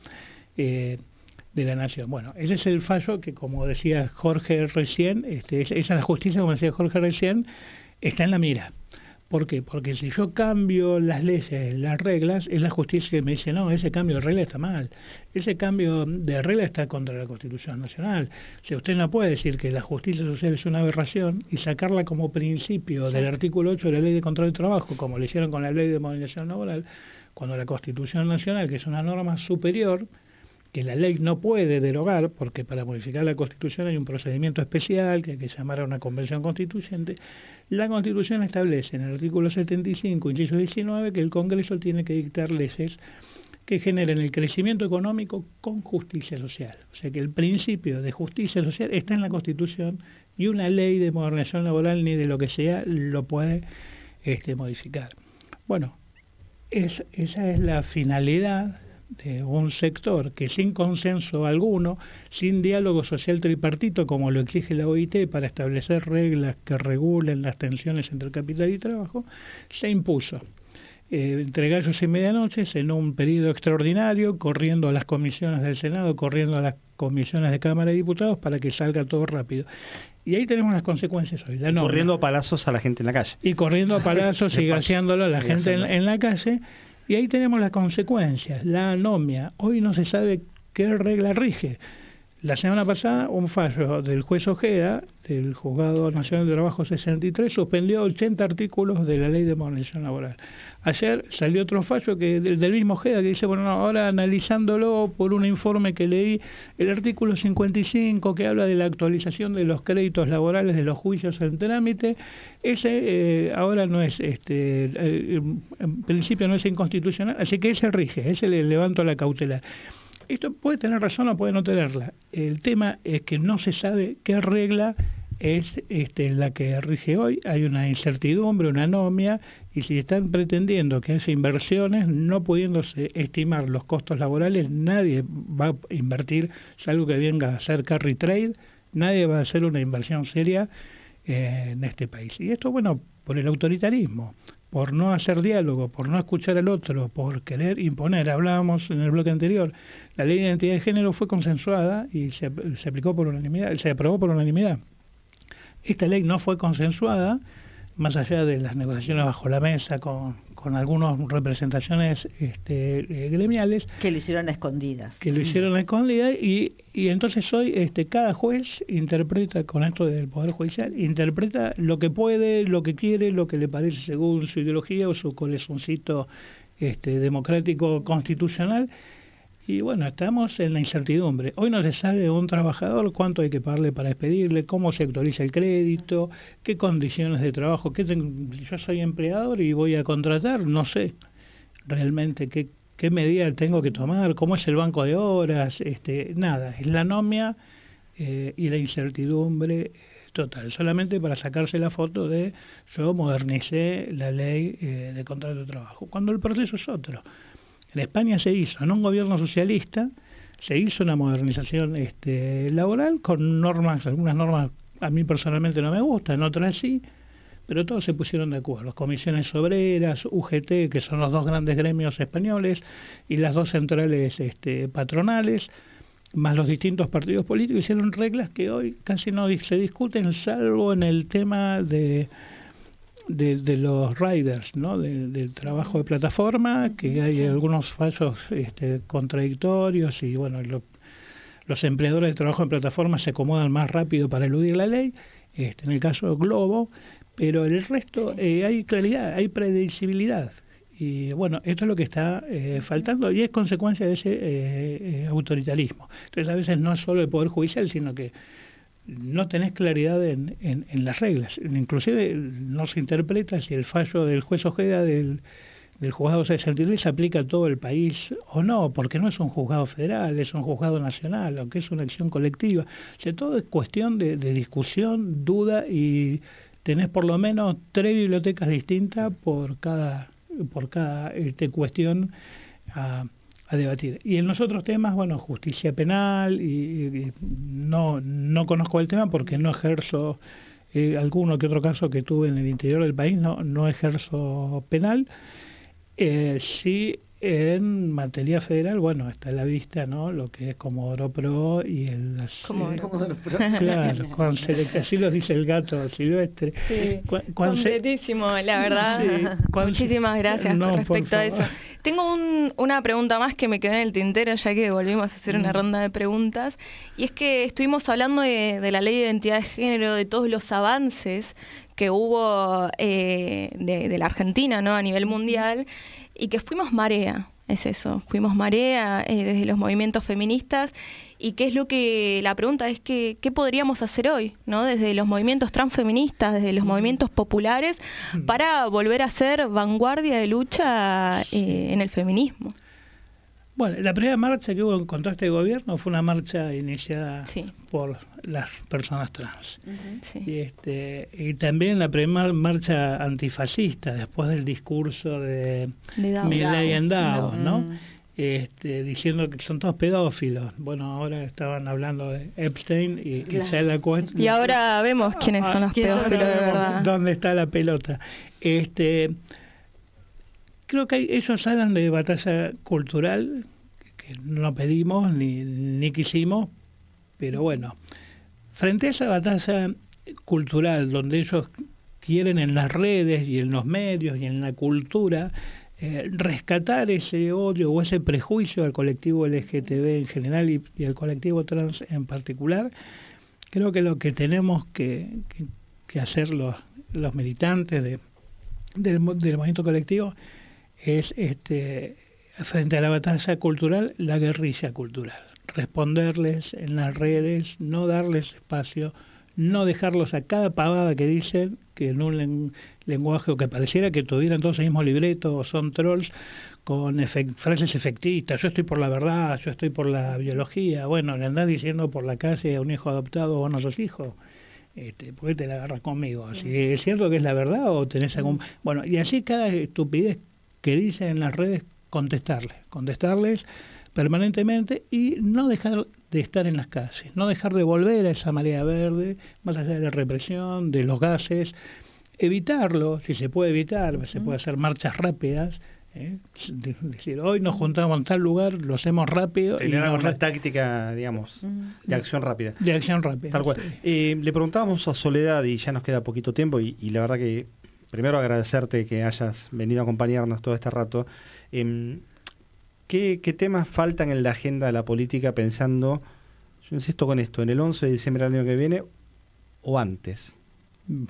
de la Nación. Bueno, ese es el fallo que, como decía Jorge recién, esa es la justicia, como decía Jorge recién, está en la mira. ¿Por qué? Porque si yo cambio las leyes, las reglas, es la justicia que me dice, no, ese cambio de regla está mal. Ese cambio de regla está contra la Constitución Nacional. O sea, usted no puede decir que la justicia social es una aberración y sacarla como principio del artículo 8 de la Ley de Control del Trabajo, como lo hicieron con la Ley de Modernización Laboral, cuando la Constitución Nacional, que es una norma superior, que la ley no puede derogar, porque para modificar la Constitución hay un procedimiento especial que hay que llamar a una convención constituyente. La Constitución establece en el artículo 75, inciso 19, que el Congreso tiene que dictar leyes que generen el crecimiento económico con justicia social. O sea que el principio de justicia social está en la Constitución y una ley de modernización laboral ni de lo que sea lo puede modificar. Bueno, esa es la finalidad de un sector que sin consenso alguno, sin diálogo social tripartito como lo exige la OIT para establecer reglas que regulen las tensiones entre capital y trabajo, se impuso entre gallos y medianoches en un periodo extraordinario, corriendo a las comisiones del Senado, corriendo a las comisiones de Cámara de Diputados para que salga todo rápido. Y ahí tenemos las consecuencias hoy. Corriendo a palazos a la gente en la calle. Y corriendo a palazos y gaseándolo a la gente en la calle. Y ahí tenemos las consecuencias, la anomia. Hoy no se sabe qué regla rige. La semana pasada, un fallo del juez Ojeda, del Juzgado Nacional de Trabajo 63, suspendió 80 artículos de la Ley de Modernización Laboral. Ayer salió otro fallo del mismo Ojeda que dice, bueno, ahora analizándolo por un informe que leí, el artículo 55 que habla de la actualización de los créditos laborales de los juicios en trámite, ese ahora no es, en principio no es inconstitucional, así que ese rige, ese le levanto la cautelar. Esto puede tener razón o puede no tenerla. El tema es que no se sabe qué regla es la que rige hoy. Hay una incertidumbre, una anomia, y si están pretendiendo que hace inversiones, no pudiéndose estimar los costos laborales, nadie va a invertir, salvo que venga a hacer carry trade, nadie va a hacer una inversión seria en este país. Y esto, bueno, por el autoritarismo, por no hacer diálogo, por no escuchar al otro, por querer imponer. Hablábamos en el bloque anterior, la ley de identidad de género fue consensuada y se aplicó por unanimidad, se aprobó por unanimidad. Esta ley no fue consensuada, más allá de las negociaciones bajo la mesa con algunas representaciones gremiales. Que lo hicieron a escondidas. Que lo hicieron a escondidas y entonces hoy cada juez interpreta, con esto del Poder Judicial, interpreta lo que puede, lo que quiere, lo que le parece según su ideología o su corazoncito democrático constitucional. Y bueno, estamos en la incertidumbre. Hoy no se sabe de un trabajador cuánto hay que pagarle para despedirle, cómo se actualiza el crédito, qué condiciones de trabajo. Yo soy empleador y voy a contratar, no sé realmente qué medida tengo que tomar, cómo es el banco de horas, nada. Es la anomia y la incertidumbre total. Solamente para sacarse la foto de yo modernicé la ley de contrato de trabajo, cuando el proceso es otro. En España se hizo, en un gobierno socialista, se hizo una modernización laboral con normas, algunas normas a mí personalmente no me gustan, otras sí, pero todos se pusieron de acuerdo. Comisiones obreras, UGT, que son los dos grandes gremios españoles, y las dos centrales patronales, más los distintos partidos políticos, hicieron reglas que hoy casi no se discuten, salvo en el tema de los riders, ¿no? Del trabajo de plataforma, que hay algunos fallos contradictorios y bueno, los empleadores de trabajo en plataforma se acomodan más rápido para eludir la ley, en el caso de Globo, pero el resto hay claridad, hay predecibilidad. Y bueno, esto es lo que está faltando y es consecuencia de ese autoritarismo. Entonces a veces no es solo el Poder Judicial, sino que no tenés claridad en las reglas. Inclusive no se interpreta si el fallo del juez Ojeda del juzgado 63 se aplica a todo el país o no, porque no es un juzgado federal, es un juzgado nacional, aunque es una acción colectiva. O sea, todo es cuestión de discusión, duda, y tenés por lo menos 3 bibliotecas distintas por cada cuestión a debatir. Y en los otros temas, bueno, justicia penal, y no conozco el tema porque no ejerzo, alguno que otro caso que tuve en el interior del país, no ejerzo penal. Sí, en materia federal, bueno, está a la vista, ¿no? Lo que es Comodoro Pro y Comodoro Pro. Claro, así lo dice el gato silvestre. Sí, completísimo, la verdad. Sí, muchísimas gracias con respecto a eso. Tengo una pregunta más que me quedó en el tintero, ya que volvimos a hacer una ronda de preguntas, y es que estuvimos hablando de la ley de identidad de género, de todos los avances que hubo de la Argentina, ¿no? A nivel mundial, y que fuimos marea, es eso, fuimos marea desde los movimientos feministas, y qué es lo que, la pregunta es que, ¿qué podríamos hacer hoy, ¿no? Desde los movimientos transfeministas, desde los movimientos populares, para volver a ser vanguardia de lucha en el feminismo? Bueno, la primera marcha que hubo en contra de gobierno fue una marcha iniciada por las personas trans. Y también la primera marcha antifascista, después del discurso de Milei en Davos, ¿no? Diciendo que son todos pedófilos. Bueno, ahora estaban hablando de Epstein y ya la cuenta. Y ahora vemos quiénes son los pedófilos de verdad. ¿Dónde está la pelota? Creo que ellos hablan de batalla cultural, que no pedimos ni quisimos, pero bueno, frente a esa batalla cultural donde ellos quieren en las redes y en los medios y en la cultura rescatar ese odio o ese prejuicio al colectivo LGTB en general y al colectivo trans en particular, creo que lo que tenemos que hacer los militantes del movimiento colectivo es frente a la batalla cultural, la guerrilla cultural. Responderles en las redes, no darles espacio, no dejarlos a cada pavada que dicen, que en un lenguaje o que pareciera que tuvieran todos el mismo libreto o son trolls con frases efectistas. Yo estoy por la verdad, yo estoy por la biología. Bueno, le andás diciendo por la calle a un hijo adoptado, vos no sos hijo. ¿Por qué te la agarras conmigo? Si es cierto que es la verdad o tenés algún... Bueno, y así cada estupidez que dicen en las redes, contestarles permanentemente y no dejar de estar en las calles, no dejar de volver a esa marea verde, más allá de la represión, de los gases, evitarlo, si se puede evitar, se puede hacer marchas rápidas, decir, hoy nos juntamos en tal lugar, lo hacemos rápido. Tener una táctica, digamos, de acción rápida. De acción rápida. Tal cual. Sí. Le preguntábamos a Soledad, y ya nos queda poquito tiempo, y la verdad que primero agradecerte que hayas venido a acompañarnos todo este rato. ¿Qué temas faltan en la agenda de la política pensando, yo insisto con esto, en el 11 de diciembre del año que viene o antes?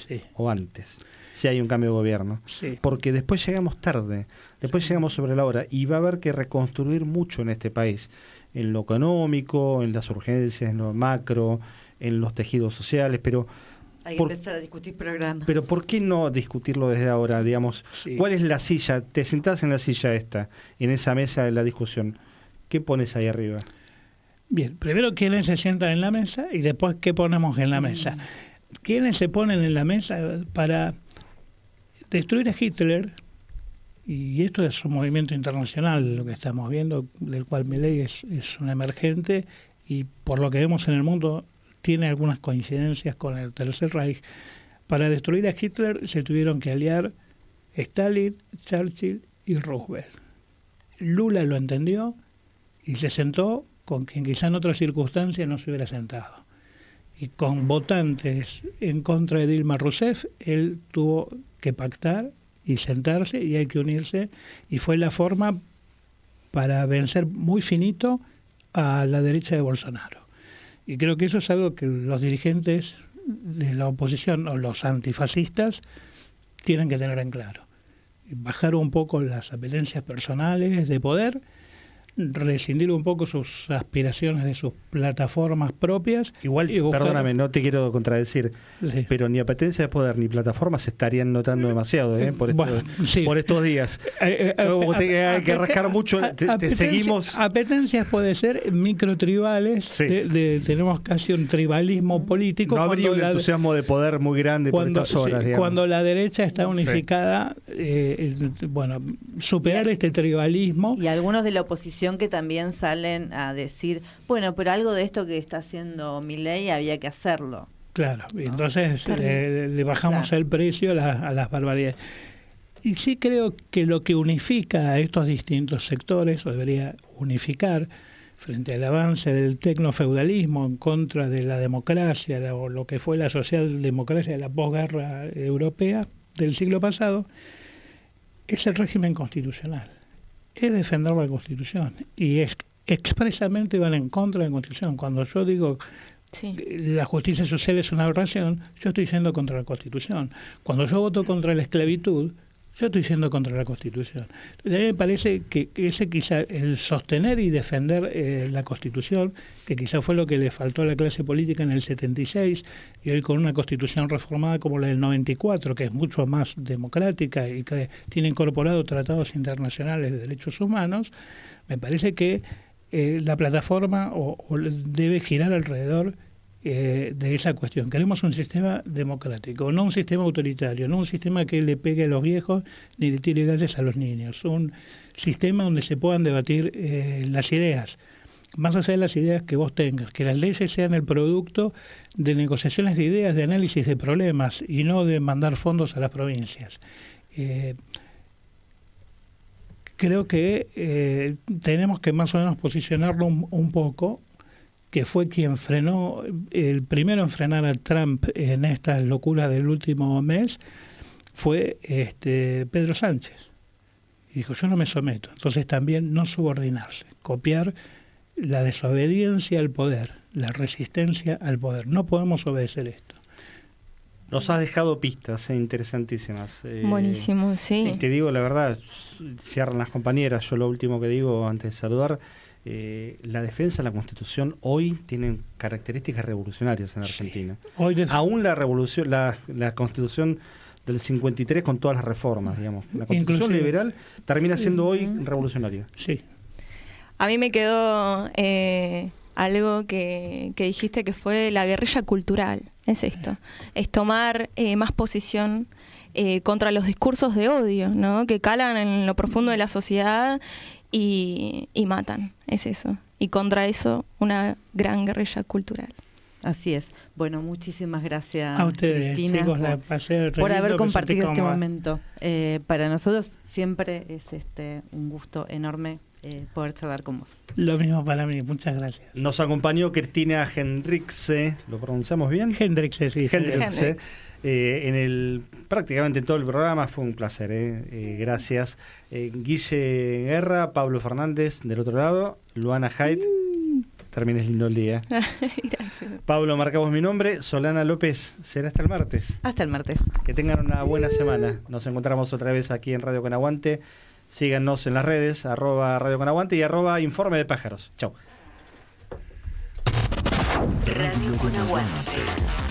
Sí. O antes, si hay un cambio de gobierno. Sí. Porque después llegamos tarde, después llegamos sobre la hora y va a haber que reconstruir mucho en este país, en lo económico, en las urgencias, en lo macro, en los tejidos sociales, pero... Hay que empezar a discutir programas. Pero ¿por qué no discutirlo desde ahora? Digamos, Sí. ¿cuál es la silla? Te sentás en la silla esta, en esa mesa de la discusión. ¿Qué pones ahí arriba? Bien, primero quiénes se sientan en la mesa y después qué ponemos en la mesa. ¿Quiénes se ponen en la mesa para destruir a Hitler? Y esto es un movimiento internacional, lo que estamos viendo, del cual Milei es un emergente y por lo que vemos en el mundo tiene algunas coincidencias con el Tercer Reich. Para destruir a Hitler se tuvieron que aliar Stalin, Churchill y Roosevelt. Lula lo entendió y se sentó con quien quizá en otras circunstancias no se hubiera sentado. Y con votantes en contra de Dilma Rousseff, él tuvo que pactar y sentarse y hay que unirse. Y fue la forma para vencer muy finito a la derecha de Bolsonaro. Y creo que eso es algo que los dirigentes de la oposición o los antifascistas tienen que tener en claro. Bajar un poco las apetencias personales de poder, rescindir un poco sus aspiraciones de sus plataformas propias. Igual, perdóname, no te quiero contradecir, sí, pero ni apetencia de poder ni plataformas se estarían notando demasiado por estos días. Hay que rascar mucho, te seguimos. Apetencias puede ser microtribales, sí. Tenemos casi un tribalismo político. No habría un entusiasmo de poder muy grande por estas horas. Sí, cuando la derecha está unificada, superar este tribalismo. Y algunos de la oposición que también salen a decir, bueno, pero algo de esto que está haciendo Milei había que hacerlo. Claro, y entonces le bajamos el precio a las barbaridades. Y sí creo que lo que unifica a estos distintos sectores, o debería unificar, frente al avance del tecnofeudalismo en contra de la democracia, o lo que fue la socialdemocracia de la posguerra europea del siglo pasado, es el régimen constitucional. Es defender la Constitución y expresamente van en contra de la Constitución. Cuando yo digo la justicia social es una aberración, yo estoy yendo contra la Constitución. Cuando yo voto contra la esclavitud, yo estoy yendo contra la Constitución. Entonces, a mí me parece que ese quizá el sostener y defender la Constitución, que quizá fue lo que le faltó a la clase política en el 76, y hoy con una Constitución reformada como la del 94, que es mucho más democrática y que tiene incorporado tratados internacionales de derechos humanos, me parece que la plataforma debe girar alrededor de esa cuestión. Queremos un sistema democrático, no un sistema autoritario, no un sistema que le pegue a los viejos ni le tire galles a los niños, un sistema donde se puedan debatir las ideas, más allá de las ideas que vos tengas, que las leyes sean el producto de negociaciones de ideas, de análisis de problemas y no de mandar fondos a las provincias. Creo que tenemos que más o menos posicionarlo un poco, que fue quien frenó, el primero en frenar a Trump en estas locuras del último mes, fue Pedro Sánchez. Y dijo, yo no me someto. Entonces también no subordinarse, copiar la desobediencia al poder, la resistencia al poder. No podemos obedecer esto. Nos has dejado pistas interesantísimas. Buenísimo, sí. Te digo la verdad, cierran las compañeras, yo lo último que digo antes de saludar, la defensa de la Constitución hoy tiene características revolucionarias en Argentina. Sí. Aún la revolución, la Constitución del 53 con todas las reformas, digamos. La Constitución liberal termina siendo hoy revolucionaria. Sí. A mí me quedó algo que dijiste, que fue la guerrilla cultural. es esto. Es tomar más posición contra los discursos de odio, ¿no? Que calan en lo profundo de la sociedad y matan. Es eso. Y contra eso, una gran guerrilla cultural. Así es. Bueno, muchísimas gracias a ustedes, Cristina, chicos, la pasé por haber lindo, compartido este cómoda. momento. Para nosotros siempre es un gusto enorme poder charlar con vos. Lo mismo para mí, muchas gracias. Nos acompañó Cristina Hendrikse, ¿lo pronunciamos bien? Hendrikse, sí. Hendrikse. Prácticamente en todo el programa fue un placer, gracias. Guille Guerra, Pablo Fernández del otro lado, Luana Haidt. Termines lindo el día. Gracias. Pablo, marcamos mi nombre. Solana López, será hasta el martes. Hasta el martes. Que tengan una buena semana. Nos encontramos otra vez aquí en Radio Con Aguante. Síganos en las redes, @Radio Con Aguante y @Informe de Pájaros. Chau. Radio Con Aguante.